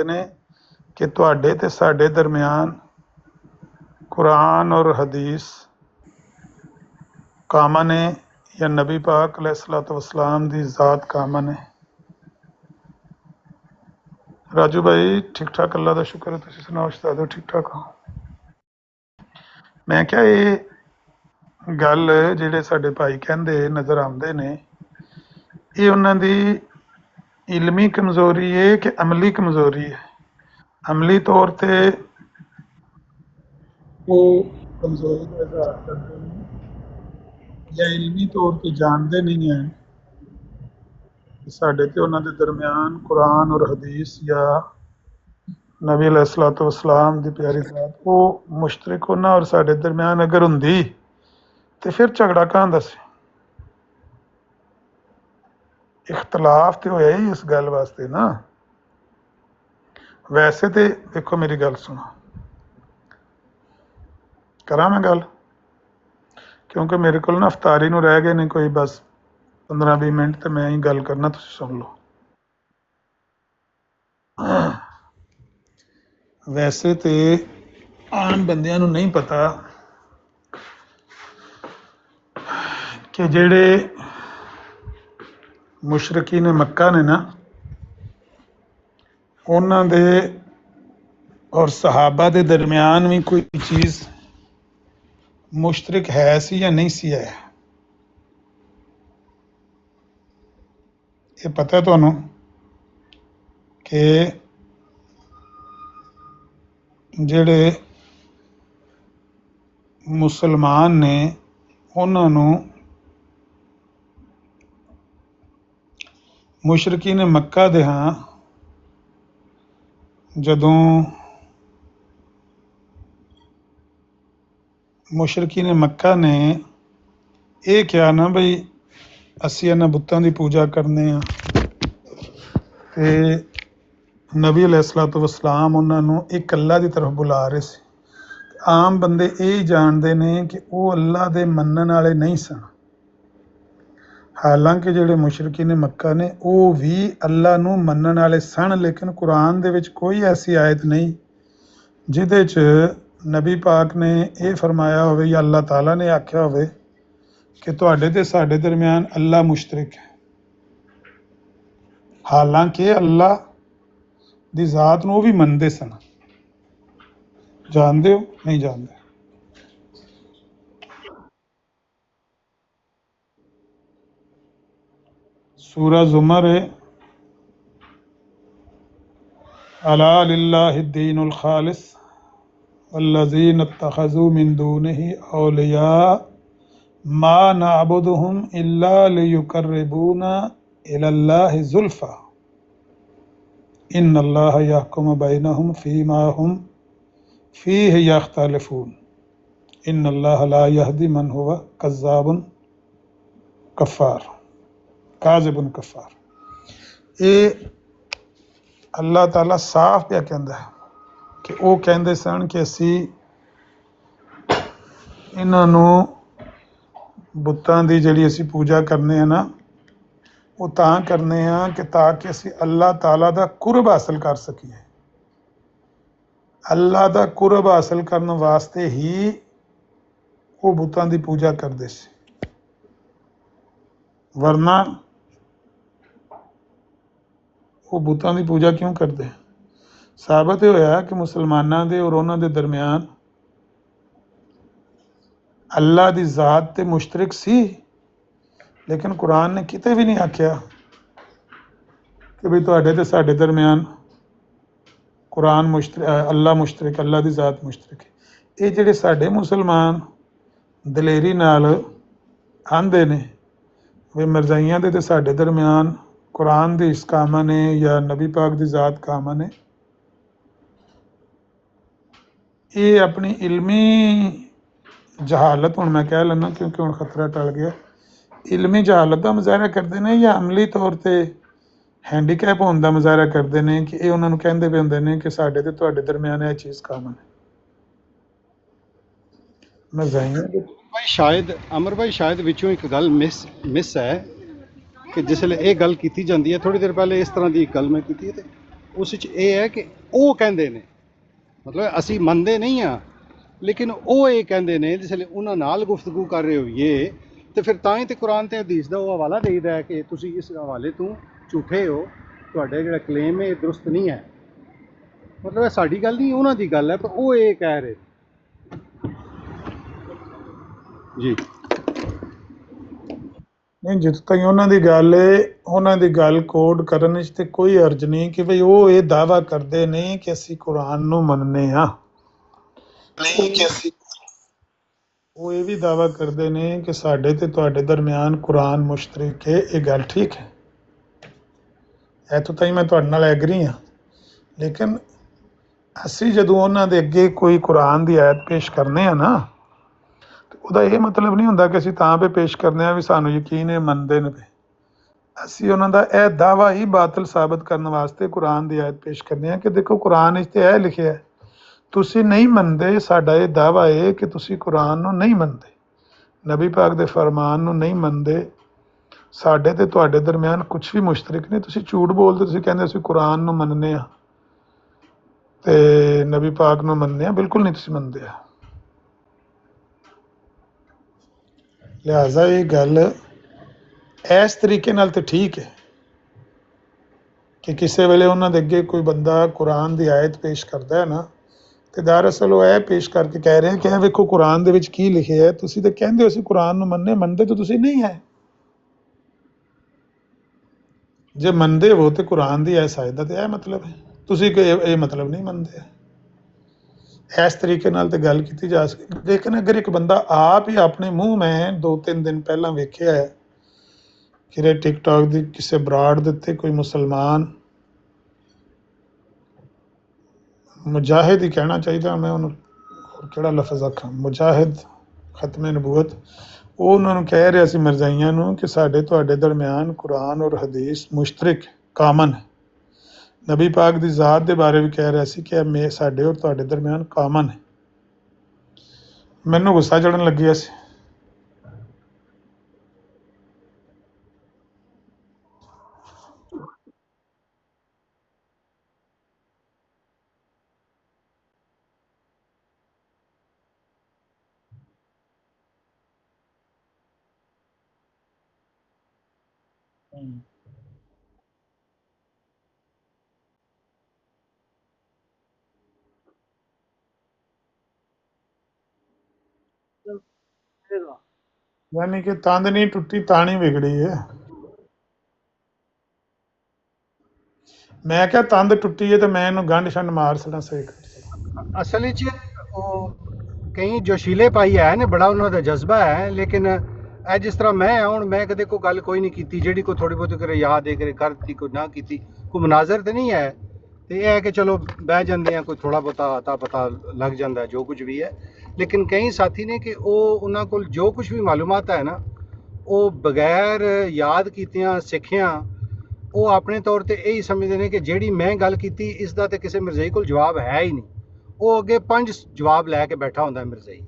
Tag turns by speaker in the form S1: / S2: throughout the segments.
S1: ने कि तुहाडे ते साडे दरमियान कुरान और हदीस कामन है या नबी पाक अलैहिस्सलातु वस्सलाम दी ज़ात कामन है। राजू भाई ठीक ठाक, अल्लाह का शुक्र है। तुसीं सुनाओ उस्तादो, ठीक ठाक हो? मैं क्या ये गल जिहड़े साडे भाई कहंदे नज़र आउंदे ने, ये उन्हां दी इलमी कमज़ोरी है कि अमली कमज़ोरी है? अमली तौर ते वो कमज़ोरी का इज़हार करते हैं या इलमी तौर ते जानते नहीं हैं कि साडे ते उन्हां दे दरमियान कुरान और हदीस या नबी अलैहिस्सलातु वस्सलाम दी प्यारी ज़ात वो मुश्तरक होना और साडे दरमियान अगर हुंदी ते फिर झगड़ा कहाँ दा सी? इख्तलाफ तो होया ही इस गल वास्ते ना। वैसे तो देखो मेरी गल सुनो, करा मैं गल, क्योंकि मेरे को ना अफतारी नूं रह गए ने कोई बस 15-20 मिनट, तो मैं ही गल करना, तुसीं सुन लो। वैसे तो आम बंदियां नूं नहीं पता कि जेड़े मुशरकीन मक्का ने ना, उन्हां दे और सहाबा दे दरमियान भी कोई चीज़ मुश्तरक है सी या नहीं सी है। ये पता है तुहानूं कि जेड़े मुसलमान ने उन्हां नूं मुशरकीन मक्का दे हां जदों मुशरकीन मक्का ने ये कहा ना बई असीं इन्हां बुत्तां दी पूजा करने आ, ते नबी अलैहिस्सलातु वस्सलाम उन्हां नूं एक अल्लाह दी तरफ बुला रहे सी। आम बंदे ये जानते ने कि वो अल्लाह दे मन्नण वाले नहीं सन, हालांकि जेड़े मुशरकीन मक्का ने वो भी अल्लाह नूं मन्नण वाले सन, लेकिन कुरान दे विच कोई ऐसी आयत नहीं जिहदे च नबी पाक ने यह फरमाया होवे या अल्लाह ताला ने आख्या होवे कि तुहाडे ते साडे दरमियान अल्लाह मुश्तरक है। हालांकि अल्लाह दी ज़ात नूं भी मनदे सन। जानते हो? नहीं जानते? सूरा ज़ुमर है, अला लिल्लाहि दीनुल खालिस वल्लज़ीन इत्तखज़ू मिन दूनिही औलिया मा नअबुदुहुम इल्ला लियुकर्रिबूना इलल्लाहि ज़ुल्फ़ा इन्नल्लाह यहकुमु बैनहुम फ़ीमा हुम फ़ीहि यख्तलिफ़ून इन्नल्लाह ला यहदी मन हुवा कज़्ज़ाबुन कफ़ार काज़िबुन कफ़ार। ये अल्लाह ताला साफ पिया कहंदा है कि वो कहंदे सन कि असी इन्हां नूं बुत्तां दी जिहड़ी असी पूजा करने हैं ना, वो तां करने हैं कि ताकि असी अल्लाह ताला दा कुर्ब हासिल कर सकीए। अल्लाह दा कुर्ब हासिल करने वास्ते ही वो बुत्तां दी पूजा करदे सी, वरना वो बुत्तां दी पूजा क्यों करते हैं? साबित होया कि मुसलमानां दे और उन्हां दे दरमियान अल्लाह दी ज़ात ते मुश्तरक सी, लेकिन कुरान ने किते भी नहीं आख्या कि भी तुहाडे ते साडे दरमियान कुरान अल्लाह मुश्तरक, अल्लाह दी ज़ात मुश्तरक है। ये जिहड़े साडे मुसलमान दलेरी नाल आंदे ने वे मरजाइयां दे ते साडे दरमियान कुरान दी इस कामन है या नबी पाक दी ज़ात कामन है, ये अपनी इल्मी जहालत, हुण मैं कह लेना क्योंकि हुण खतरा टल गया, इल्मी जहालत का मुजाहरा करते हैं या अमली तौर पर हैंडीकैप होने का मुजाहरा करते हैं कि ये उन्होंने कहते पे होंगे ने कि साडे ते तुहाडे दरमियान यह चीज़ कामन है। मरजाइयां
S2: भाई शायद अमर भाई शायद विचों एक गल मिस है कि जिसले ये गल की जाती है, थोड़ी देर पहले इस तरह की गल मैं की थी ਉਸ ਵਿੱਚ ਇਹ ਹੈ ਕਿ ਉਹ ਕਹਿੰਦੇ ਨੇ, ਮਤਲਬ ਅਸੀਂ ਮੰਨਦੇ ਨਹੀਂ ਆ, ਲੇਕਿਨ ਉਹ ਇਹ ਕਹਿੰਦੇ ਨੇ ਜਿਸ ਵੇਲੇ ਉਹਨਾਂ ਨਾਲ ਗੁਫ਼ਤਗੂ ਕਰ ਰਹੇ ਹੋਈਏ ਤੇ ਫਿਰ ਤਾਂ ਹੀ ਤੇ ਕੁਰਾਨ ਤੇ ਹਦੀਸ ਦਾ ਉਹ ਹਵਾਲਾ ਦੇਈਦਾ ਹੈ ਕਿ ਤੁਸੀਂ ਇਸ ਹਵਾਲੇ ਤੋਂ ਝੂਠੇ ਹੋ, ਤੁਹਾਡਾ ਜਿਹੜਾ ਕਲੇਮ ਹੈ ਇਹ ਦਰੁਸਤ ਨਹੀਂ ਹੈ। ਮਤਲਬ ਇਹ ਸਾਡੀ ਗੱਲ ਨਹੀਂ, ਉਹਨਾਂ ਦੀ ਗੱਲ ਹੈ, ਪਰ ਉਹ ਇਹ ਕਹਿ ਰਹੇ ਜੀ।
S1: ਨਹੀਂ, ਜਿੱਥੇ ਤਾਈਂ ਉਹਨਾਂ ਦੀ ਗੱਲ ਹੈ, ਉਹਨਾਂ ਦੀ ਗੱਲ ਕੋਡ ਕਰਨ ਵਿੱਚ ਤੇ ਕੋਈ ਅਰਜ਼ ਨਹੀਂ ਕਿ ਭਈ ਉਹ ਇਹ ਦਾਅਵਾ ਕਰਦੇ ਨੇ ਕਿ ਅਸੀਂ ਕੁਰਾਨ ਨੂੰ ਮੰਨਦੇ ਹਾਂ, ਨਹੀਂ ਕਿ ਅਸੀਂ, ਉਹ ਇਹ ਵੀ ਦਾਅਵਾ ਕਰਦੇ ਨੇ ਕਿ ਸਾਡੇ ਤੇ ਤੁਹਾਡੇ ਦਰਮਿਆਨ ਕੁਰਾਨ ਮੁਸ਼ਤਰਕ ਹੈ। ਇਹ ਗੱਲ ਠੀਕ ਹੈ, ਇੱਥੋਂ ਤਾਈਂ ਮੈਂ ਤੁਹਾਡੇ ਨਾਲ ਐਗਰੀ ਹਾਂ। ਲੇਕਿਨ ਅਸੀਂ ਜਦੋਂ ਉਹਨਾਂ ਦੇ ਅੱਗੇ ਕੋਈ ਕੁਰਾਨ ਦੀ ਆਇਤ ਪੇਸ਼ ਕਰਨੇ ਆ ਨਾ, ਤੇ ਉਹਦਾ ਇਹ ਮਤਲਬ ਨਹੀਂ ਹੁੰਦਾ ਕਿ ਅਸੀਂ ਤਾਂ ਪੇ ਪੇਸ਼ ਕਰਨੇ ਆ ਵੀ ਸਾਨੂੰ ਯਕੀਨ ਹੈ ਮੰਨਦੇ ਨੇ। ਅਸੀਂ ਉਹਨਾਂ ਦਾ ਇਹ ਦਾਅਵਾ ਹੀ ਬਾਤਲ ਸਾਬਤ ਕਰਨ ਵਾਸਤੇ ਕੁਰਾਨ ਦੀ ਆਇਤ ਪੇਸ਼ ਕਰਨੇ ਆ ਕਿ ਦੇਖੋ ਕੁਰਾਨ ਵਿੱਚ ਤੇ ਇਹ ਲਿਖਿਆ ਹੈ, ਤੁਸੀਂ ਨਹੀਂ ਮੰਨਦੇ, ਸਾਡਾ ਇਹ ਦਾਅਵਾ ਹੈ ਕਿ ਤੁਸੀਂ ਕੁਰਾਨ ਨੂੰ ਨਹੀਂ ਮੰਨਦੇ, ਨਬੀ ਪਾਕ ਦੇ ਫਰਮਾਨ ਨੂੰ ਨਹੀਂ ਮੰਨਦੇ, ਸਾਡੇ ਤੇ ਤੁਹਾਡੇ ਦਰਮਿਆਨ ਕੁਝ ਵੀ ਮੁਸ਼ਤਰਕ ਨਹੀਂ, ਤੁਸੀਂ ਝੂਠ ਬੋਲਦੇ, ਤੁਸੀਂ ਕਹਿੰਦੇ ਅਸੀਂ ਕੁਰਾਨ ਨੂੰ ਮੰਨਦੇ ਆ ਤੇ ਨਬੀ ਪਾਕ ਨੂੰ ਮੰਨਦੇ ਆ, ਬਿਲਕੁਲ ਨਹੀਂ ਤੁਸੀਂ ਮੰਨਦੇ ਆ। ਲਿਹਾਜ਼ਾ ਇਹ ਗੱਲ ਇਸ ਤਰੀਕੇ ਨਾਲ ਤੇ ਠੀਕ ਹੈ ਕਿ ਕਿਸੇ ਵੇਲੇ ਉਹਨਾਂ ਦੇ ਅੱਗੇ ਕੋਈ ਬੰਦਾ ਕੁਰਾਨ ਦੀ ਆਇਤ ਪੇਸ਼ ਕਰਦਾ ਹੈ ਨਾ, ਤੇ ਦਰਅਸਲ ਉਹ ਇਹ ਪੇਸ਼ ਕਰਕੇ ਕਹਿ ਰਹੇ ਕਿ ਇਹ ਵੇਖੋ ਕੁਰਾਨ ਦੇ ਵਿੱਚ ਕੀ ਲਿਖਿਆ ਹੈ, ਤੁਸੀਂ ਤਾਂ ਕਹਿੰਦੇ ਹੋ ਅਸੀਂ ਕੁਰਾਨ ਨੂੰ ਮੰਨਦੇ ਤਾਂ ਤੁਸੀਂ ਨਹੀਂ ਹੈ। ਜੇ ਮੰਨਦੇ ਹੋ ਤੇ ਕੁਰਾਨ ਦੀ ਇਸ ਆਇਤ ਦਾ ਤੇ ਇਹ ਮਤਲਬ ਹੈ, ਤੁਸੀਂ ਇਹ ਮਤਲਬ ਨਹੀਂ ਮੰਨਦੇ। ਇਸ ਤਰੀਕੇ ਨਾਲ ਤੇ ਗੱਲ ਕੀਤੀ ਜਾ ਸਕਦੀ। ਲੇਕਿਨ ਅਗਰ ਇੱਕ ਬੰਦਾ ਆਪ ਹੀ ਆਪਣੇ ਮੂੰਹ ਮੈਂ 2-3 ਦਿਨ ਪਹਿਲਾਂ ਵੇਖਿਆ ਹੈ ਕਿ ਟਿਕਟੌਕ ਦੀ ਕਿਸੇ ਬਰਾੜ ਦੇ ਉੱਤੇ ਕੋਈ ਮੁਸਲਮਾਨ ਮੁਜਾਹਿਦ ਹੀ ਕਹਿਣਾ ਚਾਹੀਦਾ, ਮੈਂ ਉਹਨੂੰ ਹੋਰ ਕਿਹੜਾ ਲਫ਼ਜ਼ ਆਖਾਂ, ਮੁਜਾਹਿਦ ਖਤਮੇ ਨਬੂਵਤ, ਉਹ ਉਹਨਾਂ ਨੂੰ ਕਹਿ ਰਿਹਾ ਸੀ ਮਿਰਜ਼ਾਈਆਂ ਨੂੰ ਕਿ ਸਾਡੇ ਤੁਹਾਡੇ ਦਰਮਿਆਨ ਕੁਰਾਨ ਔਰ ਹਦੀਸ ਮੁਸ਼ਤਰਕ ਕਾਮਨ ਹੈ। ਨਬੀ ਪਾਕ ਦੀ ਜ਼ਾਤ ਦੇ ਬਾਰੇ ਵੀ ਕਹਿ ਰਿਹਾ ਸੀ ਕਿ ਇਹ ਸਾਡੇ ਔਰ ਤੁਹਾਡੇ ਦਰਮਿਆਨ ਕਾਮਨ ਹੈ। ਮੈਨੂੰ ਗੁੱਸਾ ਚੜਨ ਲੱਗਿਆ ਸੀ। यानी कि तंद नहीं टुटी तानी बिगड़ी है। मैं क्या तंद टुटी है तो मैं इन्हू गंढ छंड मार छड़ा सही कर।
S2: ਅਸਲ ਵਿੱਚ ਉਹ ਕਈ ਜੋਸ਼ੀਲੇ ਭਾਈ ਹੈ ਨੇ, ਬੜਾ ਉਹਨਾਂ ਦਾ ਜਜ਼ਬਾ ਹੈ, ਲੇਕਿਨ ਇਹ ਜਿਸ ਤਰ੍ਹਾਂ ਮੈਂ ਹੁਣ ਮੈਂ ਕਦੇ ਕੋਈ ਗੱਲ ਕੋਈ ਨਹੀਂ ਕੀਤੀ ਜਿਹੜੀ ਕੋਈ ਥੋੜੀ ਬਹੁਤੀ ਕਰੇ ਯਾਦ ਦੇ ਕਰੇ ਕਰਤੀ, ਕੋਈ ਨਾ ਕੀਤੀ, ਕੋਈ ਮਨਾਜ਼ਰ ਤੇ ਨਹੀਂ ਹੈ। ਤੇ ਇਹ ਹੈ ਕਿ ਚਲੋ ਬਹਿ ਜਾਂਦੇ ਆ, ਕੋਈ ਥੋੜਾ ਬਹੁਤਾ ਅਤਾ ਪਤਾ ਲੱਗ ਜਾਂਦਾ ਜੋ ਕੁਝ ਵੀ ਹੈ। ਲੇਕਿਨ ਕਈ ਸਾਥੀ ਨੇ ਕਿ ਉਹ ਉਹਨਾਂ ਕੋਲ ਜੋ ਕੁਝ ਵੀ ਮਾਲੂਮਾਤ ਹੈ ਨਾ, ਉਹ ਬਗੈਰ ਯਾਦ ਕੀਤਿਆਂ ਸਿੱਖਿਆਂ ਉਹ ਆਪਣੇ ਤੌਰ ਤੇ ਇਹੀ ਸਮਝਦੇ ਨੇ ਕਿ ਜਿਹੜੀ ਮੈਂ ਗੱਲ ਕੀਤੀ ਇਸ ਦਾ ਤੇ ਕਿਸੇ ਮਿਰਜ਼ਈ ਕੋਲ ਜਵਾਬ ਹੈ ਹੀ ਨਹੀਂ। ਉਹ ਅੱਗੇ 5 ਜਵਾਬ ਲੈ ਕੇ ਬੈਠਾ ਹੁੰਦਾ ਮਿਰਜ਼ਈ,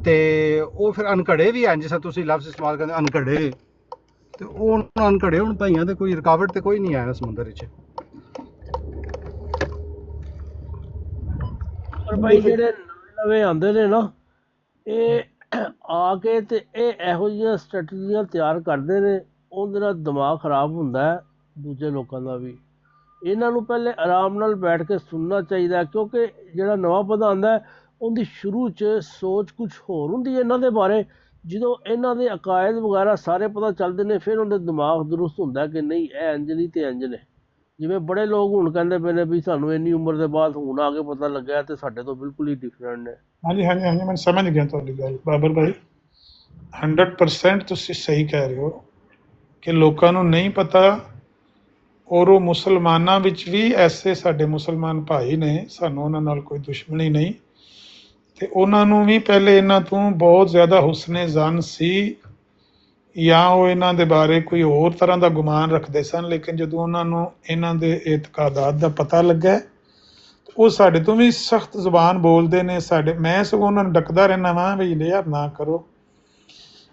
S2: ਤੇ ਉਹ ਫਿਰ ਅਨਕੜੇ ਵੀ ਹਨ, ਜਿਸ ਤਰ੍ਹਾਂ ਤੁਸੀਂ ਲਫ਼ਜ਼ ਇਸਤੇਮਾਲ ਕਰਦੇ ਅਨਕੜੇ, ਤੇ ਉਹ ਅਨਕੜੇ ਹੁਣ ਭਾਈਆਂ ਤੇ ਕੋਈ ਰੁਕਾਵਟ ਤੇ ਕੋਈ ਨਹੀਂ ਆਇਆ ਸਮੁੰਦਰ ਵਿੱਚ।
S3: ਪਰ ਭਾਈ ਜਿਹੜੇ ਨਵੇਂ ਆਉਂਦੇ ਨੇ ਨਾ, ਇਹ ਆ ਕੇ ਤੇ ਇਹ ਇਹੋ ਜਿਹੀਆਂ ਸਟ੍ਰੈਟਜੀਆਂ ਤਿਆਰ ਕਰਦੇ ਨੇ, ਉਹਦੇ ਨਾਲ ਦਿਮਾਗ ਖਰਾਬ ਹੁੰਦਾ ਹੈ ਦੂਜੇ ਲੋਕਾਂ ਦਾ ਵੀ। ਇਹਨਾਂ ਨੂੰ ਪਹਿਲੇ ਆਰਾਮ ਨਾਲ ਬੈਠ ਕੇ ਸੁਣਨਾ ਚਾਹੀਦਾ, ਕਿਉਂਕਿ ਜਿਹੜਾ ਨਵਾਂ ਬੰਦਾ ਆਉਂਦਾ ਹੈ ਉਹਦੀ ਸ਼ੁਰੂ 'ਚ ਸੋਚ ਕੁਛ ਹੋਰ ਹੁੰਦੀ ਹੈ ਇਹਨਾਂ ਦੇ ਬਾਰੇ। ਜਦੋਂ ਇਹਨਾਂ ਦੇ ਅਕਾਇਦ ਵਗੈਰਾ ਸਾਰੇ ਪਤਾ ਚੱਲਦੇ ਨੇ, ਫਿਰ ਉਹਦੇ ਦਿਮਾਗ ਦਰੁਸਤ ਹੁੰਦਾ ਕਿ ਨਹੀਂ ਇਹ ਇੰਜ ਨਹੀਂ ਤੇ ਇੰਜ ਨੇ। ਜਿਵੇਂ ਬੜੇ ਲੋਕ ਹੁਣ ਕਹਿੰਦੇ ਪਏ ਨੇ ਵੀ ਸਾਨੂੰ ਇੰਨੀ ਉਮਰ ਦੇ ਬਾਅਦ ਹੁਣ ਆ ਕੇ ਪਤਾ ਲੱਗਿਆ, ਤੇ ਸਾਡੇ ਤੋਂ ਬਿਲਕੁਲ ਹੀ ਡਿਫਰੈਂਟ ਨੇ।
S1: ਹਾਂਜੀ ਹਾਂਜੀ ਹਾਂਜੀ, ਮੈਂ ਸਮਝ ਗਿਆ ਤੁਹਾਡੀ ਗੱਲ ਬਾਬਰ ਭਾਈ, 100% ਤੁਸੀਂ ਸਹੀ ਕਹਿ ਰਹੇ ਹੋ ਕਿ ਲੋਕਾਂ ਨੂੰ ਨਹੀਂ ਪਤਾ, ਔਰ ਉਹ ਮੁਸਲਮਾਨਾਂ ਵਿੱਚ ਵੀ ਐਸੇ ਸਾਡੇ ਮੁਸਲਮਾਨ ਭਾਈ ਨੇ, ਸਾਨੂੰ ਉਹਨਾਂ ਨਾਲ ਕੋਈ ਦੁਸ਼ਮਣੀ ਨਹੀਂ, ਤੇ ਉਹਨਾਂ ਨੂੰ ਵੀ ਪਹਿਲੇ ਇਹਨਾਂ ਤੋਂ ਬਹੁਤ ਜ਼ਿਆਦਾ ਹੁਸਨੇ ਜ਼ਨ ਸੀ, ਜਾਂ ਉਹ ਇਹਨਾਂ ਦੇ ਬਾਰੇ ਕੋਈ ਹੋਰ ਤਰ੍ਹਾਂ ਦਾ ਗੁਮਾਨ ਰੱਖਦੇ ਸਨ। ਲੇਕਿਨ ਜਦੋਂ ਉਹਨਾਂ ਨੂੰ ਇਹਨਾਂ ਦੇ ਇਤਕਾਦਾਤ ਦਾ ਪਤਾ ਲੱਗਾ, ਉਹ ਸਾਡੇ ਤੋਂ ਵੀ ਸਖਤ ਜ਼ੁਬਾਨ ਬੋਲਦੇ ਨੇ। ਮੈਂ ਸਗੋਂ ਉਹਨਾਂ ਨੂੰ ਡੱਕਦਾ ਰਹਿੰਦਾ ਵਾਂ ਵੀ ਯਾਰ ਨਾ ਕਰੋ,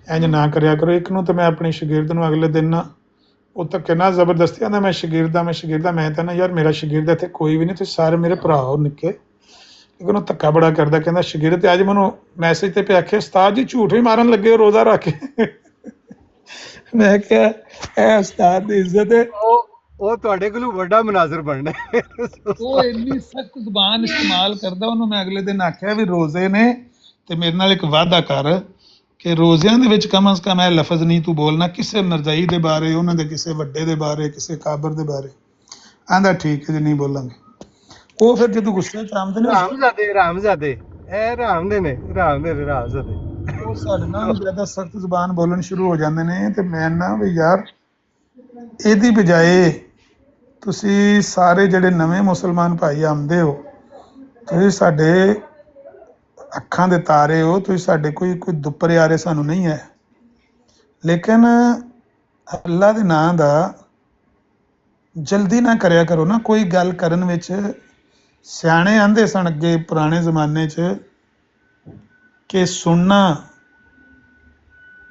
S1: ਇੰਜ ਨਾ ਕਰਿਆ ਕਰੋ। ਇੱਕ ਨੂੰ ਤਾਂ ਮੈਂ ਆਪਣੇ ਸ਼ਾਗਿਰਦ ਨੂੰ ਅਗਲੇ ਦਿਨ ਨਾ ਉਹ ਧੱਕੇ ਨਾਲ ਜ਼ਬਰਦਸਤੀ ਆਂਦਾ ਮੈਂ ਸ਼ਾਗਿਰਦ ਹਾਂ। ਮੈਂ ਤਾਂ ਨਾ ਯਾਰ ਮੇਰਾ ਸ਼ਾਗਿਰਦ ਇੱਥੇ ਕੋਈ ਵੀ ਨਹੀਂ, ਤੁਸੀਂ ਸਾਰੇ ਮੇਰੇ ਭਰਾ ਹੋ ਨਿੱਕੇ। ਲੇਕਿਨ ਉਹ ਧੱਕਾ ਬੜਾ ਕਰਦਾ, ਕਹਿੰਦਾ ਸ਼ਾਗਿਰਦ ਤੇ ਅੱਜ ਮੈਨੂੰ ਮੈਸੇਜ ਤੇ ਪਿਆ ਆਖਿਆ ਉਸਤਾਦ ਜੀ ਝੂਠ ਵੀ ਮਾਰਨ ਲੱਗੇ ਹੋ ਰੋਜ਼ਾ ਰੱਖ ਕੇ। ਮੈਂ ਕਿਹਾ ਇਹ ਉਸਤਾਦ ਦੀ ਇੱਜ਼ਤ ਹੈ।
S2: ਉਹ ਤੁਹਾਡੇ ਕੋਲੋਂ ਵੱਡਾ ਮੁਨਾਜ਼ਰ ਬਣਨਾ ਹੈ।
S1: ਉਹ ਇੰਨੀ ਸਖਤ ਜ਼ੁਬਾਨ ਇਸਤੇਮਾਲ ਕਰਦਾ। ਉਹਨੂੰ ਮੈਂ ਅਗਲੇ ਦਿਨ ਆਖਿਆ ਵੀ ਰੋਜ਼ੇ ਨੇ ਤੇ ਮੇਰੇ ਨਾਲ ਇੱਕ ਵਾਅਦਾ ਕਰ ਕਿ ਰੋਜ਼ਿਆਂ ਦੇ ਵਿੱਚ ਕਮ ਅਜ਼ ਕਮ ਇਹ ਲਫ਼ਜ਼ ਨਹੀਂ ਤੂੰ ਬੋਲਣਾ ਕਿਸੇ ਮਰਜ਼ਾਈ ਦੇ ਬਾਰੇ, ਉਹਨਾਂ ਦੇ ਕਿਸੇ ਵੱਡੇ ਦੇ ਬਾਰੇ, ਕਿਸੇ ਕਾਬਰ ਦੇ ਬਾਰੇ। ਆਂਦਾ ਠੀਕ ਹੈ ਜੀ, ਨਹੀਂ ਬੋਲਾਂਗੇ। ਉਹ ਫਿਰ ਜਦੋਂ ਗੁੱਸੇ ਚ ਆਉਂਦੇ ਨੇ
S2: ਰਾਮਜ਼ਾਦੇ ਇਹ ਰਾਮਜ਼ਾਦੇ
S1: ਉਹ ਸਾਡੇ ਨਾਲ ਜ਼ਿਆਦਾ ਸਖਤ ਜ਼ੁਬਾਨ ਬੋਲਣ ਸ਼ੁਰੂ ਹੋ ਜਾਂਦੇ ਨੇ। ਤੇ ਮੈਂ ਨਾ ਵੀ ਯਾਰ ਇਹਦੀ ਬਜਾਏ ਤੁਸੀਂ ਸਾਰੇ ਜਿਹੜੇ ਨਵੇਂ ਮੁਸਲਮਾਨ ਭਾਈ ਆਉਂਦੇ ਹੋ, ਤੁਸੀਂ ਸਾਡੇ ਅੱਖਾਂ ਦੇ ਤਾਰੇ ਹੋ, ਤੁਸੀਂ ਸਾਡੇ ਕੋਈ ਦੁੱਪਰ ਯਾਰੇ ਸਾਨੂੰ ਨਹੀਂ ਹੈ। ਲੇਕਿਨ ਅੱਲਾ ਦੇ ਨਾਂ ਦਾ ਜਲਦੀ ਨਾ ਕਰਿਆ ਕਰੋ ਨਾ ਕੋਈ ਗੱਲ ਕਰਨ ਵਿੱਚ। ਸਿਆਣੇ ਆਂਦੇ ਸਨ ਅੱਗੇ ਪੁਰਾਣੇ ਜ਼ਮਾਨੇ 'ਚ ਕਿ ਸੁਣਨਾ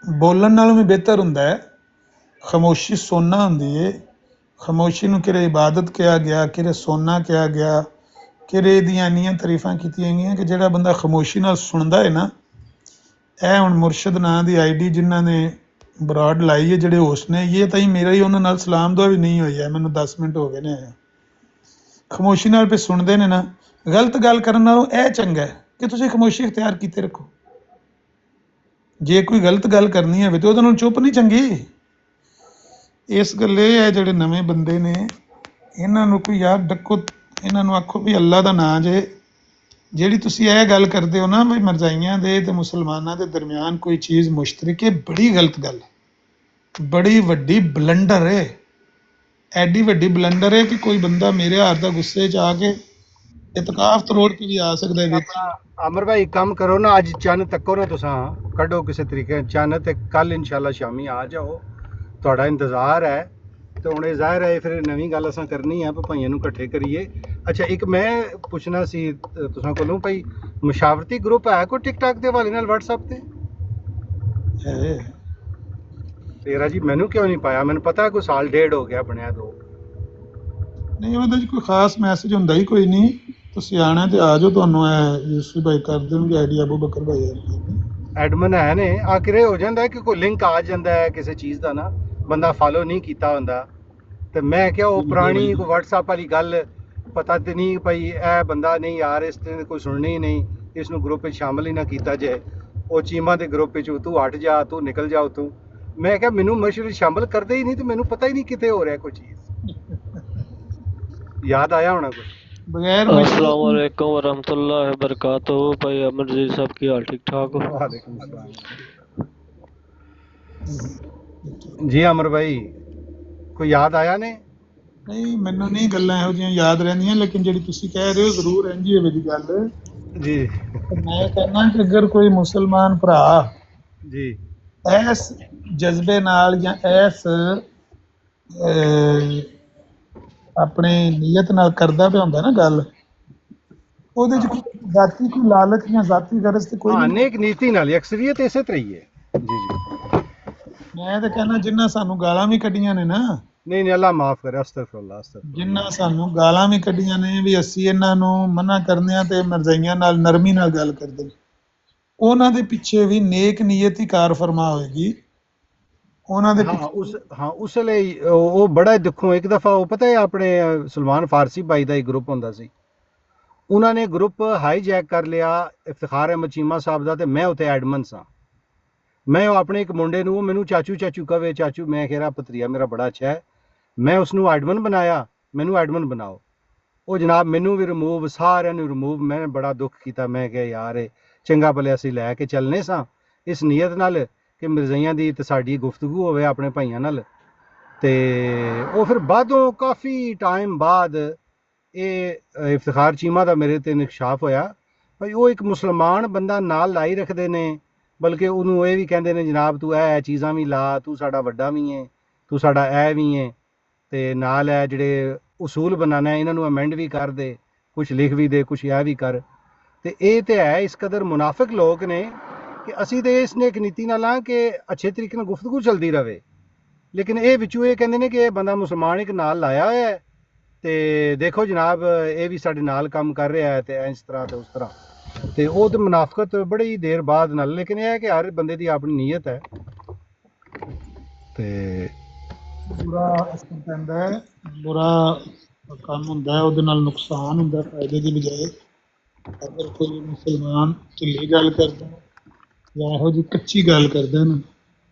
S1: ਬੋਲਣ ਨਾਲੋਂ ਵੀ ਬਿਹਤਰ ਹੁੰਦਾ ਹੈ। ਖਾਮੋਸ਼ੀ ਸੋਨਾ ਹੁੰਦੀ ਹੈ। ਖਾਮੋਸ਼ੀ ਨੂੰ ਕਿਰੇ ਇਬਾਦਤ ਕਿਹਾ ਗਿਆ, ਕਿਰੇ ਸੋਨਾ ਕਿਹਾ ਗਿਆ, ਕਿਰੇ ਦੀਆਂ ਇੰਨੀਆਂ ਤਾਰੀਫਾਂ ਕੀਤੀਆਂ ਗਈਆਂ ਕਿ ਜਿਹੜਾ ਬੰਦਾ ਖਾਮੋਸ਼ੀ ਨਾਲ ਸੁਣਦਾ ਹੈ ਨਾ। ਇਹ ਹੁਣ ਮੁਰਸ਼ਦ ਨਾਂ ਦੀ ਆਈਡੀ ਜਿਨ੍ਹਾਂ ਨੇ ਬਰਾਡ ਲਾਈ ਹੈ, ਜਿਹੜੇ ਹੋਸਟ ਨੇ, ਇਹ ਤਾਂ ਹੀ ਮੇਰਾ ਹੀ ਉਹਨਾਂ ਨਾਲ ਸਲਾਮ ਦੁਆ ਵੀ ਨਹੀਂ ਹੋਈ ਹੈ। ਮੈਨੂੰ 10 ਮਿੰਟ ਹੋ ਗਏ ਨੇ ਆਇਆ। ਖਾਮੋਸ਼ੀ ਨਾਲ ਫਿਰ ਸੁਣਦੇ ਨੇ ਨਾ। ਗਲਤ ਗੱਲ ਕਰਨ ਨਾਲੋਂ ਇਹ ਚੰਗਾ ਹੈ ਕਿ ਤੁਸੀਂ ਖਾਮੋਸ਼ੀ ਇਖਤਿਆਰ ਕੀਤੇ ਰੱਖੋ। ਜੇ ਕੋਈ ਗਲਤ ਗੱਲ ਕਰਨੀ ਹੋਵੇ ਤੇ ਉਹਦੇ ਨਾਲ ਚੁੱਪ ਨਹੀਂ ਚੰਗੀ। ਇਸ ਗੱਲ ਇਹ ਹੈ ਜਿਹੜੇ ਨਵੇਂ ਬੰਦੇ ਨੇ ਇਹਨਾਂ ਨੂੰ ਕੋਈ ਯਾਰ ਡੱਕੋ, ਇਹਨਾਂ ਨੂੰ ਆਖੋ ਵੀ ਅੱਲਾ ਦਾ ਨਾਂ ਜੇ। ਜਿਹੜੀ ਤੁਸੀਂ ਇਹ ਗੱਲ ਕਰਦੇ ਹੋ ਨਾ ਵੀ ਮਰਜ਼ਾਈਆਂ ਦੇ ਤੇ ਮੁਸਲਮਾਨਾਂ ਦੇ ਦਰਮਿਆਨ ਕੋਈ ਚੀਜ਼ ਮੁਸ਼ਤਰਕ ਹੈ, ਬੜੀ ਗਲਤ ਗੱਲ ਹੈ, ਬੜੀ ਵੱਡੀ ਬਲੰਡਰ ਹੈ। ਐਡੀ ਵੱਡੀ ਬਲੰਡਰ ਹੈ ਕਿ ਕੋਈ ਬੰਦਾ ਮੇਰੇ ਹਾਰ ਦਾ ਗੁੱਸੇ 'ਚ ਆ ਕੇ ਇਤਕਾਫ ਤਰੋੜ ਕੇ ਵੀ ਆ ਸਕਦਾ ਹੈ।
S2: ਅਮਰ ਭਾਈ ਕੰਮ ਕਰੋ ਨਾ, ਅੱਜ ਚੰਨ ਤੱਕੋ ਨਾ, ਤੁਸੀਂ ਕੱਢੋ ਕਿਸੇ ਤਰੀਕੇ ਚੰਨ ਤੇ ਕੱਲ ਇਨਸ਼ਾਅੱਲਾ ਸ਼ਾਮੀ ਆ ਜਾਓ। ਤੁਹਾਡਾ ਇੰਤਜ਼ਾਰ ਹੈ। ਤੇ ਹੁਣ ਇਹ ਜ਼ਾਹਿਰ ਹੈ ਫਿਰ ਨਵੀਂ ਗੱਲ ਅਸਾਂ ਕਰਨੀ ਆ ਭਾਈਆਂ ਨੂੰ ਇਕੱਠੇ ਕਰੀਏ। ਅੱਛਾ ਇੱਕ ਮੈਂ ਪੁੱਛਣਾ ਸੀ ਤੁਸਾਂ ਕੋਲੋਂ ਭਾਈ, ਮੁਸ਼ਾਵਰਤੀ ਗਰੁੱਪ ਹੈ ਕੋਈ ਟਿਕਟਾਕ ਦੇ ਹਵਾਲੇ ਨਾਲ WhatsApp ਤੇ? ਤੇਰਾ ਜੀ ਮੈਨੂੰ ਕਿਉਂ ਨਹੀਂ ਪਾਇਆ? ਮੈਨੂੰ ਪਤਾ ਕੋਈ ਸਾਲ ਡੇਢ ਹੋ ਗਿਆ ਬਣਿਆ ਦੋ।
S1: ਨਹੀਂ ਉਹਦੇ 'ਚ ਕੋਈ ਖਾਸ ਮੈਸੇਜ ਹੁੰਦਾ ਹੀ ਕੋਈ ਨਹੀਂ। ਤੁਸੀਂ ਆਣਾ ਤੇ ਆ ਜਾਓ, ਤੁਹਾਨੂੰ ਇਹ ਯੂਸਫੀ ਭਾਈ ਕਰ ਦੇਣਗੇ ਆਈਡੀ, ਅਬੂ ਬਕਰ ਭਾਈ
S2: ਐਡਮਨ ਹੈ ਨੇ। ਆਖਿਰ ਇਹ ਹੋ ਜਾਂਦਾ ਕਿ ਕੋਈ ਲਿੰਕ ਆ ਜਾਂਦਾ ਹੈ ਕਿਸੇ ਚੀਜ਼ ਦਾ ਨਾ, ਬੰਦਾ ਫਾਲੋ ਨਹੀਂ ਕੀਤਾ ਹੁੰਦਾ। ਤੇ ਮੈਂ ਕਿਹਾ ਉਹ ਪੁਰਾਣੀ ਕੋਈ WhatsApp ਵਾਲੀ ਗੱਲ ਪਤਾ ਤੇ ਨਹੀਂ ਭਾਈ ਇਹ ਬੰਦਾ ਨਹੀਂ ਯਾਰ ਇਸ ਤੇ ਕੋਈ ਸੁਣਨੀ ਹੀ ਨਹੀਂ, ਇਸ ਨੂੰ ਗਰੁੱਪ ਵਿੱਚ ਸ਼ਾਮਲ ਹੀ ਨਾ ਕੀਤਾ ਜਾਏ। ਉਹ ਚੀਮਾ ਦੇ ਗਰੁੱਪ ਵਿੱਚ ਤੂੰ ਹਟ ਜਾ, ਤੂੰ ਨਿਕਲ ਜਾ ਉੱਥੋਂ। ਮੈਂ ਕਿਹਾ ਮੈਨੂੰ ਮਸ਼ਹੂਰ ਸ਼ਾਮਲ ਕਰਦੇ ਹੀ ਨਹੀਂ ਤੇ ਮੈਨੂੰ ਪਤਾ ਹੀ ਨਹੀਂ ਕਿਤੇ ਹੋ ਰਿਹਾ ਕੋਈ ਚੀਜ਼। ਯਾਦ ਆਇਆ ਹੋਣਾ ਕੁਝ
S1: ਬਗੈਰ
S3: अस्सलाम वालेकुम वरहमतुल्लाहि वबरकातुहू। भाई अमरजीत साहब की हाल ठीक ठाक हो?
S2: वालेकुम सलाम जी। अमर भाई ਕੋਈ ਯਾਦ ਆਇਆ ਨੇ?
S1: ਨਹੀਂ ਮੈਨੂੰ ਨਹੀਂ ਗੱਲਾਂ ਇਹੋ ਜਿਹੀਆਂ ਯਾਦ ਰਹਿੰਦੀਆਂ, ਲੇਕਿਨ ਜਿਹੜੀ ਤੁਸੀਂ ਕਹਿ ਰਹੇ ਹੋ ਜ਼ਰੂਰ ਇੰਝ ਹੋਵੇ ਦੀ ਗੱਲ
S2: ਜੀ।
S1: ਮੈਂ ਕਹਿੰਦਾ ਕਿ ਅਗਰ ਕੋਈ ਮੁਸਲਮਾਨ ਭਰਾ
S2: ਜੀ
S1: ਇਸ ਜਜ਼ਬੇ ਨਾਲ ਜਾਂ ਇਸ ਆਪਣੇ ਨੀਅਤ ਨਾਲ ਕਰਦਾ ਪਿਆ ਹੁੰਦਾ ਨਾ ਗੱਲ, ਉਹਦੇ 'ਚ ਕੋਈ ਜ਼ਾਤੀ ਕੋਈ ਲਾਲਚ ਜਾਂ ਜ਼ਾਤੀ ਗਰਜ਼ ਤੇ ਕੋਈ ਨਹੀਂ।
S2: ਨੇਕ ਨੀਤੀ ਨਾਲ ਅਕਸਰੀਅਤ ਇਸੇ ਤਰ੍ਹਾਂ ਹੀ ਹੈ। ਜੀ ਜੀ
S1: ਮੈਂ ਤਾਂ ਕਹਿੰਦਾ ਜਿੰਨਾ ਸਾਨੂੰ ਗਾਲਾਂ ਵੀ ਕੱਢੀਆਂ ਨੇ ਨਾ,
S2: ਨਹੀਂ ਅੱਲਾ ਮਾਫ ਕਰੇ, ਅਸਤਗਫੁਰullah ਅਸਤਗਫੁਰullah,
S1: ਜਿੰਨਾ ਸਾਨੂੰ ਗਾਲਾਂ ਵੀ ਕੱਢੀਆਂ ਨੇ ਵੀ ਅਸੀਂ ਇਹਨਾਂ ਨੂੰ ਮਨਾ ਕਰਨੇ ਆ ਤੇ ਮਰਜ਼ਾਈਆਂ ਨਾਲ ਨਰਮੀ ਨਾਲ ਗੱਲ ਕਰਦੇ ਨੇ, ਉਹਨਾਂ ਦੇ ਪਿੱਛੇ ਵੀ ਨੇਕ ਨੀਅਤ ਹੀ ਕਾਰ ਫਰਮਾ ਹੋਏਗੀ। ਉਹਨਾਂ ਦੇ
S2: ਉਸ ਲਈ ਉਹ ਬੜਾ ਦੇਖੋ ਇੱਕ ਦਫਾ ਉਹ ਪਤਾ ਹੈ ਆਪਣੇ ਸਲਮਾਨ ਫਾਰਸੀ ਭਾਈ ਦਾ ਇੱਕ ਗਰੁੱਪ ਹੁੰਦਾ ਸੀ, ਉਹਨਾਂ ਨੇ ਗਰੁੱਪ ਹਾਈਜੈਕ ਕਰ ਲਿਆ ਇਫਤਿਖਾਰ ਅਹਿਮਦ ਚੀਮਾ ਸਾਹਿਬ ਦਾ, ਤੇ ਮੈਂ ਉੱਥੇ ਐਡਮਨ ਸਾਂ। ਮੈਂ ਉਹ ਆਪਣੇ ਇੱਕ ਮੁੰਡੇ ਨੂੰ, ਉਹ ਮੈਨੂੰ ਚਾਚੂ ਚਾਚੂ ਕਵੇ, ਚਾਚੂ ਮੈਂ ਕਿਹਾ ਭਤਰੀਆ ਮੇਰਾ ਬੜਾ ਅੱਛਾ ਹੈ, ਮੈਂ ਉਸਨੂੰ ਐਡਮਨ ਬਣਾਇਆ, ਮੈਨੂੰ ਐਡਮਨ ਬਣਾਓ। ਉਹ ਜਨਾਬ ਮੈਨੂੰ ਵੀ ਰਿਮੂਵ, ਸਾਰਿਆਂ ਨੂੰ ਰਿਮੂਵ। ਮੈਂ ਬੜਾ ਦੁੱਖ ਕੀਤਾ। ਮੈਂ ਕਿਹਾ ਯਾਰ ਇਹ ਚੰਗਾ ਭਲੇ ਅਸੀਂ ਲੈ ਕੇ ਚੱਲਨੇ ਸਾਂ ਇਸ ਨੀਅਤ ਨਾਲ ਕਿ ਮਿਰਜ਼ਾਈਆਂ ਦੀ ਤੇ ਸਾਡੀ ਗੁਫ਼ਤਗੂ ਹੋਵੇ ਆਪਣੇ ਭਾਈਆਂ ਨਾਲ। ਤੇ ਉਹ ਫਿਰ ਬਾਅਦੋਂ ਕਾਫੀ ਟਾਈਮ ਬਾਅਦ ਇਹ ਇਫਤਿਖਾਰ ਚੀਮਾ ਦਾ ਮੇਰੇ ਤੇ ਨਿਕਸ਼ਾਫ ਹੋਇਆ ਭਾਈ ਉਹ ਇੱਕ ਮੁਸਲਮਾਨ ਬੰਦਾ ਨਾਲ ਲਾਈ ਰੱਖਦੇ ਨੇ, ਬਲਕਿ ਉਹਨੂੰ ਇਹ ਵੀ ਕਹਿੰਦੇ ਨੇ ਜਨਾਬ ਤੂੰ ਇਹ ਚੀਜ਼ਾਂ ਵੀ ਲਾ, ਤੂੰ ਸਾਡਾ ਵੱਡਾ ਵੀ ਹੈ, ਤੂੰ ਸਾਡਾ ਇਹ ਵੀ ਹੈ, ਤੇ ਨਾਲ ਹੈ ਜਿਹੜੇ ਉਸੂਲ ਬਣਾਉਣਾ ਇਹਨਾਂ ਨੂੰ ਅਮੈਂਡ ਵੀ ਕਰ ਦੇ, ਕੁਛ ਲਿਖ ਵੀ ਦੇ, ਕੁਛ ਇਹ ਵੀ ਕਰ। ਤੇ ਇਹ ਤੇ ਹੈ ਇਸ ਕਦਰ ਮੁਨਾਫਿਕ ਲੋਕ ਨੇ ਕਿ ਅਸੀਂ ਤੇ ਇਸ ਨੇ ਇੱਕ ਨੀਤੀ ਨਾਲ ਆ ਕਿ ਅੱਛੇ ਤਰੀਕੇ ਨਾਲ ਗੁਫ਼ਤਗੂ ਚਲਦੀ ਰਹੇ, ਲੇਕਿਨ ਇਹ ਵਿੱਚੋਂ ਇਹ ਕਹਿੰਦੇ ਨੇ ਕਿ ਇਹ ਬੰਦਾ ਮੁਸਲਮਾਨ ਇੱਕ ਨਾਲ ਲਾਇਆ ਹੋਇਆ ਹੈ ਤੇ ਦੇਖੋ ਜਨਾਬ ਇਹ ਵੀ ਸਾਡੇ ਨਾਲ ਕੰਮ ਕਰ ਰਿਹਾ ਹੈ ਤੇ ਇਸ ਤਰ੍ਹਾਂ ਤੇ ਉਸ ਤਰ੍ਹਾਂ ਤੇ ਉਹ ਤੇ ਮੁਨਾਫਕਤ ਬੜੀ ਦੇਰ ਬਾਅਦ ਨਾਲ ਲੇਕਿਨ ਇਹ ਹੈ ਕਿ ਹਰ ਬੰਦੇ ਦੀ ਆਪਣੀ ਨੀਅਤ ਹੈ ਤੇ
S1: ਬੁਰਾ ਅਸਰ ਪੈਂਦਾ ਹੈ, ਬੁਰਾ ਕੰਮ ਹੁੰਦਾ ਹੈ, ਉਹਦੇ ਨਾਲ ਨੁਕਸਾਨ ਹੁੰਦਾ ਫਾਇਦੇ ਦੀ ਬਜਾਏ। ਅਗਰ ਕੋਈ ਮੁਸਲਮਾਨ ਢਿੱਲੀ ਗੱਲ ਕਰਦਾ ਜਾਂ ਇਹੋ ਜਿਹੀ ਕੱਚੀ ਗੱਲ ਕਰਦਾ ਨਾ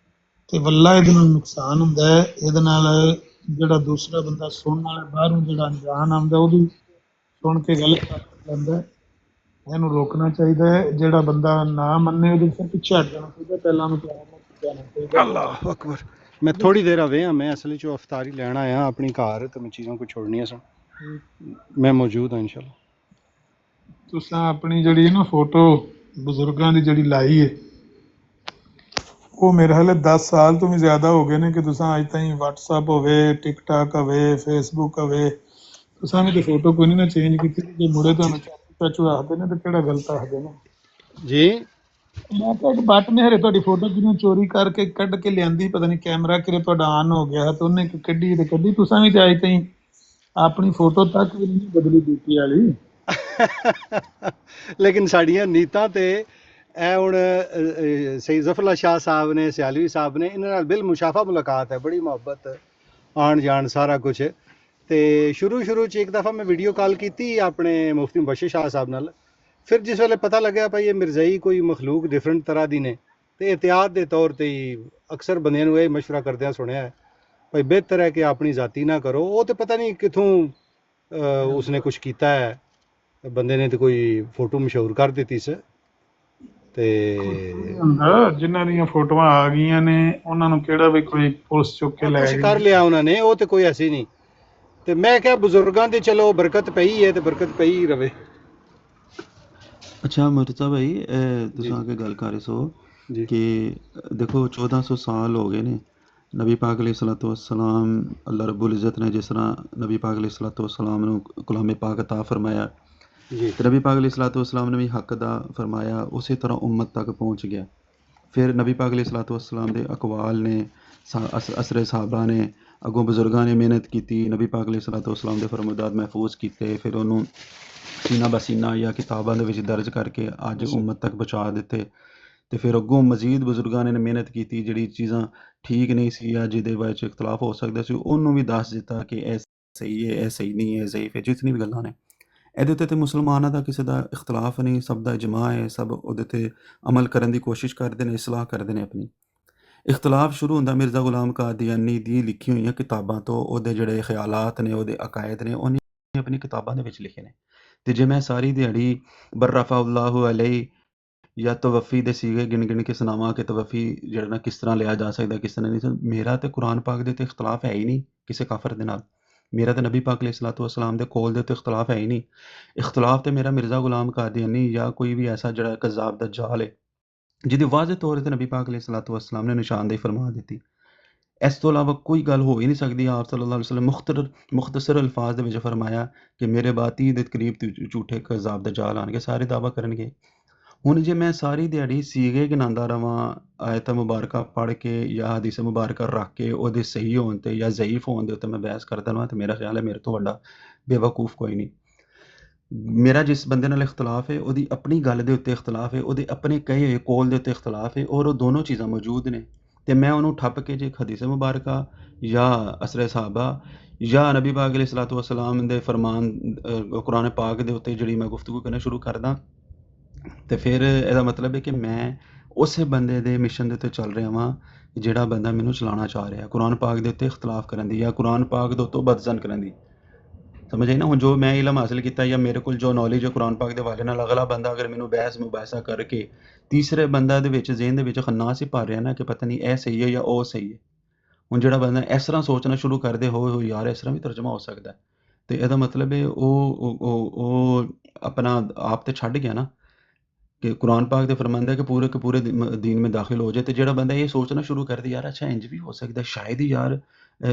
S1: ਤੇ ਵੱਲਾ ਇਹਦੇ ਨਾਲ ਨੁਕਸਾਨ ਹੁੰਦਾ ਹੈ। ਇਹਦੇ ਨਾਲ ਜਿਹੜਾ ਦੂਸਰਾ ਬੰਦਾ ਸੁਣਨ ਵਾਲਾ ਬਾਹਰੋਂ ਜਿਹੜਾ ਅਣਜਾਣ ਆਉਂਦਾ ਉਹ ਵੀ ਸੁਣ ਕੇ ਗਲਤ ਕਰ ਲੈਂਦਾ। ਇਹਨੂੰ ਰੋਕਣਾ ਚਾਹੀਦਾ ਹੈ। ਜਿਹੜਾ ਬੰਦਾ ਨਾ ਮੰਨੇ ਉਹਦੇ ਫਿਰ ਪਿੱਛੇ ਹਟ ਜਾਣਾ ਚਾਹੀਦਾ, ਪਹਿਲਾਂ ਉਹਨੂੰ ਪਿਆਰ ਨਾਲ ਜਾਣਾ ਚਾਹੀਦਾ।
S2: ਅੱਲਾਹੁ ਅਕਬਰ। ਮੈਂ ਥੋੜੀ ਦੇਰ ਅਵੇ ਹਾਂ, ਮੈਂ ਅਸਲ 'ਚ ਅਫਤਾਰੀ ਲੈਣ ਆਇਆ ਆਪਣੀ ਘਰ ਤੇ ਮੈਂ ਚੀਜ਼ਾਂ ਕੋਈ ਛੋੜਨੀਆਂ ਸਨ। ਮੈਂ ਮੌਜੂਦ ਹਾਂ ਇਨਸ਼ਾਅੱਲਾ।
S1: ਤੁਸੀਂ ਆਪਣੀ ਜਿਹੜੀ ਨਾ ਫੋਟੋ ਬਜ਼ੁਰਗਾਂ ਦੀ ਜਿਹੜੀ ਲਾਈ ਹੈ ਉਹ ਮੇਰੇ ਹਾਲੇ 10 ਸਾਲ ਤੋਂ ਵੀ ਜ਼ਿਆਦਾ ਹੋ ਗਏ ਨੇ ਕਿ ਤੁਸੀਂ ਅੱਜ ਤਾਈਂ WhatsApp ਹੋਵੇ, TikTok ਹੋਵੇ, Facebook ਹੋਵੇ, ਤੁਸੀਂ ਵੀ ਤੇ ਫੋਟੋ ਕੋਈ ਨਹੀਂ ਨਾ ਚੇਂਜ ਕੀਤੀ। ਜੇ ਮੁੜੇ ਤੁਹਾਨੂੰ ਚਾਚੂ ਆਖਦੇ ਨੇ ਤੇ ਕਿਹੜਾ ਗਲਤ ਆਖਦੇ ਨੇ
S2: ਜੀ
S1: ਮੈਂ ਕਿਹਾ ਇੱਕ ਬੱਟ ਨੇ ਹਰੇ ਤੁਹਾਡੀ ਫੋਟੋ ਕਿਹਨੂੰ ਚੋਰੀ ਕਰਕੇ ਕੱਢ ਕੇ ਲਿਆਂਦੀ, ਪਤਾ ਨਹੀਂ ਕੈਮਰਾ ਕਿਰੇ ਤੁਹਾਡਾ ਆਨ ਹੋ ਗਿਆ ਤੇ ਉਹਨੇ ਕੱਢੀ ਤੇ ਕੱਢੀ। ਤੁਸੀਂ ਵੀ ਤੇ ਅੱਜ ਤਾਈਂ ਆਪਣੀ ਫੋਟੋ ਤੱਕ ਵੀ ਨਹੀਂ ਬਦਲੀ ਡਿਊਟੀ ਵਾਲੀ।
S2: ਲੇਕਿਨ ਸਾਡੀਆਂ ਨੀਤਾਂ ਤੇ ਇਹ ਹੁਣ ਸਈਦ ਜ਼ਫਰੁੱਲਾ ਸ਼ਾਹ ਸਾਹਿਬ ਨੇ, ਸਿਆਲਵੀ ਸਾਹਿਬ ਨੇ, ਇਹਨਾਂ ਨਾਲ ਬਿਲ ਮੁਸ਼ਾਫਾ ਮੁਲਾਕਾਤ ਹੈ, ਬੜੀ ਮੁਹੱਬਤ, ਆਣ ਜਾਣ ਸਾਰਾ ਕੁਛ। ਤੇ ਸ਼ੁਰੂ 'ਚ ਇੱਕ ਦਫਾ ਮੈਂ ਵੀਡੀਓ ਕਾਲ ਕੀਤੀ ਆਪਣੇ ਮੁਫਤੀ ਮੁਬਸ਼ਰ ਸ਼ਾਹ ਸਾਹਿਬ ਨਾਲ। ਫਿਰ ਜਿਸ ਵੇਲੇ ਪਤਾ ਲੱਗਿਆ ਭਾਈ ਇਹ ਮਿਰਜ਼ਾਈ ਕੋਈ ਮਖਲੂਕ ਡਿਫਰੈਂਟ ਤਰ੍ਹਾਂ ਦੀ ਨੇ ਤੇ ਇਹਤਿਆਤ ਦੇ ਤੌਰ ਤੇ ਹੀ ਅਕਸਰ ਬੰਦਿਆਂ ਨੂੰ ਇਹ ਮਸ਼ਵਰਾ ਕਰਦਿਆਂ ਸੁਣਿਆ ਹੈ ਭਾਈ ਬਿਹਤਰ ਹੈ ਕਿ ਆਪਣੀ ਜ਼ਾਤੀ ਨਾ ਕਰੋ। ਉਹ ਤੇ ਪਤਾ ਨਹੀਂ ਕਿੱਥੋਂ ਉਸਨੇ ਕੁਛ ਕੀਤਾ ਹੈ, ਬੰਦੇ ਨੇ ਤੇ ਕੋਈ ਫੋਟੋ ਮਸ਼ਹੂਰ ਕਰ ਦਿੱਤੀ ਸੀ ਤੇ
S1: ਜਿਨ੍ਹਾਂ ਦੀਆਂ ਫੋਟੋਆਂ ਆ ਗਈਆਂ ਨੇ ਉਹਨਾਂ ਨੂੰ ਕਿਹੜਾ ਵੀ ਕੋਈ ਪੁਲਿਸ ਚੁੱਕ ਕੇ ਲੈ
S2: ਕੁਛ
S1: ਗਈ
S2: ਕਰ ਲਿਆ ਉਹਨਾਂ ਨੇ, ਉਹ ਤੇ ਕੋਈ ਐਸੀ ਨਹੀਂ। ਤੇ ਮੈਂ ਕਿਹਾ ਬਜ਼ੁਰਗਾਂ ਦੀ ਚਲੋ ਬਰਕਤ ਪਈ ਹੈ ਤੇ ਬਰਕਤ ਪਈ ਹੀ ਰਵੇ।
S4: ਅੱਛਾ ਮੁਰਤਜ਼ਾ ਭਾਈ, ਤੁਸੀਂ ਅੱਗੇ ਗੱਲ ਕਰ ਰਹੇ ਸੋ
S2: ਜੀ
S4: ਕਿ ਦੇਖੋ 1400 ਸਾਲ ਹੋ ਗਏ ਨੇ ਨਬੀ ਪਾਕ ਅਲੈਹਿ ਸਲਾਤੁ ਵਸਸਲਾਮ, ਅੱਲਾਹ ਰੱਬੁਲ ਇੱਜ਼ਤ ਨੇ ਜਿਸ ਤਰ੍ਹਾਂ ਨਬੀ ਪਾਕ ਅਲੈਹਿ ਸਲਾਤੁ ਵਸਸਲਾਮ ਨੂੰ ਕਲਾਮ ਪਾਕ ਅਤਾ ਫਰਮਾਇਆ
S2: ਜੀ
S4: ਤੇ ਨਬੀ ਪਾਕ ਅਲੈਹਿ ਸਲਾਤੁ ਵਸਸਲਾਮ ਨੇ ਵੀ ਹੱਕ ਦਾ ਫਰਮਾਇਆ, ਉਸੇ ਤਰ੍ਹਾਂ ਉਮਤ ਤੱਕ ਪਹੁੰਚ ਗਿਆ। ਫਿਰ ਨਬੀ ਪਾਕ ਅਲੈਹਿ ਸਲਾਤੁ ਵਸਸਲਾਮ ਦੇ ਅਕਵਾਲ ਨੇ, ਅਸਰੇ ਸਾਹਬਾ ਨੇ, ਅੱਗੋਂ ਬਜ਼ੁਰਗਾਂ ਨੇ ਮਿਹਨਤ ਕੀਤੀ, ਨਬੀ ਪਾਕ ਅਲੈਹਿ ਸਲਾਤੁ ਵਸਸਲਾਮ ਦੇ ਫਰਮਾਦਾਤ ਮਹਿਫੂਜ਼ ਕੀਤੇ, ਫਿਰ ਉਹਨੂੰ ਸੀਨਾ ਬਸੀਨਾ ਜਾਂ ਕਿਤਾਬਾਂ ਦੇ ਵਿੱਚ ਦਰਜ ਕਰਕੇ ਅੱਜ ਉਮਤ ਤੱਕ ਪਹੁੰਚਾ ਦਿੱਤੇ। ਤੇ ਫਿਰ ਅੱਗੋਂ ਮਜ਼ੀਦ ਬਜ਼ੁਰਗਾਂ ਨੇ ਮਿਹਨਤ ਕੀਤੀ, ਜਿਹੜੀ ਚੀਜ਼ਾਂ ਠੀਕ ਨਹੀਂ ਸੀ ਜਾਂ ਜਿਹਦੇ ਵਿੱਚ ਇਖਤਲਾਫ ਹੋ ਸਕਦਾ ਸੀ ਉਹਨੂੰ ਵੀ ਦੱਸ ਦਿੱਤਾ ਕਿ ਇਹ ਸਹੀ ਹੈ, ਇਹ ਸਹੀ ਨਹੀਂ ਹੈ, ਜ਼ਈਫ ਹੈ, ਜਿਤਨੀ ਵੀ ਗੱਲਾਂ ਨੇ ਇਹਦੇ ਉੱਤੇ ਤੇ ਮੁਸਲਮਾਨਾਂ ਦਾ ਕਿਸੇ ਦਾ ਇਖਤਲਾਫ ਨਹੀਂ, ਸਭ ਦਾ ਇਜਮਾ ਹੈ, ਸਭ ਉਹਦੇ 'ਤੇ ਅਮਲ ਕਰਨ ਦੀ ਕੋਸ਼ਿਸ਼ ਕਰਦੇ ਨੇ, ਇਸਲਾਹ ਕਰਦੇ ਨੇ ਆਪਣੀ। ਇਖਤਲਾਫ ਸ਼ੁਰੂ ਹੁੰਦਾ ਮਿਰਜ਼ਾ ਗੁਲਾਮ ਕਾਦੀਆਨੀ ਦੀ ਲਿਖੀ ਹੋਈਆਂ ਕਿਤਾਬਾਂ ਤੋਂ, ਉਹਦੇ ਜਿਹੜੇ ਖਿਆਲਾਤ ਨੇ, ਉਹਦੇ ਅਕਾਇਦ ਨੇ, ਉਹਨੇ ਆਪਣੀ ਕਿਤਾਬਾਂ ਦੇ ਵਿੱਚ ਲਿਖੇ ਨੇ। ਤੇ ਜੇ ਮੈਂ ਸਾਰੀ ਦਿਹਾੜੀ ਬਰਫਾਉল্লাহु ਅਲੈਹ ਜਾਂ ਤਵੱਫੀ ਦੇ ਸੀਗੇ ਗਿਣ ਕੇ ਸੁਣਾਵਾਂ ਕਿ ਤਵੱਫੀ ਜਿਹੜਾ ਨਾ ਕਿਸ ਤਰ੍ਹਾਂ ਲਿਆ ਜਾ ਸਕਦਾ, ਕਿਸ ਤਰ੍ਹਾਂ ਨਹੀਂ, ਮੇਰਾ ਤੇ ਕੁਰਾਨ ਪਾਕ ਦੇ ਉੱਤੇ ਇਖਤਲਾਫ ਹੈ ਹੀ ਨਹੀਂ ਕਿਸੇ ਕਾਫਰ ਦੇ ਨਾਲ। ਮੇਰਾ ਤਾਂ ਨਬੀ ਪਾਕ ਅਲੈਹਿ ਸਲਾਤੁ ਵਸਸਲਾਮ ਦੇ ਕੌਲ ਦੇ ਉੱਤੇ ਇਖਤਲਾਫ ਹੈ ਹੀ ਨਹੀਂ। ਇਖਤਲਾਫ ਤੇ ਮੇਰਾ ਮਿਰਜ਼ਾ ਗੁਲਾਮ ਕਾਦੀਆਨੀ ਜਾਂ ਕੋਈ ਵੀ ਐਸਾ ਜਿਹੜਾ ਕਜ਼ਾਬ ਦੱਜਾਲ ਹੈ ਜਿਹਦੀ ਵਾਜ਼ਿਹ ਤੌਰ 'ਤੇ ਨਬੀ ਪਾਕ ਅਲੈਹਿ ਸਲਾਤੁ ਵਸਸਲਾਮ ਨੇ ਨਿਸ਼ਾਨਦੇਹੀ ਫਰਮਾ ਦਿੱਤੀ। ਇਸ ਤੋਂ ਇਲਾਵਾ ਕੋਈ ਗੱਲ ਹੋ ਹੀ ਨਹੀਂ ਸਕਦੀ। ਆਪ ਸੱਲੱਲਾਹੁ ਅਲੈਹਿ ਵਸੱਲਮ ਮੁਖਤਸਰ ਅਲਫਾਜ਼ ਦੇ ਵਿੱਚ ਫਰਮਾਇਆ ਕਿ ਮੇਰੇ ਬਾਅਦ 30 ਦੇ ਕਰੀਬ ਝੂਠੇ ਕਜ਼ਾਬ ਦੱਜਾਲ ਆਉਣਗੇ, ਸਾਰੇ ਦਾਅਵਾ ਕਰਨਗੇ। ਹੁਣ ਜੇ ਮੈਂ ਸਾਰੀ ਦਿਹਾੜੀ ਸੀਗੇ ਗਿਣਾਉਂਦਾ ਰਵਾਂ, ਆਇਤ ਮੁਬਾਰਕਾ ਪੜ੍ਹ ਕੇ ਜਾਂ ਹਦੀਸ ਮੁਬਾਰਕਾ ਰੱਖ ਕੇ ਉਹਦੇ ਸਹੀ ਹੋਣ 'ਤੇ ਜਾਂ ਜ਼ਈਫ ਹੋਣ ਦੇ ਉੱਤੇ ਮੈਂ ਬਹਿਸ ਕਰਦਾ ਰਵਾਂ ਤਾਂ ਮੇਰਾ ਖਿਆਲ ਹੈ ਮੇਰੇ ਤੋਂ ਵੱਡਾ ਬੇਵਕੂਫ ਕੋਈ ਨਹੀਂ। ਮੇਰਾ ਜਿਸ ਬੰਦੇ ਨਾਲ ਇਖਤਲਾਫ ਹੈ ਉਹਦੀ ਆਪਣੀ ਗੱਲ ਦੇ ਉੱਤੇ ਇਖਤਲਾਫ ਹੈ, ਉਹਦੇ ਆਪਣੇ ਕਹੇ ਹੋਏ ਕੌਲ ਦੇ ਉੱਤੇ ਇਖਤਲਾਫ ਹੈ, ਔਰ ਉਹ ਦੋਨੋਂ ਚੀਜ਼ਾਂ ਮੌਜੂਦ ਨੇ। ਤੇ ਮੈਂ ਉਹਨੂੰ ਠੱਪ ਕੇ ਜੇ ਹਦੀਸ ਮੁਬਾਰਕਾ ਜਾਂ ਅਸਰੇ ਸਾਹਬਾ ਜਾਂ ਨਬੀ ਪਾਕ ਅਲੈਹਿ ਸਲਾਤੁ ਵਸਸਲਾਮ ਦੇ ਫਰਮਾਨ ਕੁਰਾਨ ਪਾਕ ਦੇ ਉੱਤੇ ਜਿਹੜੀ ਮੈਂ ਗੁਫ਼ਤਗੂ ਕਰਨਾ ਸ਼ੁਰੂ ਕਰਦਾ ਤੇ ਫਿਰ ਇਹਦਾ ਮਤਲਬ ਹੈ ਕਿ ਮੈਂ ਉਸੇ ਬੰਦੇ ਦੇ ਮਿਸ਼ਨ ਦੇ ਉੱਤੇ ਚੱਲ ਰਿਹਾ ਵਾਂ ਜਿਹੜਾ ਬੰਦਾ ਮੈਨੂੰ ਚਲਾਉਣਾ ਚਾਹ ਰਿਹਾ ਕੁਰਾਨ ਪਾਕ ਦੇ ਉੱਤੇ ਇਖਤਲਾਫ ਕਰਨ ਦੀ ਜਾਂ ਕੁਰਾਨ ਪਾਕ ਦੇ ਉੱਤੋਂ ਬਦਜ਼ਨ ਕਰਨ ਦੀ। ਸਮਝ ਆਈ ਨਾ। ਹੁਣ ਜੋ ਮੈਂ ਇਲਮ ਹਾਸਿਲ ਕੀਤਾ ਜਾਂ ਮੇਰੇ ਕੋਲ ਜੋ ਨੌਲੇਜ ਹੈ ਕੁਰਾਨ ਪਾਕ ਦੇ ਹਵਾਲੇ ਨਾਲ, ਅਗਲਾ ਬੰਦਾ ਅਗਰ ਮੈਨੂੰ ਬਹਿਸ ਮੁਬਾਹਿਸਾ ਕਰਕੇ ਤੀਸਰੇ ਬੰਦਾ ਦੇ ਵਿੱਚ ਜ਼ਹਿਨ ਦੇ ਵਿੱਚ ਖੰਨਾਸ ਹੀ ਭਰ ਰਿਹਾ ਨਾ ਕਿ ਪਤਾ ਨਹੀਂ ਇਹ ਸਹੀ ਹੈ ਜਾਂ ਉਹ ਸਹੀ ਹੈ। ਹੁਣ ਜਿਹੜਾ ਬੰਦਾ ਇਸ ਤਰ੍ਹਾਂ ਸੋਚਣਾ ਸ਼ੁਰੂ ਕਰਦੇ ਹੋ ਯਾਰ ਇਸ ਤਰ੍ਹਾਂ ਵੀ ਤਰਜਮਾ ਹੋ ਸਕਦਾ ਤੇ ਇਹਦਾ ਮਤਲਬ ਹੈ ਉਹ ਆਪਣਾ ਆਪ ਤੇ ਛੱਡ ਗਿਆ ਨਾ ਕਿ ਕੁਰਾਨ ਪਾਕ ਦੇ ਫਰਮਾਂਦਾ ਹੈ ਕਿ ਪੂਰੇ ਦੀਨ में दाखिल ਹੋ ਜਾਏ। ਤੇ ਜਿਹੜਾ ਬੰਦਾ ਇਹ ਸੋਚਣਾ ਸ਼ੁਰੂ ਕਰ ਦੇ ਯਾਰ ਅੱਛਾ ਇੰਜ ਵੀ ਹੋ ਸਕਦਾ, ਸ਼ਾਇਦ ਹੀ ਯਾਰ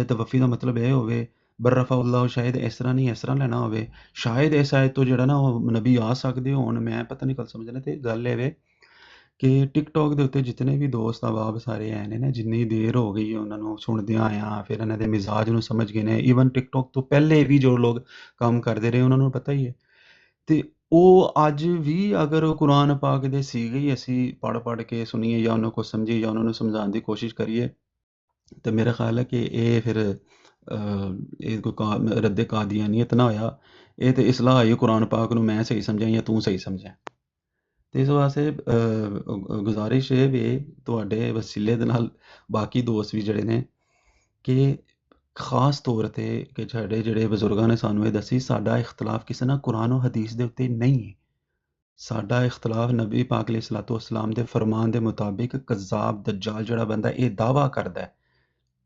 S4: ਤਵੱਫੀ ਦਾ ਮਤਲਬ ਇਹ ਹੋਵੇ ਬਰਫਾਉল্লাহ, ਸ਼ਾਇਦ ਇਸ ਤਰ੍ਹਾਂ ਨਹੀਂ ਇਸ ਤਰ੍ਹਾਂ ਲੈਣਾ ਹੋਵੇ, ਸ਼ਾਇਦ ਇਸ ਆਇਤ ਤੋਂ ਜਿਹੜਾ ਨਾ ਉਹ ਨਬੀ ਆ ਸਕਦੇ ਹੋਣ, ਮੈਂ ਪਤਾ ਨਹੀਂ ਗੱਲ ਸਮਝਣਾ। ਤੇ ਗੱਲ ਇਹ ਵੇ ਕਿ ਟਿਕਟੋਕ ਦੇ ਉੱਤੇ ਜਿਤਨੇ ਵੀ ਦੋਸਤ ਅਹਿਬਾਬ ਸਾਰੇ ਆਏ ਨੇ, ਜਿੰਨੀ ਦੇਰ ਹੋ ਗਈ ਹੈ ਉਹਨਾਂ ਨੂੰ ਸੁਣਦਿਆਂ ਆਇਆਂ, ਫਿਰ ਇਹਨਾਂ ਦੇ ਮਿਜ਼ਾਜ ਨੂੰ ਸਮਝ ਗਏ ਨੇ। ਈਵਨ ਟਿਕਟੋਕ ਤੋਂ ਪਹਿਲੇ ਵੀ ਜੋ ਲੋਕ ਕੰਮ ਕਰਦੇ ਰਹੇ ਉਹਨਾਂ ਨੂੰ ਪਤਾ ਹੀ ਹੈ। ਤੇ ਉਹ ਅੱਜ ਵੀ ਅਗਰ ਉਹ ਕੁਰਾਨ ਪਾਕ ਦੇ ਸੀਗੇ ਹੀ ਅਸੀਂ ਪੜ੍ਹ ਕੇ ਸੁਣੀਏ ਜਾਂ ਉਹਨਾਂ ਕੋਲ ਸਮਝੀਏ ਜਾਂ ਉਹਨਾਂ ਨੂੰ ਸਮਝਾਉਣ ਦੀ ਕੋਸ਼ਿਸ਼ ਕਰੀਏ, ਤੇ ਮੇਰਾ ਖਿਆਲ ਹੈ ਕਿ ਇਹ ਫਿਰ ਇਹ ਕੋਈ ਰੱਦੇ ਕਾਦੀਆਨੀਅਤ ਨਾ ਹੋਇਆ, ਇਹ ਤੇ ਇਸਲਾਹ ਹੋਈ ਕੁਰਾਨ ਪਾਕ ਨੂੰ ਮੈਂ ਸਹੀ ਸਮਝਾਂ ਜਾਂ ਤੂੰ ਸਹੀ ਸਮਝਾਂ। ਤੇ ਇਸ ਵਾਸਤੇ ਗੁਜ਼ਾਰਿਸ਼ ਇਹ ਵੀ ਤੁਹਾਡੇ ਵਸੀਲੇ ਦੇ ਨਾਲ ਬਾਕੀ ਦੋਸਤ ਵੀ ਜਿਹੜੇ ਨੇ ਕਿ ਖਾਸ ਤੌਰ 'ਤੇ ਕਿ ਸਾਡੇ ਜਿਹੜੇ ਬਜ਼ੁਰਗਾਂ ਨੇ ਸਾਨੂੰ ਇਹ ਦੱਸੀ, ਸਾਡਾ ਇਖਤਲਾਫ ਕਿਸੇ ਨਾਲ ਕੁਰਾਨ ਔਰ ਹਦੀਸ ਦੇ ਉੱਤੇ ਨਹੀਂ ਹੈ। ਸਾਡਾ ਇਖਤਲਾਫ ਨਬੀ ਪਾਕ ਅਲੈਹਿ ਸਲਾਤੁ ਵਸਲਾਮ ਦੇ ਫਰਮਾਨ ਦੇ ਮੁਤਾਬਿਕ ਕਜ਼ਾਬ ਦੱਜਾਲ ਜਿਹੜਾ ਬੰਦਾ ਇਹ ਦਾਅਵਾ ਕਰਦਾ ਹੈ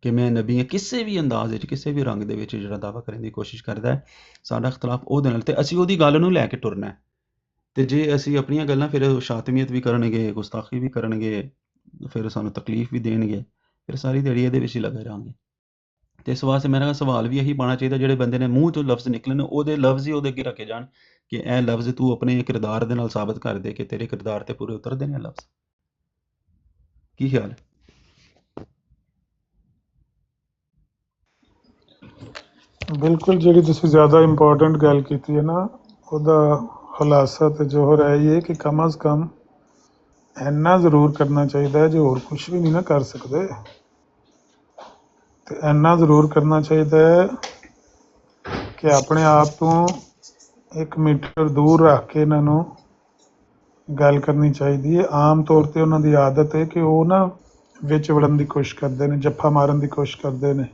S4: ਕਿ ਮੈਂ ਨਬੀ ਹਾਂ, ਕਿਸੇ ਵੀ ਅੰਦਾਜ਼ ਵਿੱਚ ਕਿਸੇ ਵੀ ਰੰਗ ਦੇ ਵਿੱਚ ਜਿਹੜਾ ਦਾਅਵਾ ਕਰਨ ਦੀ ਕੋਸ਼ਿਸ਼ ਕਰਦਾ ਹੈ, ਸਾਡਾ ਇਖਤਲਾਫ ਉਹਦੇ ਨਾਲ, ਤੇ ਅਸੀਂ ਉਹਦੀ ਗੱਲ ਨੂੰ ਲੈ ਕੇ ਟੁਰਨਾ ਹੈ। ਤੇ ਜੇ ਅਸੀਂ ਆਪਣੀਆਂ ਗੱਲਾਂ ਫਿਰ ਸ਼ਾਤਮੀਅਤ ਵੀ ਕਰਨਗੇ, ਗੁਸਤਾਖੀ ਵੀ ਕਰਨਗੇ, ਫਿਰ ਸਾਨੂੰ ਤਕਲੀਫ ਵੀ ਦੇਣਗੇ, ਫਿਰ ਸਾਰੀ ਦਿਹਾੜੀ ਇਹਦੇ ਵਿੱਚ ਹੀ ਲੱਗੇ ਰਹਾਂਗੇ। ਤੇ ਇਸ ਵਾਸਤੇ ਮੇਰਾ ਸਵਾਲ ਵੀ ਇਹੀ ਪਾਉਣਾ ਚਾਹੀਦਾ, ਜਿਹੜੇ ਬੰਦੇ ਨੇ ਮੂੰਹ ਤੋਂ ਲਫ਼ਜ਼ ਨਿਕਲੇ ਨੇ ਉਹਦੇ ਲਫ਼ਜ਼ ਹੀ ਉਹਦੇ ਅੱਗੇ ਰੱਖੇ ਜਾਣ ਕਿ ਇਹ ਲਫ਼ਜ਼ ਤੂੰ ਆਪਣੇ ਕਿਰਦਾਰ ਦੇ ਨਾਲ ਸਾਬਤ ਕਰ ਦੇ ਕਿ ਤੇਰੇ ਕਿਰਦਾਰ ਤੇ ਪੂਰੇ ਉਤਰਦੇ ਨੇ ਲਫ਼ਜ਼। ਕੀ ਖਿਆਲ ਹੈ?
S1: ਬਿਲਕੁਲ, ਜਿਹੜੀ ਤੁਸੀਂ ਜ਼ਿਆਦਾ ਇੰਪੋਰਟੈਂਟ ਗੱਲ ਕੀਤੀ ਹੈ ਨਾ, ਉਹਦਾ ਖੁਲਾਸਾ ਤੇ ਜੋਹਰ ਹੈ ਇਹ ਕਿ ਕਮ ਅਜ਼ ਕਮ ਇੰਨਾ ਜ਼ਰੂਰ ਕਰਨਾ ਚਾਹੀਦਾ ਹੈ, ਜੇ ਹੋਰ ਕੁਛ ਵੀ ਨਹੀਂ ਨਾ ਕਰ ਸਕਦੇ, ਤੇ ਇੰਨਾ ਜ਼ਰੂਰ ਕਰਨਾ ਚਾਹੀਦਾ ਹੈ ਕਿ ਆਪਣੇ ਆਪ ਤੋਂ 1 ਮੀਟਰ ਦੂਰ ਰੱਖ ਕੇ ਇਹਨਾਂ ਨੂੰ ਗੱਲ ਕਰਨੀ ਚਾਹੀਦੀ ਹੈ। ਆਮ ਤੌਰ 'ਤੇ ਉਹਨਾਂ ਦੀ ਆਦਤ ਹੈ ਕਿ ਉਹ ਨਾ ਵਿੱਚ ਵੜਨ ਦੀ ਕੋਸ਼ਿਸ਼ ਕਰਦੇ ਨੇ, ਜੱਫਾ ਮਾਰਨ ਦੀ ਕੋਸ਼ਿਸ਼ ਕਰਦੇ ਨੇ।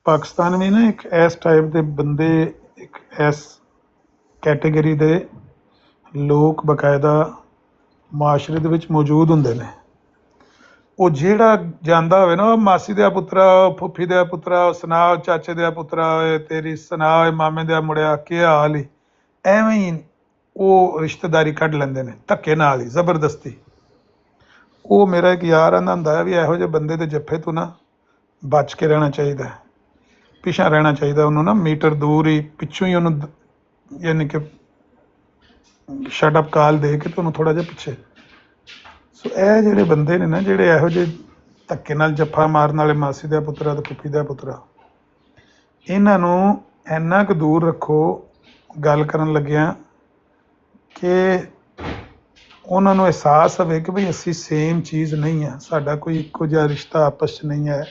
S1: ਪਾਕਿਸਤਾਨ ਵੀ ਨਾ ਇੱਕ ਇਸ ਟਾਈਪ ਦੇ ਬੰਦੇ, ਇੱਕ ਇਸ ਕੈਟੇਗਰੀ ਦੇ ਲੋਕ ਬਕਾਇਦਾ ਮਾਸ਼ਰੇ ਦੇ ਵਿੱਚ ਮੌਜੂਦ ਹੁੰਦੇ ਨੇ। ਉਹ ਜਿਹੜਾ ਜਾਂਦਾ ਹੋਵੇ ਨਾ, ਉਹ ਮਾਸੀ ਦਾ ਪੁੱਤਰਾ, ਫੁੱਫੀ ਦਾ ਪੁੱਤਰਾ, ਸੁਣਾ ਚਾਚੇ ਦਾ ਪੁੱਤਰਾ, ਓਏ ਤੇਰੀ ਸੁਣਾ ਮਾਮੇ ਦਾ ਮੁੰਡਿਆ ਕੀ ਹਾਲ ਹੀ, ਐਵੇਂ ਹੀ ਉਹ ਰਿਸ਼ਤੇਦਾਰੀ ਕੱਢ ਲੈਂਦੇ ਨੇ ਧੱਕੇ ਨਾਲ ਹੀ, ਜ਼ਬਰਦਸਤੀ। ਉਹ ਮੇਰਾ ਇੱਕ ਯਾਰ ਆਂਦਾ ਹੁੰਦਾ ਹੈ ਵੀ ਇਹੋ ਜਿਹੇ ਬੰਦੇ ਦੇ ਜੱਫੇ ਤੋਂ ਨਾ ਬਚ ਕੇ ਰਹਿਣਾ ਚਾਹੀਦਾ, ਪਿੱਛਾ ਰਹਿਣਾ ਚਾਹੀਦਾ, ਉਹਨੂੰ ਨਾ ਮੀਟਰ ਦੂਰ ਹੀ ਪਿੱਛੋਂ ਹੀ ਉਹਨੂੰ ਯਾਨੀ ਕਿ ਸ਼ਟ ਅਪ ਕਾਲ ਦੇ ਕੇ ਤੁਹਾਨੂੰ ਥੋੜ੍ਹਾ ਜਿਹਾ ਪਿੱਛੇ। ਸੋ ਇਹ ਜਿਹੜੇ ਬੰਦੇ ਨੇ ਨਾ, ਜਿਹੜੇ ਇਹੋ ਜਿਹੇ ਧੱਕੇ ਨਾਲ ਜੱਫਾ ਮਾਰਨ ਵਾਲੇ ਮਾਸੀ ਦਾ ਪੁੱਤਰਾ ਤੇ ਫੁੱਫੀ ਦਾ ਪੁੱਤਰਾ, ਇਹਨਾਂ ਨੂੰ ਇੰਨਾ ਕੁ ਦੂਰ ਰੱਖੋ ਗੱਲ ਕਰਨ ਲੱਗਿਆਂ ਕਿ ਉਹਨਾਂ ਨੂੰ ਅਹਿਸਾਸ ਹੋਵੇ ਕਿ ਬਈ ਅਸੀਂ ਸੇਮ ਚੀਜ਼ ਨਹੀਂ ਆ, ਸਾਡਾ ਕੋਈ ਇੱਕੋ ਜਿਹਾ ਰਿਸ਼ਤਾ ਆਪਸ 'ਚ ਨਹੀਂ ਹੈ,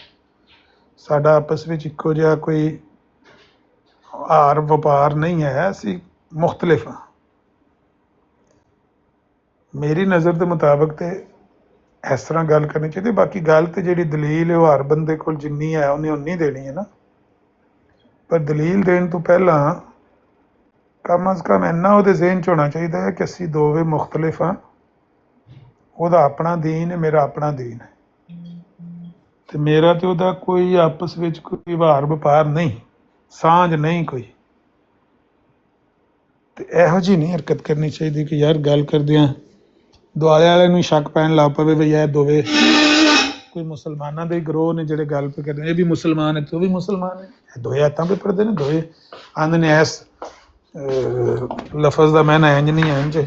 S1: ਸਾਡਾ ਆਪਸ ਵਿੱਚ ਇੱਕੋ ਜਿਹਾ ਕੋਈ ਹਾਰ ਵਪਾਰ ਨਹੀਂ ਹੈ, ਅਸੀਂ ਮੁਖਤਲਿਫ ਹਾਂ। ਮੇਰੀ ਨਜ਼ਰ ਦੇ ਮੁਤਾਬਕ ਤੇ ਇਸ ਤਰ੍ਹਾਂ ਗੱਲ ਕਰਨੀ ਚਾਹੀਦੀ। ਬਾਕੀ ਗੱਲ ਤੇ ਜਿਹੜੀ ਦਲੀਲ ਹੈ ਉਹ ਹਰ ਬੰਦੇ ਕੋਲ ਜਿੰਨੀ ਹੈ ਉਹਨੇ ਉਨੀ ਦੇਣੀ ਹੈ ਨਾ, ਪਰ ਦਲੀਲ ਦੇਣ ਤੋਂ ਪਹਿਲਾਂ ਕਮ ਅਜ਼ ਕਮ ਇੰਨਾ ਉਹਦੇ ਜ਼ਿਹਨ 'ਚ ਹੋਣਾ ਚਾਹੀਦਾ ਹੈ ਕਿ ਅਸੀਂ ਦੋਵੇਂ ਮੁਖਤਲਿਫ ਹਾਂ, ਉਹਦਾ ਆਪਣਾ ਦੀਨ ਹੈ, ਮੇਰਾ ਆਪਣਾ ਦੀਨ ਹੈ, ਤੇ ਮੇਰਾ ਤੇ ਉਹਦਾ ਕੋਈ ਆਪਸ ਵਿੱਚ ਕੋਈ ਵਾਰ ਵਪਾਰ ਨਹੀਂ, ਸਾਂਝ ਨਹੀਂ ਕੋਈ। ਤੇ ਇਹੋ ਜਿਹੀ ਨਹੀਂ ਹਰਕਤ ਕਰਨੀ ਚਾਹੀਦੀ ਕਿ ਯਾਰ ਗੱਲ ਕਰਦਿਆਂ ਦੁਆਲੇ ਵਾਲੇ ਨੂੰ ਸ਼ੱਕ ਪੈਣ ਲੱਗ ਪਵੇ ਵੀ ਇਹ ਦੋਵੇਂ ਕੋਈ ਮੁਸਲਮਾਨਾਂ ਦੇ ਗਰੋਹ ਨੇ ਜਿਹੜੇ ਗੱਲ ਪੇ ਕਰਦੇ, ਇਹ ਵੀ ਮੁਸਲਮਾਨ ਹੈ ਤੇ ਉਹ ਵੀ ਮੁਸਲਮਾਨ ਹੈ, ਇਹ ਦੋਵੇਂ ਆਇਤਾਂ ਪੇ ਪੜ੍ਹਦੇ ਨੇ, ਦੋਵੇਂ ਆਂਦੇ ਨੇ ਇਸ ਲਫ਼ਜ਼ ਦਾ ਮਾਇਨਾ ਇੰਝ ਨਹੀਂ ਇੰਝ,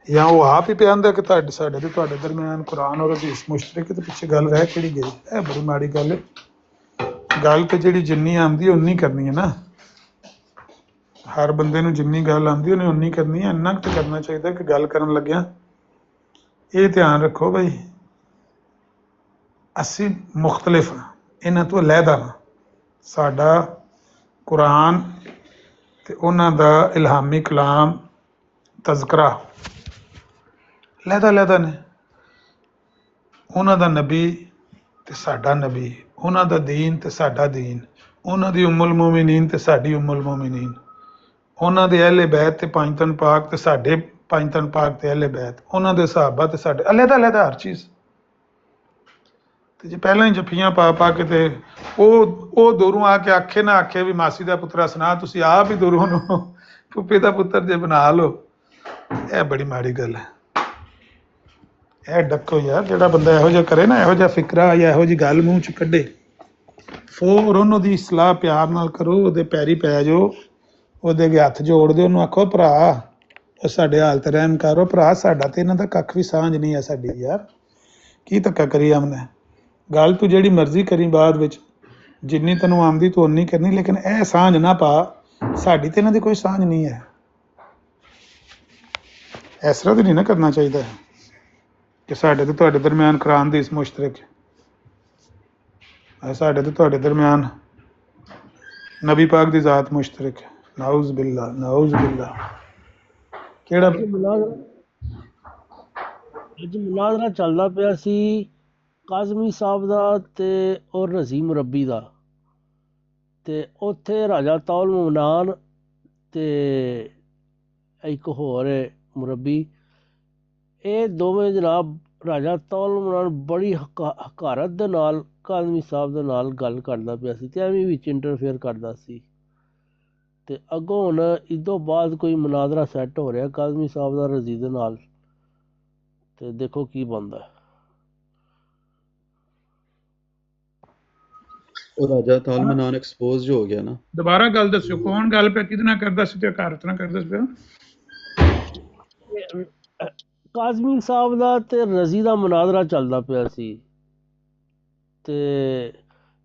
S1: ਜਾਂ ਉਹ ਆਪ ਹੀ ਪਿਆ ਆਂਦਾ ਕਿ ਸਾਡੇ ਤੇ ਤੁਹਾਡੇ ਦਰਮਿਆਨ ਕੁਰਾਨ ਔਰ ਹਦੀਸ ਮੁਸ਼ਤਰਕ, ਤੇ ਪਿੱਛੇ ਗੱਲ ਰਹਿ ਕਿਹੜੀ ਗਈ। ਇਹ ਬੜੀ ਮਾੜੀ ਗੱਲ ਹੈ। ਗੱਲ ਤੇ ਜਿਹੜੀ ਜਿੰਨੀ ਆਉਂਦੀ ਹੈ ਉਨੀ ਕਰਨੀ ਹੈ ਨਾ, ਹਰ ਬੰਦੇ ਨੂੰ ਜਿੰਨੀ ਗੱਲ ਆਉਂਦੀ ਉਹਨੇ ਉਨੀ ਕਰਨੀ ਹੈ। ਇੰਨਾ ਕੁ ਕਰਨਾ ਚਾਹੀਦਾ ਕਿ ਗੱਲ ਕਰਨ ਲੱਗਿਆ ਇਹ ਧਿਆਨ ਰੱਖੋ ਬਈ ਅਸੀਂ ਮੁਖਤਲਿਫ ਹਾਂ, ਇਹਨਾਂ ਤੋਂ ਅਲੱਗਾ ਹਾਂ। ਸਾਡਾ ਕੁਰਾਨ ਤੇ ਉਹਨਾਂ ਦਾ ਇਲਹਾਮੀ ਕਲਾਮ ਤਜ਼ਕਰਾ ਅਲੱਗਾ ਨੇ। ਉਹਨਾਂ ਦਾ ਨਬੀ ਤੇ ਸਾਡਾ ਨਬੀ, ਉਹਨਾਂ ਦਾ ਦੀਨ ਤੇ ਸਾਡਾ ਦੀਨ, ਉਹਨਾਂ ਦੀ ਉਮੁਲ ਮੋਮਿਨੀਨ ਤੇ ਸਾਡੀ ਉਮੁਲ ਮੋਮਿਨੀਨ, ਉਹਨਾਂ ਦੇ ਅਹਿਲੇ ਬੈਤ ਤੇ ਪੰਜ ਤਨ ਪਾਕ ਤੇ ਸਾਡੇ ਪੰਜ ਤਨ ਪਾਕ ਤੇ ਅਹਿਲੇ ਬੈਤ, ਉਹਨਾਂ ਦੇ ਸਹਾਬਾ ਤੇ ਸਾਡੇ, ਅਲੱਗਾ ਹਰ ਚੀਜ਼। ਤੇ ਜੇ ਪਹਿਲਾਂ ਹੀ ਜੱਫੀਆਂ ਪਾ ਕੇ ਤੇ ਉਹ ਦੂਰੋਂ ਆ ਕੇ ਆਖੇ ਨਾ ਆਖੇ ਵੀ ਮਾਸੀ ਦਾ ਪੁੱਤਰਾ ਸੁਣਾ, ਤੁਸੀਂ ਆਪ ਹੀ ਦੂਰੋਂ ਨੂੰ ਫੁੱਫੇ ਦਾ ਪੁੱਤਰ ਜੇ ਬਣਾ ਲਓ, ਇਹ ਬੜੀ ਮਾੜੀ ਗੱਲ ਹੈ। ਇਹ ਡੱਕੋ ਯਾਰ, ਜਿਹੜਾ ਬੰਦਾ ਇਹੋ ਜਿਹਾ ਕਰੇ ਨਾ, ਇਹੋ ਜਿਹਾ ਫਿਕਰਾ ਜਾਂ ਇਹੋ ਜਿਹੀ ਗੱਲ ਮੂੰਹ 'ਚ ਕੱਢੇ, ਫੌਰ ਉਹਨੂੰ ਦੀ ਸਲਾਹ ਪਿਆਰ ਨਾਲ ਕਰੋ, ਉਹਦੇ ਪੈਰੀ ਪੈ ਜਾਓ, ਉਹਦੇ ਅੱਗੇ ਹੱਥ ਜੋੜ ਦਿਓ, ਉਹਨੂੰ ਆਖੋ ਭਰਾ ਉਹ ਸਾਡੇ ਹਾਲ ਤੇ ਰਹਿਮ ਕਰੋ ਭਰਾ, ਸਾਡਾ ਤੇ ਇਹਨਾਂ ਦਾ ਕੱਖ ਵੀ ਸਾਂਝ ਨਹੀਂ ਹੈ ਸਾਡੀ ਯਾਰ, ਕੀ ਧੱਕਾ ਕਰੀ ਆਮਨੇ। ਗੱਲ ਤੂੰ ਜਿਹੜੀ ਮਰਜ਼ੀ ਕਰੀ ਬਾਅਦ ਵਿੱਚ, ਜਿੰਨੀ ਤੈਨੂੰ ਆਉਂਦੀ ਤੂੰ ਉਨੀ ਕਰਨੀ, ਲੇਕਿਨ ਇਹ ਸਾਂਝ ਨਾ ਪਾ, ਸਾਡੀ ਤੇ ਇਹਨਾਂ ਦੀ ਕੋਈ ਸਾਂਝ ਨਹੀਂ ਹੈ। ਇਸ ਤਰ੍ਹਾਂ ਤਾਂ ਨਹੀਂ ਨਾ ਕਰਨਾ ਚਾਹੀਦਾ ਕਿ ਸਾਡੇ ਤੇ ਤੁਹਾਡੇ ਦਰਮਿਆਨ ਕੁਰਾਨ ਦੀ ਇਸ ਮੁਸ਼ਤਰਕ ਹੈ, ਸਾਡੇ ਤੇ ਤੁਹਾਡੇ ਦਰਮਿਆਨ ਨਬੀ ਪਾਕ ਦੀ ਜ਼ਾਤ ਮੁਸ਼ਤਰਕ ਹੈ। Knows ਬਿल्ला, knows ਬਿल्ला। ਕਿਹੜਾ
S3: ਅੱਜ ਮੁਨਾਜ਼ਰਾ ਚੱਲਦਾ ਪਿਆ ਸੀ ਕਾਜ਼ਮੀ ਸਾਹਿਬ ਦਾ ਤੇ ਔਰ ਰਜ਼ੀ ਮੁਰੱਬੀ ਦਾ, ਤੇ ਉੱਥੇ ਰਾਜਾ ਤੌਲ ਮਮਨਾਨ ਤੇ ਇੱਕ ਹੋਰ ਹੈ ਮੁਰੱਬੀ, ਇਹ ਦੋਵੇਂ ਜਨਾਬ ਰਾਜਾ ਤੌਲ ਮਮਨਾਨ ਬੜੀ ਹਕਾਰਤ ਦੇ ਨਾਲ ਕਾਜ਼ਮੀ ਸਾਹਿਬ ਦੇ ਨਾਲ ਗੱਲ ਕਰਦਾ ਪਿਆ ਸੀ ਤੇ ਐਵੇਂ ਵਿੱਚ ਇੰਟਰਫੇਅਰ ਕਰਦਾ ਸੀ। ਤੇ ਅੱਗੋਂ ਹੁਣ ਇਸ ਤੋਂ ਬਾਅਦ ਕੋਈ ਮੁਨਾਜ਼ਰਾ ਸੈੱਟ ਹੋ ਰਿਹਾ ਕਾਜ਼ਮੀ ਸਾਹਿਬ ਦਾ ਰਜ਼ੀ ਦੇ ਨਾਲ, ਤੇ ਦੇਖੋ ਕੀ ਬਣਦਾ।
S4: ਉਹ ਰਾਜਾ ਤਾਲਮਨਾਨ ਐਕਸਪੋਜ਼ਡ ਹੋ ਗਿਆ ਨਾ।
S1: ਦੁਬਾਰਾ ਗੱਲ ਦੱਸਿਓ, ਕੌਣ ਗੱਲ ਪਿਆ, ਕਿਹਦੇ ਨਾਲ ਕਰਦਾ ਸੀ ਤੇ ਹਕਾਰਤ ਨਾਲ ਕਰਦਾ ਸੀ?
S3: ਕਾਜ਼ਮੀ ਸਾਹਿਬ ਦਾ ਤੇ ਰਜ਼ੀ ਦਾ ਮੁਨਾਜ਼ਰਾ ਚੱਲਦਾ ਪਿਆ ਸੀ ਤੇ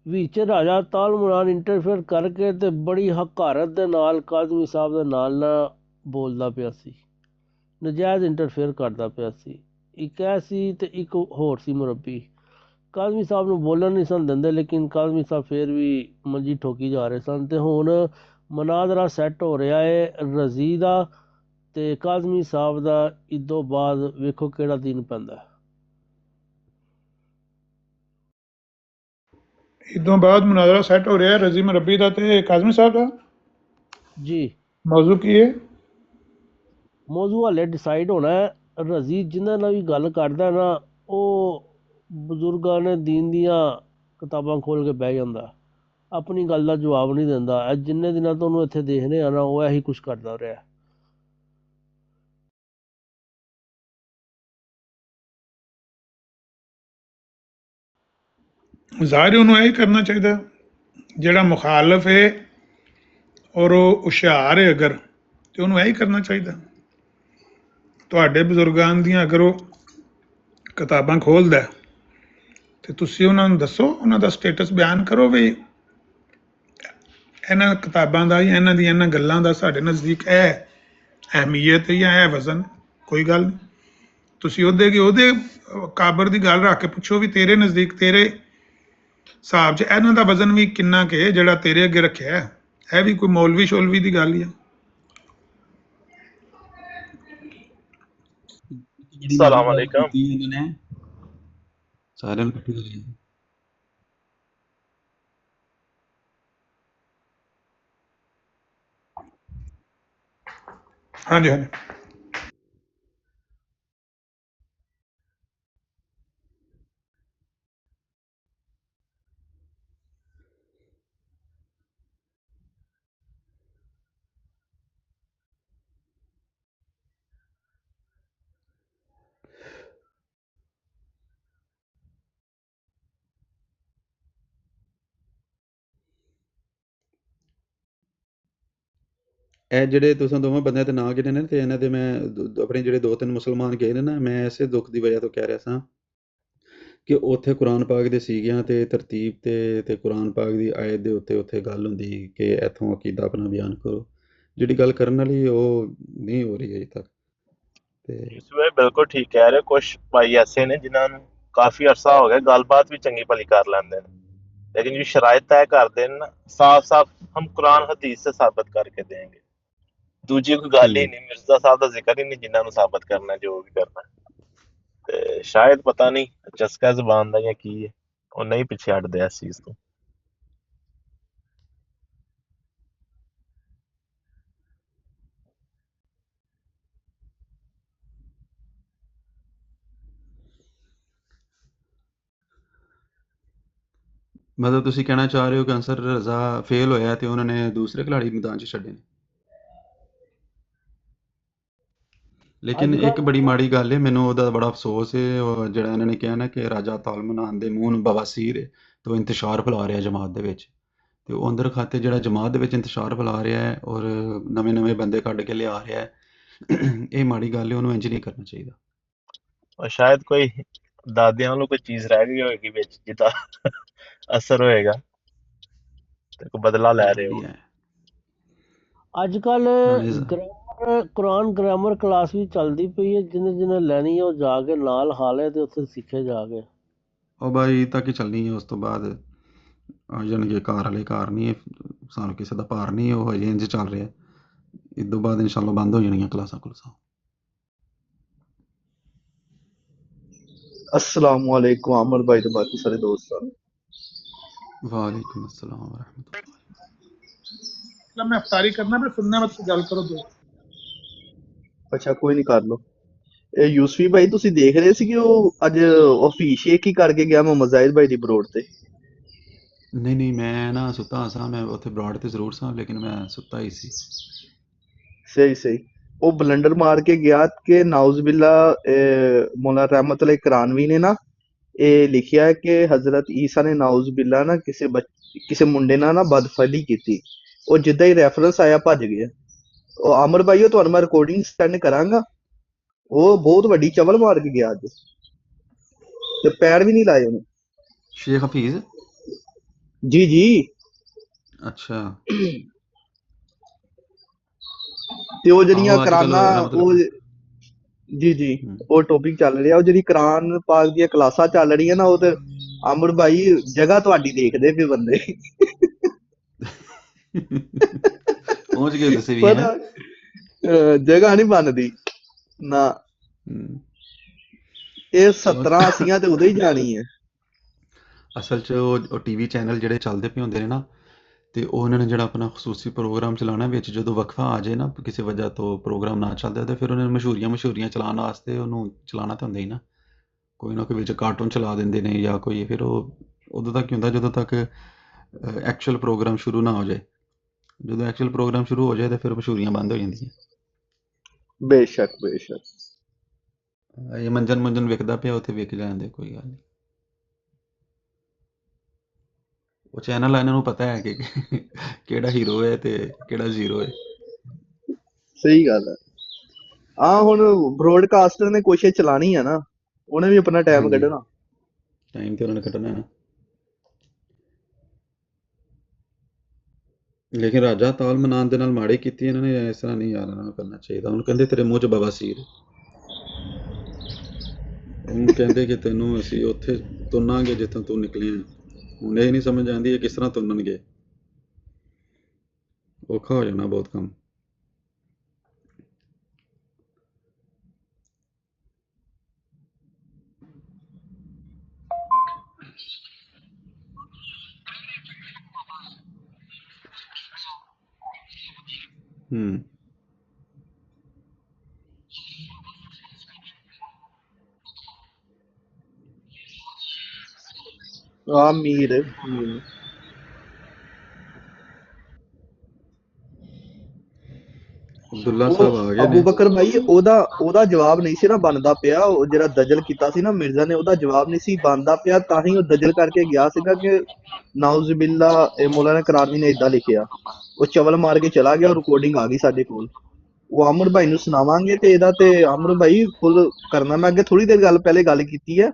S3: ਵਿੱਚ ਰਾਜਾ ਤਾਲਮਨਾਨ ਇੰਟਰਫੇਅਰ ਕਰਕੇ ਤੇ ਬੜੀ ਹਕਾਰਤ ਦੇ ਨਾਲ ਕਾਜ਼ਮੀ ਸਾਹਿਬ ਦੇ ਨਾਲ ਨਾ ਬੋਲਦਾ ਪਿਆ ਸੀ, ਨਜਾਇਜ਼ ਇੰਟਰਫੇਅਰ ਕਰਦਾ ਪਿਆ ਸੀ। ਇੱਕ ਇਹ ਸੀ ਤੇ ਇੱਕ ਹੋਰ ਸੀ ਮੁਰੱਬੀ। ਕਾਜ਼ਮੀ ਸਾਹਿਬ ਨੂੰ ਬੋਲਣ ਨਹੀਂ ਸਨ ਦਿੰਦੇ, ਲੇਕਿਨ ਕਾਜ਼ਮੀ ਸਾਹਿਬ ਫਿਰ ਵੀ ਮੰਜੀ ਠੋਕੀ ਜਾ ਰਹੇ ਸਨ। ਤੇ ਹੁਣ ਮੁਨਾਜ਼ਰਾ ਸੈੱਟ ਹੋ ਰਿਹਾ ਹੈ ਰਜ਼ੀ ਦਾ ਤੇ ਕਾਜ਼ਮੀ ਸਾਹਿਬ ਦਾ। ਇਸ ਤੋਂ ਬਾਅਦ ਵੇਖੋ ਕਿਹੜਾ ਦਿਨ ਪੈਂਦਾ।
S1: ਇਸ ਤੋਂ ਬਾਅਦ ਮੁਨਾਜ਼ਰਾ ਸੈੱਟ ਹੋ ਰਿਹਾ ਰਜ਼ੀ ਮੁਰੱਬੀ ਦਾ ਤੇ ਕਾਜ਼ਮੀ ਸਾਹਿਬ ਦਾ।
S3: ਜੀ
S1: ਮੌਜੂ ਕੀ ਹੈ?
S3: ਮੌਜੂ ਹਾਲੇ ਡਿਸਾਈਡ ਹੋਣਾ ਹੈ। ਰਜ਼ੀ ਜਿਨ੍ਹਾਂ ਨਾਲ ਵੀ ਗੱਲ ਕਰਦਾ ਨਾ, ਉਹ ਬਜ਼ੁਰਗਾਂ ਨੇ ਦੀਨ ਦੀਆਂ ਕਿਤਾਬਾਂ ਖੋਲ੍ਹ ਕੇ ਬਹਿ ਜਾਂਦਾ, ਆਪਣੀ ਗੱਲ ਦਾ ਜਵਾਬ ਨਹੀਂ ਦਿੰਦਾ। ਅੱਜ ਜਿੰਨੇ ਦਿਨਾਂ ਤੋਂ ਉਹਨੂੰ ਇੱਥੇ ਦੇਖਦੇ ਆ ਨਾ, ਉਹ ਇਹੀ ਕੁਛ ਕਰਦਾ ਰਿਹਾ।
S1: ਜ਼ਾਹਿਰ ਉਹਨੂੰ ਇਹ ਕਰਨਾ ਚਾਹੀਦਾ, ਜਿਹੜਾ ਮੁਖਾਲਫ ਹੈ ਔਰ ਉਹ ਹੁਸ਼ਿਆਰ ਹੈ ਅਗਰ, ਤੇ ਉਹਨੂੰ ਇਹ ਕਰਨਾ ਚਾਹੀਦਾ। ਤੁਹਾਡੇ ਬਜ਼ੁਰਗਾਂ ਦੀਆਂ ਅਗਰ ਉਹ ਕਿਤਾਬਾਂ ਖੋਲ੍ਹਦਾ ਤੇ ਤੁਸੀਂ ਉਹਨਾਂ ਨੂੰ ਦੱਸੋ, ਉਹਨਾਂ ਦਾ ਸਟੇਟਸ ਬਿਆਨ ਕਰੋ ਵੀ ਇਹਨਾਂ ਕਿਤਾਬਾਂ ਦਾ ਜਾਂ ਇਹਨਾਂ ਦੀਆਂ ਇਹਨਾਂ ਗੱਲਾਂ ਦਾ ਸਾਡੇ ਨਜ਼ਦੀਕ ਇਹ ਅਹਿਮੀਅਤ ਜਾਂ ਇਹ ਵਜ਼ਨ। ਕੋਈ ਗੱਲ ਨਹੀਂ, ਤੁਸੀਂ ਉਹਦੇ ਕਾਬਰ ਦੀ ਗੱਲ ਰੱਖ ਕੇ ਪੁੱਛੋ ਵੀ ਤੇਰੇ ਨਜ਼ਦੀਕ, ਤੇਰੇ ਹਿਸਾਬ 'ਚ ਇਹਨਾਂ ਦਾ ਵਜ਼ਨ ਵੀ ਕਿੰਨਾ ਕੁ ਹੈ ਜਿਹੜਾ ਤੇਰੇ ਅੱਗੇ ਰੱਖਿਆ ਹੈ। ਇਹ ਵੀ ਕੋਈ ਮੌਲਵੀ ਸ਼ੌਲਵੀ ਦੀ ਗੱਲ ਹੀ ਆ।
S5: ਸਲਾਮ ਅਲੈਕਮ।
S4: ਸਾਰਿਆਂ ਨੂੰ ਇਕੱਠੀ ਕਰੀ।
S1: ਹਾਂਜੀ ਹਾਂਜੀ।
S4: ਇਹ ਜਿਹੜੇ ਤੁਸੀਂ ਦੋਵਾਂ ਬੰਦਿਆਂ ਦੇ ਨਾਂ ਗਿਣੇ ਨੇ, ਤੇ ਇਹਨਾਂ ਦੇ ਮੈਂ ਆਪਣੇ ਜਿਹੜੇ 2-3 ਮੁਸਲਮਾਨ ਗਏ ਨੇ ਨਾ, ਮੈਂ ਇਸੇ ਦੁੱਖ ਦੀ ਵਜ੍ਹਾ ਤੋਂ ਕਹਿ ਰਿਹਾ ਸਾਂ ਕਿ ਉੱਥੇ ਕੁਰਾਨ ਪਾਕ ਦੇ ਸੀਗਿਆਂ ਤੇ ਤਰਤੀਬ ਤੇ ਕੁਰਾਨ ਪਾਕ ਦੀ ਆਇਤ ਦੇ ਉੱਤੇ ਗੱਲ ਹੁੰਦੀ ਕਿ ਇੱਥੋਂ ਅਕੀਦਾ ਆਪਣਾ ਬਿਆਨ ਕਰੋ। ਜਿਹੜੀ ਗੱਲ ਕਰਨ ਵਾਲੀ ਉਹ ਨਹੀਂ ਹੋ ਰਹੀ ਅਜੇ ਤੱਕ। ਤੇ
S5: ਯੂਸੁਫ ਬਿਲਕੁਲ ਠੀਕ ਕਹਿ ਰਹੇ। ਕੁਛ ਭਾਈ ਐਸੇ ਨੇ ਜਿਨ੍ਹਾਂ ਨੂੰ ਕਾਫੀ ਅਰਸਾ ਹੋ ਗਿਆ, ਗੱਲਬਾਤ ਵੀ ਚੰਗੀ ਭਲੀ ਕਰ ਲੈਂਦੇ ਨੇ, लेकिन जो शराइत तय करते हैं ना, साफ साफ हम कुरान हदीस से साबित करके देंगे। दूजी कोई गल ही नहीं, मिर्जा साहब का जिक्र ही नहीं जिन्होंने साबित करना जो भी करना। ते शायद पता नहीं चस्का जुबान का या की है, वो नहीं पिछे हटते इस चीज तो।
S4: ਮਤਲਬ ਤੁਸੀਂ ਕਹਿਣਾ ਚਾਹ ਰਹੇ ਹੋ ਕਿ ਅੰਸਰ ਰਜ਼ਾ ਫੇਲ ਹੋਇਆ ਤੇ ਉਹਨਾਂ ਨੇ ਦੂਸਰੇ ਖਿਲਾੜੀ ਮੈਦਾਨ 'ਚ ਛੱਡੇ ਨੇ। ਲੇਕਿਨ ਇੱਕ ਬੜੀ ਮਾੜੀ ਗੱਲ ਹੈ, ਮੈਨੂੰ ਉਹਦਾ ਬੜਾ ਅਫਸੋਸ ਹੈ, ਉਹ ਜਿਹੜਾ ਇਹਨਾਂ ਨੇ ਕਿਹਾ ਨਾ ਕਿ ਰਾਜਾ ਤਾਲਮਨਾਨ ਦੇ ਮੂੰਹ ਨੂੰ ਬਵਾਸੀਰ ਹੈ ਤੇ ਉਹ ਇੰਤਸ਼ਾਰ ਫੈਲਾ ਰਿਹਾ ਜਮਾਤ ਦੇ ਵਿੱਚ, ਤੇ ਉਹ ਅੰਦਰ ਖਾਤੇ ਜਿਹੜਾ ਜਮਾਤ ਦੇ ਵਿੱਚ ਇੰਤਸ਼ਾਰ ਫੈਲਾ ਰਿਹਾ ਹੈ ਔਰ ਨਵੇਂ ਬੰਦੇ ਕੱਢ ਕੇ ਲਿਆ ਰਿਹਾ ਹੈ, ਇਹ ਮਾੜੀ ਗੱਲ ਹੈ, ਉਹਨੂੰ ਇੰਜ ਨਹੀਂ ਕਰਨਾ ਚਾਹੀਦਾ।
S5: ਔਰ ਸ਼ਾਇਦ ਕੋਈ ਦਾਦਿਆਂ ਵੱਲੋਂ ਕੋਈ ਚੀਜ਼ ਰਹਿ ਗਈ ਹੋਏਗੀ ਵਿੱਚ ਜਿਹਦਾ ਅਸਰ ਹੋਏਗਾ ਤੇ ਕੋਈ ਬਦਲਾ ਲੈ ਰਹੇ ਹੋ।
S4: ਇਹ ਹੈ
S3: ਅੱਜ ਕੱਲ
S4: ਨਾਲੇ
S3: ਕੁਰਾਨ ਗ੍ਰਾਮਰ ਕਲਾਸ ਵੀ ਚੱਲਦੀ ਪਈ ਹੈ, ਜਿਹਨੇ ਲੈਣੀ ਹੈ ਉਹ ਜਾ ਕੇ ਨਾਲ ਹਾਲੇ ਤੇ ਉੱਥੇ ਸਿੱਖੇ ਜਾ ਕੇ।
S4: ਉਹ ਬਾਈ ਤੱਕ ਹੀ ਚੱਲਣੀ ਹੈ, ਉਸ ਤੋਂ ਬਾਅਦ ਆ ਜਾਣਗੇ ਘਰ ਵਾਲੇ। ਘਰ ਨਹੀਂ, ਸਾਨੂੰ ਕਿਸੇ ਦਾ ਭਾਰ ਨਹੀਂ, ਉਹ ਹਜੇ ਇੰਜ ਚੱਲ ਰਿਹਾ। ਇਸ ਤੋਂ ਬਾਅਦ ਇਨਸ਼ਾਅੱਲਾ ਬੰਦ ਹੋ ਜਾਣਗੀਆਂ ਕਲਾਸਾਂ ਕਲੂਸਾਂ।
S6: अस्सलाम वालेकुम आमिर भाई ਤੇ ਬਾਕੀ ਸਾਰੇ ਦੋਸਤਾਂ ਨੂੰ।
S4: वालेकुम अस्सलाम वरहमतुल्लाह।
S1: मैं अफ्तारी करना, मैं सुनने मत गल करो दो।
S6: ਅੱਛਾ ਕੋਈ ਨਹੀਂ ਕਰ ਲਓ। ਇਹ ਯੂਸਫੀ ਭਾਈ ਤੁਸੀਂ ਦੇਖ ਰਹੇ ਸੀ ਕਿ ਉਹ ਅੱਜ ਆਫਿਸ ਸ਼ੇਕ ਹੀ ਕਰਕੇ ਗਿਆ ਮੁਹੰਮਦ ਜ਼ਾਹਿਦ ਭਾਈ ਦੀ ਬਰੋਡ ਤੇ।
S4: ਨਹੀਂ ਨਹੀਂ, ਮੈਂ ਨਾ ਸੁੱਤਾ ਸਾਂ। ਮੈਂ ਉੱਥੇ ਬਰਾੜ ਤੇ ਜ਼ਰੂਰ ਸਾਂ, ਲੇਕਿਨ ਮੈਂ ਸੁੱਤਾ ਹੀ ਸੀ।
S6: ਸਹੀ ਸਹੀ। ਉਹ ਬਲੰਡਰ ਮਾਰ ਕੇ ਗਿਆ ਕਿ ਨਾਉਜ਼ ਬਿल्ला ਮੌਲਾ ਰਹਿਮਤ ਅਲੀ ਕਰਾਨਵੀ ਨੇ ਨਾ ਇਹ ਲਿਖਿਆ ਕਿ ਹਜ਼ਰਤ ਈਸਾ ਨੇ ਨਾਉਜ਼ ਬਿल्ला ਨਾ ਕਿਸੇ ਮੁੰਡੇ ਨਾਲ ਨਾ ਬਦਫਲੀ ਕੀਤੀ। ਉਹ ਜਿੱਦਾਂ ਹੀ ਰੈਫਰੈਂਸ ਆਇਆ ਭੱਜ ਗਿਆ। ਉਹ ਆਮਰ ਭਾਈ ਉਹ ਤੁਹਾਨੂੰ ਮੈਂ ਰਿਕਾਰਡਿੰਗ ਸੈਂਡ ਕਰਾਂਗਾ। ਉਹ ਬਹੁਤ ਵੱਡੀ ਚਵਲ ਮਾਰ ਕੇ ਗਿਆ ਅੱਜ ਤੇ ਪੈਰ ਵੀ ਨਹੀਂ ਲਾਏ ਉਹਨੇ।
S4: शेख हफीज।
S6: ਜੀ ਜੀ।
S4: अच्छा।
S6: ਤੇ ਉਹ ਜਿਹੜੀਆਂ
S4: ਆਹੋ, ਅੱਜ ਕੱਲ੍ਹ
S6: ਕੁਰਾਨਾਂ
S4: ਇਹਦਾ ਮਤਲਬ
S6: ਉਹ ਜੀ ਜੀ ਉਹ ਟੌਪਿਕ ਚੱਲ ਰਿਹਾ। ਉਹ ਜਿਹੜੀ ਕੁਰਾਨ ਪਾਕ ਦੀਆਂ ਕਲਾਸਾਂ ਚੱਲ ਰਹੀਆਂ ਨਾ, ਉਹ ਤੇ ਆਮਰ ਭਾਈ ਜਗ੍ਹਾ ਤੁਹਾਡੀ ਦੇਖਦੇ ਪਏ ਬੰਦੇ।
S4: पहुंच गए दसे भी
S6: ਪਤਾ
S4: हैं।
S6: ਜਗ੍ਹਾ ਨਹੀਂ ਬਣਦੀ ਨਾ। ਇਹ 70-80 ਤੇ ਉਦੋਂ ਹੀ ਜਾਣੀ ਹੈ।
S4: ਅਸਲ 'ਚ ਉਹ ਟੀਵੀ ਚੈਨਲ ਜਿਹੜੇ ਚੱਲਦੇ ਪਏ ਹੁੰਦੇ ਨੇ ਨਾ, ਤੇ ਉਹਨਾਂ ਨੇ ਜਿਹੜਾ ਆਪਣਾ ਖਸੂਸੀ ਪ੍ਰੋਗਰਾਮ ਚਲਾਉਣਾ, ਵਿੱਚ ਜਦੋਂ ਵਕਫਾ ਆ ਜਾਏ ਨਾ, ਕਿਸੇ ਵਜ੍ਹਾ ਤੋਂ ਪ੍ਰੋਗਰਾਮ ਨਾ ਚੱਲਦਾ, ਤੇ ਫਿਰ ਉਹਨਾਂ ਨੇ ਮਸ਼ਹੂਰੀਆਂ ਚਲਾਉਣ ਵਾਸਤੇ ਉਹਨੂੰ ਚਲਾਉਣਾ ਤਾਂ ਹੁੰਦਾ ਹੀ ਨਾ। ਕੋਈ ਨਾ ਕੋਈ ਵਿੱਚ ਕਾਰਟੂਨ ਚਲਾ ਦਿੰਦੇ ਨੇ ਜਾਂ ਕੋਈ। ਫਿਰ ਉਹ ਉਦੋਂ ਤੱਕ ਹੀ ਹੁੰਦਾ ਜਦੋਂ ਤੱਕ ਐਕਚੁਅਲ ਪ੍ਰੋਗਰਾਮ ਸ਼ੁਰੂ ਨਾ ਹੋ ਜਾਏ। ਜਦੋਂ ਐਕਚੁਅਲ ਪ੍ਰੋਗਰਾਮ ਸ਼ੁਰੂ ਹੋ ਜਾਏ ਤਾਂ ਫਿਰ ਮਸ਼ਹੂਰੀਆਂ ਬੰਦ ਹੋ ਜਾਂਦੀਆਂ।
S6: ਬੇਸ਼ੱਕ ਬੇਸ਼ੱਕ।
S4: ਇਹ ਮੰਜਨ ਵਿਕਦਾ ਪਿਆ, ਉੱਥੇ ਵਿਕ ਜਾਂਦੇ, ਕੋਈ ਗੱਲ ਨਹੀਂ। ਉਹ ਚੈਨਲ ਇਹਨਾਂ ਨੂੰ ਪਤਾ ਹੈ ਕਿ ਕਿਹੜਾ ਹੀਰੋ ਹੈ ਤੇ ਕਿਹੜਾ ਜ਼ੀਰੋ ਹੈ।
S6: ਸਹੀ ਗੱਲ ਹੈ। ਆ ਹੁਣ ਬ੍ਰੋਡਕਾਸਟਰ ਨੇ ਕੋਸ਼ਿਸ਼ ਚਲਾਣੀ ਹੈ ਨਾ, ਉਹਨੇ ਵੀ ਆਪਣਾ ਟਾਈਮ
S4: ਹਾਂਜੀ,
S6: ਕੱਢਣਾ।
S4: ਟਾਈਮ ਤੇ ਉਹਨਾਂ ਨੇ ਕੱਢਣਾ ਹੈ ਨਾ। ਲੇਕਿਨ ਰਾਜਾ ਤਾਲ ਮਨਾਉਣ ਦੇ ਨਾਲ ਮਾੜੀ ਕੀਤੀ ਇਹਨਾਂ ਨੇ। ਇਸ ਤਰ੍ਹਾਂ ਨਹੀਂ ਯਾਰ, ਇਹਨਾਂ ਨੂੰ ਕਰਨਾ ਚਾਹੀਦਾ। ਉਹਨੂੰ ਕਹਿੰਦੇ ਤੇਰੇ ਮੂੰਹ 'ਚ ਬਵਾਸੀਰ। ਉਹਨੂੰ ਕਹਿੰਦੇ ਕਿ ਤੈਨੂੰ ਅਸੀਂ ਉੱਥੇ ਤੁੰਨਾਂਗੇ ਜਿੱਥੋਂ ਤੂੰ ਨਿਕਲਿਆ। ਹੁਣ ਇਹ ਨਹੀਂ ਸਮਝ ਆਉਂਦੀ ਇਹ ਕਿਸ ਤਰ੍ਹਾਂ ਤੁੰਨਣਗੇ। ਔਖਾ ਹੋ ਜਾਣਾ ਬਹੁਤ ਕੰਮ।
S6: ਆ ਮੀਰ
S4: ਅਬਦੁੱਲਾ ਸਾਹਿਬ ਆ ਗਏ
S6: ਅਬੂ
S4: ਨੇ।
S6: ਬਕਰ ਭਾਈ ਉਹਦਾ ਜਵਾਬ ਨਹੀਂ ਸੀ ਨਾ ਬਣਦਾ ਪਿਆ। ਉਹ ਜਿਹੜਾ ਦਜਲ ਕੀਤਾ ਸੀ ਨਾ ਮਿਰਜ਼ਾ ਨੇ, ਉਹਦਾ ਜਵਾਬ ਨਹੀਂ ਸੀ ਬਣਦਾ ਪਿਆ। ਤਾਂ ਹੀ ਉਹ ਦਜਲ ਕਰਕੇ ਗਿਆ ਸੀਗਾ ਕਿ ਨਾਉਜ਼ ਬਿल्ला ਇਹ ਮੌਲਾਨਾ ਕਰਾਨੀ ਨੇ ਏਦਾਂ ਲਿਖਿਆ। ਉਹ ਚਵਲ ਮਾਰ ਕੇ ਚਲਾ ਗਿਆ। ਰਿਕਾਰਡਿੰਗ ਆ ਗਈ ਸਾਡੇ ਕੋਲ। ਉਹ ਆਮਰ ਭਾਈ ਨੂੰ ਸੁਣਾਵਾਂਗੇ ਤੇ ਇਹਦਾ ਤੇ ਆਮਰ ਭਾਈ ਫੁੱਲ ਕਰਨਾ। ਮੈਂ ਅੱਗੇ ਥੋੜੀ ਦੇਰ ਪਹਿਲੇ ਗੱਲ ਕੀਤੀ ਹੈ।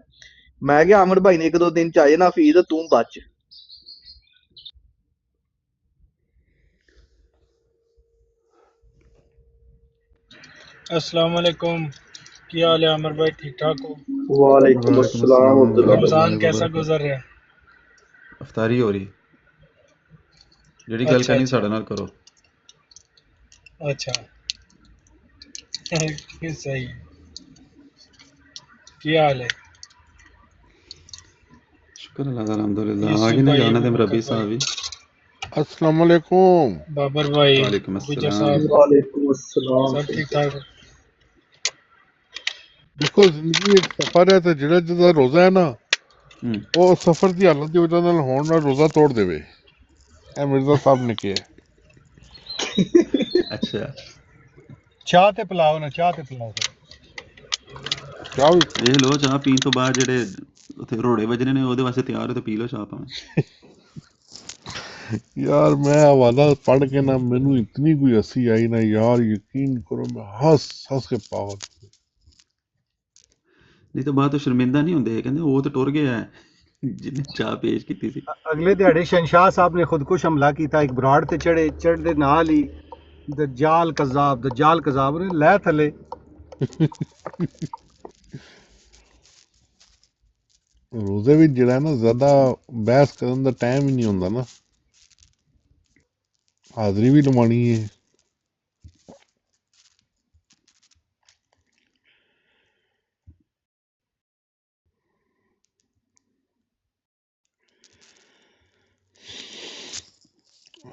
S6: ਮੈਂ ਕਿਹਾ ਆਮਰ ਭਾਈ ਨੇ 1-2 ਦਿਨ ਚ ਆਏ ਨਾ ਫੀਸ, ਤੂੰ ਬਚ।
S7: अस्सलाम वालेकुम, क्या हाल है आमिर भाई? ठीक ठाक हो?
S6: वालेकुम अस्सलाम अब्दुल्ला भाई।
S7: रमजान कैसा गुजर रहा है?
S4: ਅਫਤਾਰੀ ਹੋ ਰਹੀ। ਜਿਹੜੀ ਗੱਲ
S7: अच्छा
S4: ਕਰਨੀ
S7: अच्छा
S4: ਸਾਡੇ ਨਾਲ ਕਰੋ।
S7: अच्छा सही है। क्या हाल है?
S4: ਸ਼ੁਕਰ ਅੱਲਾਹ ਦਾ, ਅਲਹਮਦੁਲਿल्लाह। ਆ
S7: यूसुफ
S4: ਗਏ ਨੇ
S7: भाई,
S4: ਜਾਣਾ
S7: अबू
S4: ਤੇ
S7: बकर
S4: ਰਬੀ ਸਾਹਿਬ
S7: भाई,
S4: ਵੀ।
S8: अस्सलाम वालेकुम।
S7: बाबर भाई,
S4: वालेकुम
S7: गुजर
S4: अस्सलाम।
S7: साहब,
S6: वालेकुम अस्सलाम।
S7: सब ठीक ठाक हो?
S8: देखो जिंदगी एक सफर है ਤੇ ਜਿਹੜਾ ਜਿਹਦਾ ਰੋਜ਼ਾ ਹੈ ਨਾ ਉਹ ਸਫਰ ਦੀ ਹਾਲਤ ਦੀ ਵਜ੍ਹਾ ਨਾਲ ਹੋਣ ਨਾਲ ਰੋਜ਼ਾ ਤੋੜ ਦੇਵੇ। ਇਹ ਮਿਰਜ਼ਾ ਸਾਹਿਬ ਨੇ ਕਿਹਾ।
S4: ਅੱਛਾ,
S2: ਚਾਹ ਤੇ ਪਿਲਾਓ ਨਾ, ਚਾਹ ਤੇ ਪਿਲਾਓ।
S8: ਚਾਹ ਵੀ
S4: ਵੇਖ ਲਓ ਚਾਹ ਪੀਣ ਤੋਂ ਬਾਅਦ ਜਿਹੜੇ ਉੱਥੇ ਰੋੜੇ ਵੱਜਣੇ ਨੇ ਉਹਦੇ ਵਾਸਤੇ ਤਿਆਰ ਹੋ ਤੇ ਪੀ ਲਓ ਚਾਹ ਭਾਵੇਂ।
S8: यार मैं हवाला पढ़ के ना मैनू इतनी कोई हंसी आई ना यार, यकीन करो मैं हंस हंस के पागल।
S4: ਨਹੀਂ ਤਾਂ ਬਾਅਦ ਤੋਂ ਸ਼ਰਮਿੰਦਾ ਨਹੀਂ ਹੁੰਦੇ, ਕਹਿੰਦੇ ਉਹ ਤਾਂ ਟੁਰ ਗਿਆ ਹੈ ਜਿਹਨੇ ਚਾਹ ਪੇਸ਼ ਕੀਤੀ ਸੀ।
S2: ਅਗਲੇ ਦਿਹਾੜੇ ਸ਼ਹਿਨशाह ਸਾਹਿਬ ਨੇ ਖੁਦਕੁਸ਼ ਹਮਲਾ ਕੀਤਾ, ਇੱਕ ਬਰਾੜ ਤੇ ਚੜ੍ਹਦੇ ਨਾਲ ਹੀ ਦਜਾਲ ਕਜ਼ਾਬ ਨੇ ਲੈ ਥੱਲੇ।
S8: ਰੋਜ਼ੇ ਵਿੱਚ ਜਿਹੜਾ ਨਾ ਜ਼ਿਆਦਾ ਬਹਿਸ ਕਰਨ ਦਾ ਟਾਈਮ ਹੀ ਨਹੀਂ ਹੁੰਦਾ ਨਾ, ਹਾਜ਼ਰੀ ਵੀ ਲਵਾਉਣੀ ਹੈ।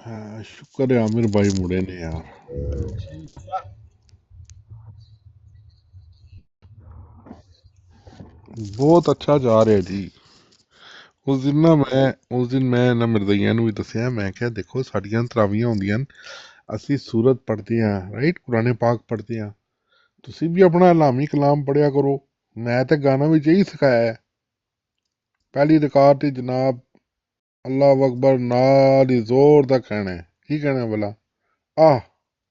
S8: ਹਾਂ, ਸ਼ੁਕਰ ਹੈ ਆਮਿਰ ਭਾਈ ਮੁੜੇ ਨੇ ਯਾਰ। ਬਹੁਤ ਅੱਛਾ ਜਾ ਰਿਹਾ ਜੀ। ਉਸ ਦਿਨ ਮੈਂ ਨਾ ਮਿਰਜ਼ਈਆਂ ਨੂੰ ਵੀ ਦੱਸਿਆ, ਮੈਂ ਕਿਹਾ ਦੇਖੋ ਸਾਡੀਆਂ ਤਰਾਵੀਆਂ ਹੁੰਦੀਆਂ, ਅਸੀਂ ਸੂਰਤ ਪੜ੍ਹਦੇ ਹਾਂ, ਰਾਈਟ, ਕੁਰਾਨੇ ਪਾਕ ਪੜ੍ਹਦੇ ਹਾਂ, ਤੁਸੀਂ ਵੀ ਆਪਣਾ ਇਲਾਮੀ ਕਲਾਮ ਪੜ੍ਹਿਆ ਕਰੋ। ਮੈਂ ਤਾਂ ਗਾਣਾ ਵਿੱਚ ਇਹੀ ਸਿਖਾਇਆ ਹੈ, ਪਹਿਲੀ ਰਕਾਤ ਤੇ ਜਨਾਬ ਅੱਲਾਹੁ ਅਕਬਰ ਨਾਲ ਹੀ ਜ਼ੋਰ ਦਾ ਕਹਿਣਾ ਹੈ। ਕੀ ਕਹਿਣਾ ਭਲਾ? ਆਹ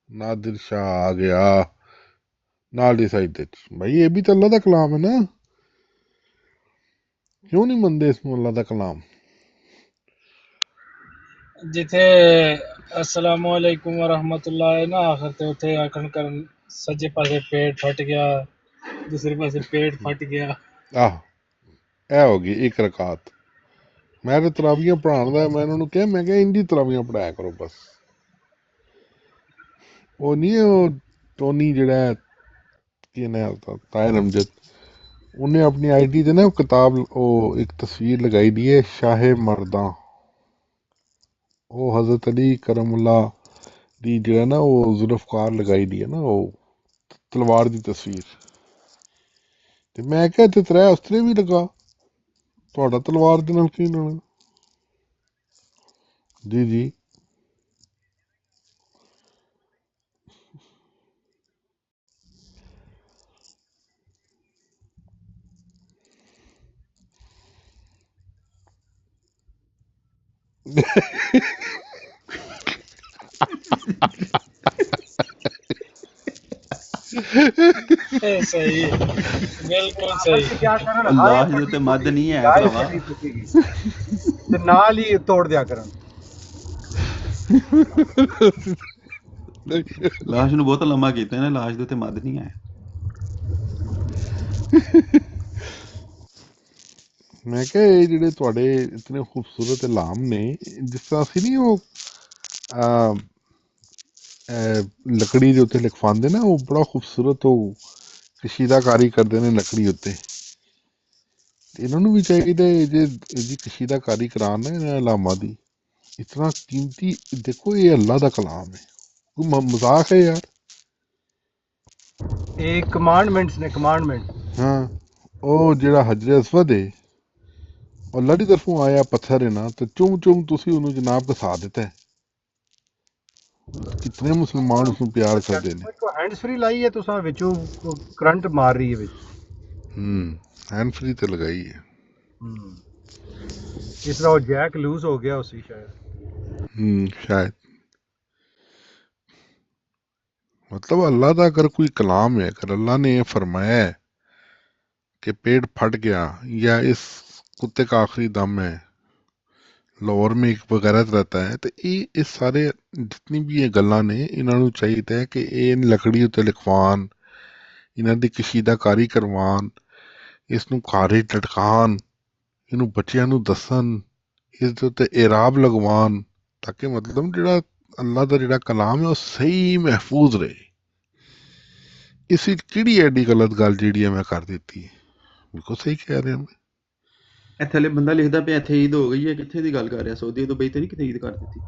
S8: ਨਾਦਿਰ ਸ਼ਾਹ ਆ ਗਿਆ ਨਾਲ ਹੀ ਸਾਈਡ ਚ। ਭਾਈ ਇਹ ਵੀ ਤਾਂ ਅੱਲਾ ਦਾ ਕਲਾਮ ਹੈ ਨਾ, ਕਿਉਂ ਨਹੀਂ ਮੰਨਦੇ ਇਸ ਨੂੰ ਅੱਲਾ ਦਾ ਕਲਾਮ?
S7: ਜਿੱਥੇ ਅਸਲਾਮੁ ਅਲੈਕੁਮ ਵਰਹਿਮਤੁल्लाह ਹੈ ਨਾ ਆਖਰ ਤੇ, ਉੱਥੇ ਆਖਣ ਕਰਨ ਸੱਜੇ ਪਾਸੇ ਪੇਟ ਫਟ ਗਿਆ, ਦੂਸਰੇ ਪਾਸੇ ਪੇਟ ਫਟ ਗਿਆ।
S8: ਆਹ ਇਹ ਹੋ ਗਈ ਇੱਕ ਰਕਾਤ। ਮੈਂ ਤਾਂ ਤਰਾਵੀਆਂ ਪੜ੍ਹਾਉਣ ਦਾ ਮੈਂ ਇਹਨਾਂ ਨੂੰ ਕਿਹਾ, ਮੈਂ ਕਿਹਾ ਇੰਦੀ ਤਰਾਵੀਆਂ ਪੜ੍ਹਾਇਆ ਕਰੋ ਬਸ। ਉਹ ਨਹੀਂ ਉਹ ਟੋਨੀ ਜਿਹੜਾ ਕੀ ਨਾ ਤਾਹਿਰ ਅਮਜਦ, ਉਹਨੇ ਆਪਣੀ ਆਈਡੀ ਤੇ ਨਾ ਉਹ ਕਿਤਾਬ, ਉਹ ਇੱਕ ਤਸਵੀਰ ਲਗਾਈ ਦੀ ਹੈ ਸ਼ਾਹੇ ਮਰਦਾਂ, ਉਹ ਹਜ਼ਰਤ ਅਲੀ ਕਰਮੁੱਲਾ ਦੀ ਜਿਹੜਾ ਨਾ ਉਹ ਜ਼ੁਲਫਕਾਰ ਲਗਾਈ ਦੀ ਹੈ ਨਾ, ਉਹ ਤਲਵਾਰ ਦੀ ਤਸਵੀਰ। ਤੇ ਮੈਂ ਕਿਹਾ ਇੱਥੇ ਤਰੇ ਉਸਤਰੇ ਵੀ ਲਗਾ, ਤੁਹਾਡਾ ਤਲਵਾਰ ਦੇ ਨਾਲ ਕੀ ਲੈਣਾ? ਜੀ ਜੀ
S7: ਸਹੀ, ਬਿਲਕੁਲ ਸਹੀ।
S4: ਲਾਸ਼ ਦੇ ਉੱਤੇ ਮੱਧ ਨਹੀਂ ਹੈ ਭਰਾਵਾ,
S2: ਤੇ ਨਾਲ ਹੀ ਤੋੜ ਦਿਆ ਕਰਨ।
S4: ਲਾਸ਼ ਨੂੰ ਬਹੁਤ ਲੰਮਾ ਕੀਤਾ ਨੇ, ਲਾਸ਼ ਦੇ ਉੱਤੇ ਮੱਧ ਨਹੀਂ ਹੈ।
S8: ਮੈਂ ਕਿਹਾ ਇਹ ਜਿਹੜੇ ਤੁਹਾਡੇ ਇਤਨੇ ਖੂਬਸੂਰਤ ਇਲਾਮ ਨੇ, ਜਿਸ ਤਰ੍ਹਾਂ ਅਸੀਂ ਨਹੀਂ ਉਹ ਲੱਕੜੀ ਦੇ ਉੱਤੇ ਲਿਖਵਾਉਂਦੇ ਨਾ, ਉਹ ਬੜਾ ਖੂਬਸੂਰਤ ਉਹ ਕਸ਼ੀਦਾਕਾਰੀ ਕਰਦੇ ਨੇ ਲੱਕੜੀ ਉੱਤੇ। ਇਹਨਾਂ ਨੂੰ ਵੀ ਚਾਹੀਦਾ ਜੇ ਇਹਦੀ ਕਸ਼ੀਦਾਕਾਰੀ ਕਰਾਉਣ ਨਾ ਇਹਨਾਂ ਇਲਾਮਾਂ ਦੀ। ਇਤਨਾ ਕੀਮਤੀ, ਦੇਖੋ ਇਹ ਅੱਲਾ ਦਾ ਕਲਾਮ ਹੈ, ਕੋਈ ਮਜ਼ਾਕ ਹੈ ਯਾਰ।
S2: ਇਹ ਕਮਾਂਡਮੈਂਟਸ ਨੇ, ਕਮਾਂਡਮੈਂਟ।
S8: ਹਾਂ, ਉਹ ਜਿਹੜਾ ਹਜਰ ਅਸਵਦ ਹੈ, ਅੱਲਾ ਦੀ ਤਰਫੋਂ ਆਇਆ ਪੱਥਰ ਹੈ ਨਾ, ਤੇ ਚੁੰਮ ਚੁੰਮ ਤੁਸੀਂ ਉਹਨੂੰ ਜਨਾਬ ਘਸਾ ਦਿੱਤਾ ਹੈ। ਕਿਤਨੇ ਮੁਸਲਮਾਨ ਉਸਨੂੰ ਪਿਆਰ ਕਰਦੇ ਨੇ।
S2: ਹੈਂਡਸ ਫ੍ਰੀ ਲਾਈ ਹੈ ਤੁਸੀਂ, ਵਿੱਚੋਂ ਕਰੰਟ ਮਾਰ ਰਹੀ ਹੈ ਵਿੱਚ।
S8: ਹੈਂਡ ਫ੍ਰੀ ਤੇ ਲਗਾਈ ਹੈ।
S2: ਇਸ ਤਰ੍ਹਾਂ ਉਹ ਜੈਕ ਲੂਜ਼ ਹੋ ਗਿਆ ਉਸੇ ਸ਼ਾਇਦ।
S8: ਸ਼ਾਇਦ मतलब अल्लाह का अगर कोई कलाम है, अगर अल्लाह ने फरमाया है कि पेट फट गया या इस कुत्ते का आखिरी दम है, लाहौर में एक वगैरह रहता है, तो ये इस सारे जितनी भी ये गल्लां ने इन्हां नूं चाहिए कि ये लकड़ी उत्ते लिखवान, इन्हां दी कशीदाकारी करवान, इसनूं खारे टटकान, इनू बच्चियां नूं दसन, इस दे उत्ते एराब लगवान, ताकि मतलब जिहड़ा अल्लाह का जिहड़ा कलाम है वो सही महफूज रहे। इसी किहड़ी एडी गलत गल जिहड़ी है मैं कर दी है, बिल्कुल सही कह रहा मैं।
S4: ਇਹ ਥੱਲੇ ਬੰਦਾ ਲਿਖਦਾ ਪਿਆ ਇੱਥੇ ਈਦ ਹੋ ਗਈ ਹੈ, ਕਿੱਥੇ ਦੀ ਗੱਲ ਕਰ ਰਿਹਾ? ਸਾਊਦੀ ਦੁਬਈ ਤੇ ਨਹੀਂ ਕਿਤੇ ਈਦ ਕਰ ਦਿੱਤੀ?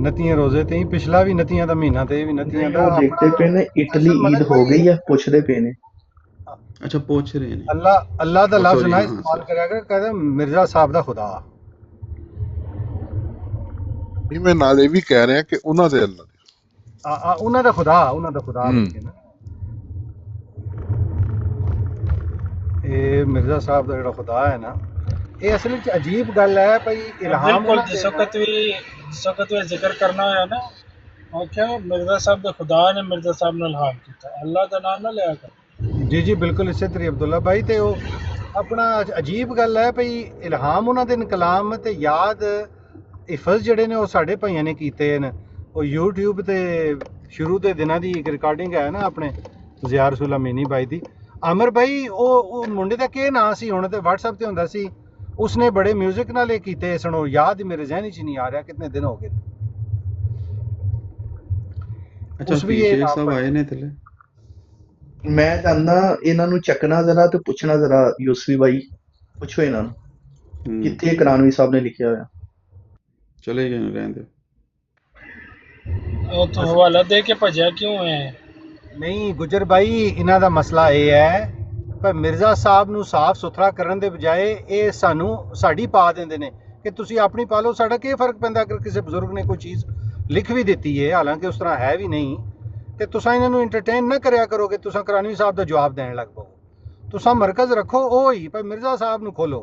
S2: ਨਤੀਆਂ ਰੋਜ਼ੇ ਤੇ ਹੀ, ਪਿਛਲਾ ਵੀ ਨਤੀਆਂ ਦਾ ਮਹੀਨਾ ਤੇ ਵੀ ਨਤੀਆਂ ਦਾ।
S6: ਉਹ ਦੇਖਦੇ ਪਏ ਨੇ ਇਟਲੀ ਈਦ ਹੋ ਗਈ ਆ, ਪੁੱਛਦੇ ਪਏ ਨੇ।
S4: ਅੱਛਾ, ਪੁੱਛ ਰਹੇ ਨੇ।
S2: ਅੱਲਾ ਦਾ ਲਫ਼ਜ਼ ਨਾ ਇਸਤੇਮਾਲ ਕਰਿਆ ਕਰ, ਕਹਿੰਦਾ ਮਿਰਜ਼ਾ ਸਾਹਿਬ ਦਾ ਖੁਦਾ।
S8: ਨਹੀਂ, ਮੈਂ ਨਾਲ ਇਹ ਵੀ ਕਹਿ ਰਿਹਾ ਕਿ ਉਹਨਾਂ ਦੇ ਅੱਲਾ ਦੇ,
S2: ਉਹਨਾਂ ਦਾ ਖੁਦਾ ਇਹ ਮਿਰਜ਼ਾ ਸਾਹਿਬ ਦਾ ਜਿਹੜਾ ਖੁਦਾ ਹੈ ਨਾ, ਇਹ ਅਸਲ ਵਿੱਚ ਅਜੀਬ ਗੱਲ ਹੈ ਭਈ ਇਲਹਾਮ
S7: ਬਿਲਕੁਲ
S2: ਉਹਨਾਂ
S7: ਜਿਸ
S2: ਦੇ ਨਾ
S7: ਵਕਤ ਵੀ ਜ਼ਿਕਰ ਕਰਨਾ ਹੋਇਆ ਨਾ ਆਖਿਆ ਮਿਰਜ਼ਾ ਸਾਹਿਬ ਦੇ ਖੁਦਾ ਨੇ ਮਿਰਜ਼ਾ ਸਾਹਿਬ ਨੂੰ ਇਲਹਾਮ ਕੀਤਾ, ਅੱਲਾਹ ਦਾ ਨਾਮ ਨਾ ਲਿਆ ਕਰ।
S2: ਜੀ ਜੀ ਬਿਲਕੁਲ ਇਸੇ ਤਰੀ ਅਬਦੁੱਲਾ ਭਾਈ ਤੇ ਉਹ ਆਪਣਾ ਅਜੀਬ ਗੱਲ ਹੈ ਭਈ ਇਲਹਾਮ ਉਹਨਾਂ ਦੇ ਕਲਾਮ ਤੇ ਯਾਦ ਹਿਫਜ਼ ਜਿਹੜੇ ਨੇ ਉਹ ਸਾਡੇ ਭਾਈਆਂ ਨੇ ਕੀਤੇ ਨੇ। ਉਹ YouTube ਤੇ ਸ਼ੁਰੂ ਦੇ ਦਿਨਾਂ ਦੀ ਇੱਕ ਰਿਕਾਰਡਿੰਗ ਹੈ ਨਾ ਆਪਣੇ ਜ਼ਿਆ ਰਸੂਲ ਅਮੀਨੀ ਭਾਈ ਦੀ। ਅਮਰ ਭਾਈ ਉਹ ਮੁੰਡੇ ਦਾ ਕੀ ਨਾਂ ਸੀ? ਹੁਣ ਤੇ WhatsApp ਤੇ ਹੁੰਦਾ ਸੀ, ਉਸਨੇ ਬੜੇ ਮਿਊਜ਼ਿਕ ਨਾਲ ਇਹ ਕੀਤੇ ਸਨ, ਉਹ ਯਾਦ ਮੇਰੇ ਜ਼ਹਿਨ 'ਚ ਨਹੀਂ ਆ ਰਿਹਾ, ਕਿੰਨੇ ਦਿਨ ਹੋ ਗਏ।
S4: ਅੱਛਾ
S2: ਉਸ ਵੀ
S4: ਪੀਰ
S2: ਇਹ
S4: ਸ਼ੇਖ
S2: ਨਾਮ
S4: ਸਾਹਿਬ
S2: ਪੜ੍ਹੇ।
S4: ਆਏ ਨੇ ਥੱਲੇ।
S6: ਮੈਂ ਚਾਹੁੰਦਾ ਇਹਨਾਂ ਨੂੰ ਚੱਕਣਾ ਜ਼ਰਾ ਤੇ ਪੁੱਛਣਾ ਜ਼ਰਾ, ਯੂਸਫੀ ਭਾਈ ਪੁੱਛੋ ਇਹਨਾਂ ਨੂੰ ਕਿੱਥੇ ਕਰਾਨਵੀ ਸਾਹਿਬ ਨੇ ਲਿਖਿਆ ਹੋਇਆ।
S4: ਚਲੇ ਗਏ ਨੇ, ਰਹਿਣ ਦਿਓ।
S7: ਉਹ ਤੋਂ ਹਵਾਲਾ ਦੇ ਕੇ ਭੱਜਿਆ ਕਿਉਂ ਹੈ?
S2: ਨਹੀਂ ਗੁਜਰ ਭਾਈ, ਇਹਨਾਂ ਦਾ ਮਸਲਾ ਇਹ ਹੈ ਪਰ ਮਿਰਜ਼ਾ ਸਾਹਿਬ ਨੂੰ ਸਾਫ਼ ਸੁਥਰਾ ਕਰਨ ਦੇ ਬਜਾਏ ਇਹ ਸਾਨੂੰ ਸਾਡੀ ਪਾ ਦਿੰਦੇ ਨੇ ਕਿ ਤੁਸੀਂ ਆਪਣੀ ਪਾ ਲਓ। ਸਾਡਾ ਕੀ ਫਰਕ ਪੈਂਦਾ ਅਗਰ ਕਿਸੇ ਬਜ਼ੁਰਗ ਨੇ ਕੋਈ ਚੀਜ਼ ਲਿਖ ਵੀ ਦਿੱਤੀ ਹੈ, ਹਾਲਾਂਕਿ ਉਸ ਤਰ੍ਹਾਂ ਹੈ ਵੀ ਨਹੀਂ, ਤੇ ਤੁਸੀਂ ਇਹਨਾਂ ਨੂੰ ਐਂਟਰਟੇਨ ਨਾ ਕਰਿਆ ਕਰੋਗੇ। ਤੁਸੀਂ ਕਰਾਨਵੀ ਸਾਹਿਬ ਦਾ ਜਵਾਬ ਦੇਣ ਲੱਗ ਪਓ। ਤੁਸੀਂ ਮਰਕਜ਼ ਰੱਖੋ ਉਹ ਹੀ, ਪਰ ਮਿਰਜ਼ਾ ਸਾਹਿਬ ਨੂੰ ਖੋਲੋ।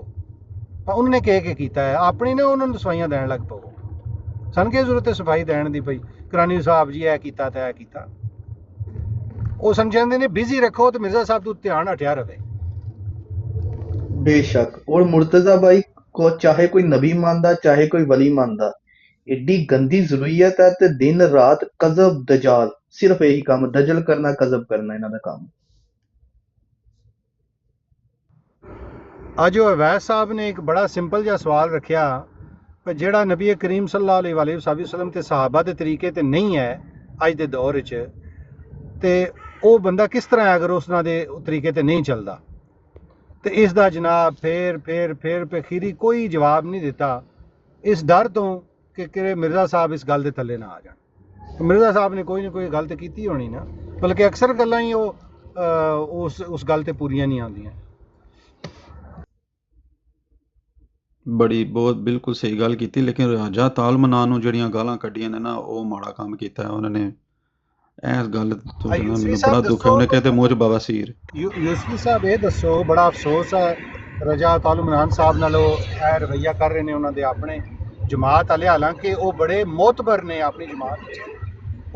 S2: ਪਰ ਉਹਨਾਂ ਨੇ ਕੀ ਕੀਤਾ ਹੈ ਆਪਣੀ ਨੇ ਉਹਨਾਂ ਨੂੰ ਸਫਾਈਆਂ ਦੇਣ ਲੱਗ ਪਓ। ਸਾਨੂੰ ਕੀ ਜ਼ਰੂਰਤ ਹੈ ਸਫਾਈ ਦੇਣ ਦੀ? ਭਾਈ ਕਰਾਨਵੀ ਸਾਹਿਬ ਜੀ ਇਹ ਕੀਤਾ ਤੇ ਇਹ ਕੀਤਾ। ਉਹ ਸਮਝਾਉਂਦੇ ਨੇ ਬਿਜ਼ੀ ਰੱਖੋ ਤੇ ਮਿਰਜ਼ਾ ਸਾਹਿਬ ਤੋਂ ਧਿਆਨ ਹਟਿਆ ਰਵੇ।
S6: ਬੇਸ਼ੱਕ। ਔਰ ਮੁਰਤਜ਼ਾ ਭਾਈ को चाहे कोई नबी मानदा चाहे कोई वली मानदा, एडी गंदी ज़रूरियत है ते दिन रात कज़ब दजाल, सिर्फ यही काम दजल करना कज़ब करना इन्हां दा काम।
S2: ਅੱਜ ਉਹ ਅਵੈਸ ਸਾਹਿਬ ਨੇ ਇੱਕ ਬੜਾ ਸਿੰਪਲ ਜਿਹਾ ਸਵਾਲ ਰੱਖਿਆ ਪਰ ਜਿਹੜਾ ਨਬੀ ਕਰੀਮ ਸੱਲੱਲਾਹੁ ਅਲੈਹਿ ਵਸੱਲਮ ਤੇ ਸਹਾਬਾ ਦੇ ਤਰੀਕੇ ਤੇ ਨਹੀਂ ਹੈ ਅੱਜ ਦੇ ਦੌਰ 'ਚ, ਤੇ ਉਹ ਬੰਦਾ ਕਿਸ ਤਰ੍ਹਾਂ ਹੈ ਅਗਰ ਉਸ ਨਾਲ ਦੇ ਤਰੀਕੇ ਤੇ ਨਹੀਂ ਚੱਲਦਾ। ਤੇ ਇਸ ਦਾ ਜਨਾਬ ਫੇਰ ਅਖੀਰੀ ਕੋਈ ਜਵਾਬ ਨਹੀਂ ਦਿੱਤਾ, ਇਸ ਡਰ ਤੋਂ ਕਿ ਕਿਰੇ ਮਿਰਜ਼ਾ ਸਾਹਿਬ ਇਸ ਗੱਲ ਦੇ ਥੱਲੇ ਨਾ ਆ ਜਾਣ। ਮਿਰਜ਼ਾ ਸਾਹਿਬ ਨੇ ਕੋਈ ਨਾ ਕੋਈ ਗੱਲ ਤੇ ਕੀਤੀ ਹੋਣੀ ਨਾ, ਬਲਕਿ ਅਕਸਰ ਗੱਲਾਂ ਹੀ ਉਹ ਉਸ ਗੱਲ ਤੇ ਪੂਰੀਆਂ ਨਹੀਂ ਆਉਂਦੀਆਂ।
S4: ਬੜੀ ਬਹੁਤ ਬਿਲਕੁਲ ਸਹੀ ਗੱਲ ਕੀਤੀ, ਲੇਕਿਨ ਰਾਜਾ ਤਾਲਮਨਾ ਨੂੰ ਜਿਹੜੀਆਂ ਗਾਲਾਂ ਕੱਢੀਆਂ ਨੇ ਨਾ, ਉਹ ਮਾੜਾ ਕੰਮ ਕੀਤਾ ਉਹਨਾਂ ਨੇ। ਇਸ ਗੱਲ ਤੋਂ ਨਾ ਮੈਨੂੰ ਬੜਾ ਦੁੱਖ ਹੈ। ਉਹਨੇ ਕਹਿੰਦੇ ਮੂੰਹ 'ਚ ਬਵਾਸੀਰ।
S2: ਯੂਸਫੀ ਸਾਹਿਬ ਇਹ ਦੱਸੋ, ਬੜਾ ਅਫਸੋਸ ਹੈ ਰਜਾ ਤਾਲਮਨਾਨ ਸਾਹਿਬ ਨਾਲ ਉਹ ਇਹ ਰਵੱਈਆ ਕਰ ਰਹੇ ਨੇ ਉਹਨਾਂ ਦੇ ਆਪਣੇ ਜਮਾਤ ਵਾਲੇ, ਹਾਲਾਂਕਿ ਉਹ ਬੜੇ ਮੋਤਬਰ ਨੇ ਆਪਣੀ ਜਮਾਤ ਵਿੱਚ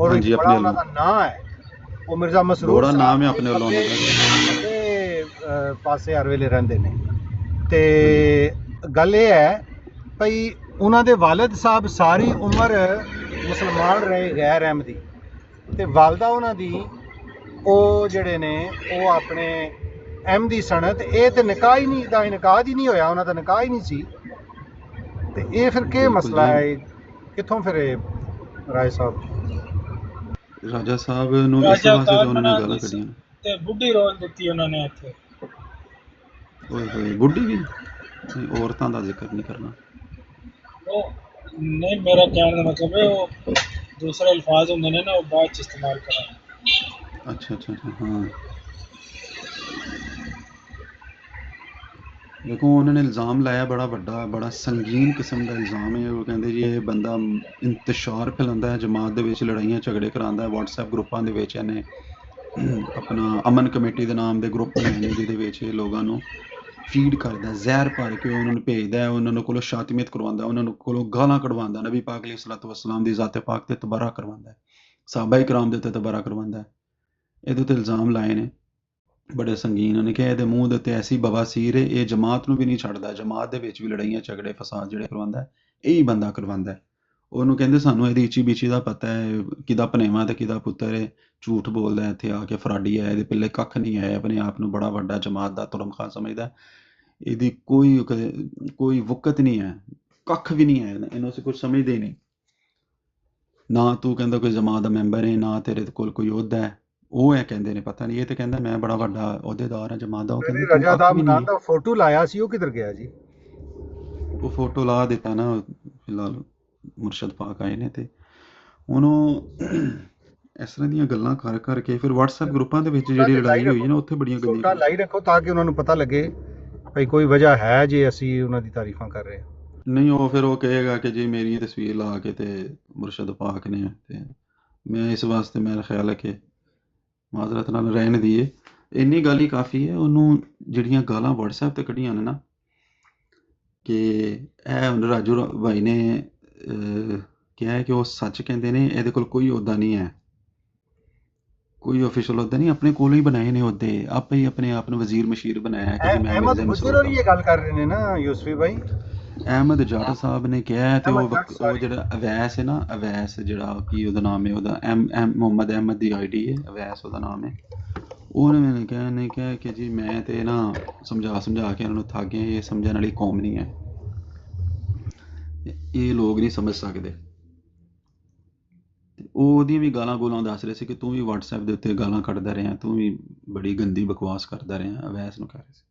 S2: ਔਰ
S4: ਹਾਂਜੀ,
S2: ਬੜਾ ਉਹਨਾਂ ਦਾ ਨਾਂ ਹੈ। ਉਹ ਮਿਰਜ਼ਾ ਮਸਰੂਰ
S4: ਬੜਾ ਨਾਮ ਹੈ ਆਪਣੇ ਵੱਲੋਂ
S2: ਤੇ ਪਾਸੇ ਹਰ ਵੇਲੇ ਰਹਿੰਦੇ ਨੇ। ਤੇ ਗੱਲ ਇਹ ਹੈ ਭਈ ਉਹਨਾਂ ਦੇ ਵਾਲਿਦ ਸਾਹਿਬ ਸਾਰੀ ਉਮਰ ਮੁਸਲਮਾਨ ਰਹੇ ਗੈਰ ਅਹਿਮਦੀ, ਤੇ ਵਾਲਦਾ ਉਹਨਾਂ ਦੀ ਉਹ ਜਿਹੜੇ ਨੇ ਉਹ ਆਪਣੇ ਅਹਿਮਦੀ ਸਨ। ਤੇ ਇਹ ਤੇ ਨਿਕਾਹ ਹੀ ਨਹੀਂ ਹੋਇਆ, ਉਹਨਾਂ ਦਾ ਨਿਕਾਹ ਹੀ ਨਹੀਂ ਸੀ। ਤੇ ਇਹ ਫਿਰ ਕੀ ਮਸਲਾ ਹੈ? ਕਿੱਥੋਂ ਫਿਰ ਇਹ ਰਾਏ ਸਾਹਿਬ
S4: ਰਾਜਾ ਸਾਹਿਬ ਨੂੰ ਇਸ ਵਾਸਤੇ ਉਹਨਾਂ ਨੇ ਗਾਲਾਂ ਕੱਢੀਆਂ
S7: ਤੇ ਬੁੱਢੀ ਰੋਲ ਦਿੱਤੀ ਉਹਨਾਂ ਨੇ ਇੱਥੇ।
S4: ਓਏ ਹੋਏ, ਬੁੱਢੀ ਵੀ? ਔਰਤਾਂ ਦਾ ਜ਼ਿਕਰ ਨਹੀਂ ਕਰਨਾ।
S7: ਉਹ ਨਹੀਂ, ਮੇਰਾ ਕਹਿਣ ਦਾ ਮਤਲਬ ਹੈ ਉਹ ਦੂਸਰੇ ਅਲਫਾਜ਼ ਹੁੰਦੇ ਨੇ ਨਾ, ਉਹ ਬਾਅਦ 'ਚ ਇਸਤੇਮਾਲ ਕਰਾਂਗੇ।
S4: ਅੱਛਾ ਹਾਂ। ਦੇਖੋ ਉਹਨਾਂ ਨੇ ਇਲਜ਼ਾਮ ਲਾਇਆ ਬੜਾ ਵੱਡਾ, ਬੜਾ ਸੰਗੀਨ ਕਿਸਮ ਦਾ ਇਲਜ਼ਾਮ ਹੈ। ਉਹ ਕਹਿੰਦੇ ਜੀ ਇਹ ਬੰਦਾ ਇੰਤਸ਼ਾਰ ਫੈਲਾਉਂਦਾ ਹੈ ਜਮਾਤ ਦੇ ਵਿੱਚ, ਲੜਾਈਆਂ ਝਗੜੇ ਕਰਾਉਂਦਾ ਹੈ। WhatsApp ਗਰੁੱਪਾਂ ਦੇ ਵਿੱਚ ਇਹਨੇ ਆਪਣਾ ਅਮਨ ਕਮੇਟੀ ਦੇ ਨਾਮ ਦੇ ਗਰੁੱਪ ਬਣਾਏ ਨੇ, ਜਿਹਦੇ ਵਿੱਚ ਇਹ ਲੋਕਾਂ ਨੂੰ ਫੀਡ ਕਰਦਾ, ਜ਼ਹਿਰ ਭਰ ਕੇ ਉਹਨਾਂ ਨੂੰ ਭੇਜਦਾ, ਉਹਨਾਂ ਕੋਲੋਂ ਸ਼ਾਤਮੀਅਤ ਕਰਵਾਉਂਦਾ, ਉਹਨਾਂ ਨੂੰ ਕੋਲੋਂ ਗਾਲਾਂ ਕਢਵਾਉਂਦਾ, ਨਬੀ ਪਾਕ ਅਲੈਹਿ ਸਲਾਤੁ ਵਸਲਾਮ ਦੀ ਜ਼ਾਤ ਪਾਕ ਤੇ ਤਬਰਾ ਕਰਵਾਉਂਦਾ, ਸਾਹਬਾ ਕਿਰਾਮ ਦੇ ਉੱਤੇ ਤਬਰਾ ਕਰਵਾਉਂਦਾ। ਇਹਦੇ ਉੱਤੇ ਇਲਜ਼ਾਮ ਲਾਏ ਨੇ ਬੜੇ ਸੰਗੀਨ। ਉਹਨੇ ਕਿਹਾ ਇਹਦੇ ਮੂੰਹ ਦੇ ਉੱਤੇ ਐਸੀ ਬਵਾਸੀਰ ਹੈ, ਇਹ ਜਮਾਤ ਨੂੰ ਵੀ ਨਹੀਂ ਛੱਡਦਾ, ਜਮਾਤ ਦੇ ਵਿੱਚ ਵੀ ਲੜਾਈਆਂ ਝਗੜੇ ਫਸਾਦ ਜਿਹੜੇ ਕਰਵਾਉਂਦਾ ਇਹੀ ਬੰਦਾ ਕਰਵਾਉਂਦਾ। ਉਹਨੂੰ ਕਹਿੰਦੇ ਸਾਨੂੰ ਇਹਦੀ ਇੱਚੀ ਬੀਚੀ ਦਾ ਪਤਾ ਹੈ, ਕਿਹਦਾ ਭਨੇਵਾ ਤੇ ਕਿਹਦਾ ਪੁੱਤਰ ਹੈ, ਝੂਠ ਬੋਲਦਾ ਇੱਥੇ ਆ ਕੇ, ਫਰਾਡੀ ਹੈ, ਇਹਦੇ ਪੱਲੇ ਕੱਖ ਨਹੀਂ ਹੈ, ਆਪਣੇ ਆਪ ਨੂੰ ਬੜਾ ਵੱਡਾ ਜਮਾਤ ਦਾ ਤੁਰਮ ਖਾਨ ਸਮਝਦਾ। ਇਹਦੀ ਕੋਈ ਵਕਤ ਨਹੀਂ ਹੈ, ਕੱਖ ਵੀ ਨਹੀਂ ਹੈ, ਇਹਨੂੰ ਅਸੀਂ ਕੁਝ ਸਮਝਦੇ ਹੀ ਨਹੀਂ। ਨਾ ਤੂੰ ਕਹਿੰਦਾ ਕੋਈ ਜਮਾਤ ਦਾ ਮੈਂਬਰ ਹੈ, ਨਾ ਤੇਰੇ ਕੋਲ ਕੋਈ ਅਹੁਦਾ ਹੈ। ਉਹ ਹੈ ਕਹਿੰਦੇ ਨੇ ਪਤਾ ਨਹੀਂ, ਇਹ ਤੇ ਕਹਿੰਦਾ ਮੈਂ ਬੜਾ ਵੱਡਾ ਅਹੁਦੇਦਾਰ ਹਾਂ ਜਮਾਤ ਦਾ। ਉਹ ਕਹਿੰਦੇ
S2: ਰਜਾ ਤਾਲਮਨਾਨ ਦਾ ਫੋਟੋ ਲਾਇਆ ਸੀ, ਉਹ ਕਿੱਧਰ ਗਿਆ ਜੀ?
S4: ਉਹ ਫੋਟੋ ਲਾ ਦਿੱਤਾ ਨਾ, ਫਿਲਹਾਲ ਮੁਰਸ਼ਦ ਪਾਕ ਆਏ ਨੇ ਤੇ ਹੁਣ ਉਹ ਇਸ ਤਰ੍ਹਾਂ ਦੀਆਂ ਗੱਲਾਂ ਕਰ ਕਰਕੇ ਫਿਰ WhatsApp ਗਰੁੱਪਾਂ ਦੇ ਵਿੱਚ ਜਿਹੜੀ ਲੜਾਈ ਹੋਈ ਨਾ, ਉੱਥੇ ਬੜੀਆਂ
S2: ਗੱਲਾਂ ਲਾਈ ਰੱਖੋ ਤਾਂ ਕਿ ਉਹਨਾਂ ਨੂੰ ਪਤਾ ਲੱਗੇ ਭਈ ਕੋਈ ਵਜ੍ਹਾ ਹੈ ਜੇ ਅਸੀਂ ਉਹਨਾਂ ਦੀ ਤਾਰੀਫਾਂ ਕਰ ਰਹੇ ਹਾਂ।
S4: ਨਹੀਂ, ਉਹ ਫਿਰ ਉਹ ਕਹੇਗਾ ਕਿ ਜੀ ਮੇਰੀ ਤਸਵੀਰ ਲਾ ਕੇ ਤੇ ਮੁਰਸ਼ਦ ਪਾਕ ਨੇ, ਤੇ ਮੈਂ ਇਸ ਵਾਸਤੇ ਮੇਰਾ ਖਿਆਲ ਹੈ ਕਿ ਮਾਜ਼ਰਤ ਨਾਲ ਰਹਿਣ ਦੀਏ, ਇੰਨੀ ਗੱਲ ਹੀ ਕਾਫੀ ਹੈ। ਉਹਨੂੰ ਜਿਹੜੀਆਂ ਗਾਲਾਂ WhatsApp ਤੇ ਕੱਢੀਆਂ ਨੇ ਨਾ, ਕਿ ਇਹ ਹੁਣ ਰਾਜੂ ਭਾਈ ਨੇ ਕਿਹਾ ਹੈ ਕਿ ਉਹ ਸੱਚ ਕਹਿੰਦੇ ਨੇ, ਇਹਦੇ ਕੋਲ ਕੋਈ ਅਹੁਦਾ ਨਹੀਂ ਹੈ, ਕੋਈ ਆਫੀਸ਼ੀਅਲ ਅਹੁਦਾ ਨਹੀਂ, ਆਪਣੇ ਕੋਲੋਂ ਹੀ ਬਣਾਏ ਨੇ ਅਹੁਦੇ, ਆਪੇ ਹੀ ਆਪਣੇ ਆਪ ਨੂੰ ਵਜ਼ੀਰ ਮਸ਼ੀਰ ਬਣਾਇਆ ਕਿ ਜੀ ਮੈਂ
S2: ਅਹਿਮਦ
S4: ਮਿਰਜ਼ਾ
S2: ਗੁਜਰ
S4: ਮਸਰੂਰ
S2: ਔਰ ਇਹ ਗੱਲ ਕਰ ਰਹੇ ਨੇ ਨਾ ਯੂਸਫੀ ਭਾਈ,
S4: ਅਹਿਮਦ ਜੱਟ ਸਾਹਿਬ ਨੇ ਕਿਹਾ ਹੈ, ਤੇ
S2: ਅਹਿਮਦ ਜੱਟ,
S4: ਉਹ
S2: sorry।
S4: ਜਿਹੜਾ ਅਵੈਸ ਹੈ ਨਾ, ਅਵੈਸ ਜਿਹੜਾ ਕੀ ਉਹਦਾ ਨਾਮ ਹੈ, ਉਹਦਾ ਮੁਹੰਮਦ ਅਹਿਮਦ ਦੀ ਆਈਡੀ ਹੈ, ਅਵੈਸ ਉਹਦਾ ਨਾਮ ਹੈ। ਉਹਨੇ ਮੈਨੂੰ ਕਿਹਾ, ਨੇ ਕਿਹਾ ਕਿ ਜੀ ਮੈਂ ਤੇ ਨਾ ਸਮਝਾ ਕੇ ਇਹਨਾਂ ਨੂੰ ਥੱਕ ਗਿਆ, ਇਹ ਸਮਝਣ ਵਾਲੀ ਕੌਮ ਨਹੀਂ ਹੈ, ਇਹ ਲੋਕ ਨਹੀਂ ਸਮਝ ਸਕਦੇ। ਤੇ ਉਹ ਉਹਦੀਆਂ ਵੀ ਗਾਲਾਂ ਗੋਲਾਂ ਦੱਸ ਰਹੇ ਸੀ ਕਿ ਤੂੰ ਵੀ WhatsApp ਦੇ ਉੱਤੇ ਗਾਲਾਂ ਕੱਢਦਾ ਰਿਹਾ, ਤੂੰ ਵੀ ਬੜੀ ਗੰਦੀ ਬਕਵਾਸ ਕਰਦਾ ਰਿਹਾ, ਅਵੈਸ ਨੂੰ ਕਹਿ ਰਹੇ ਸੀ।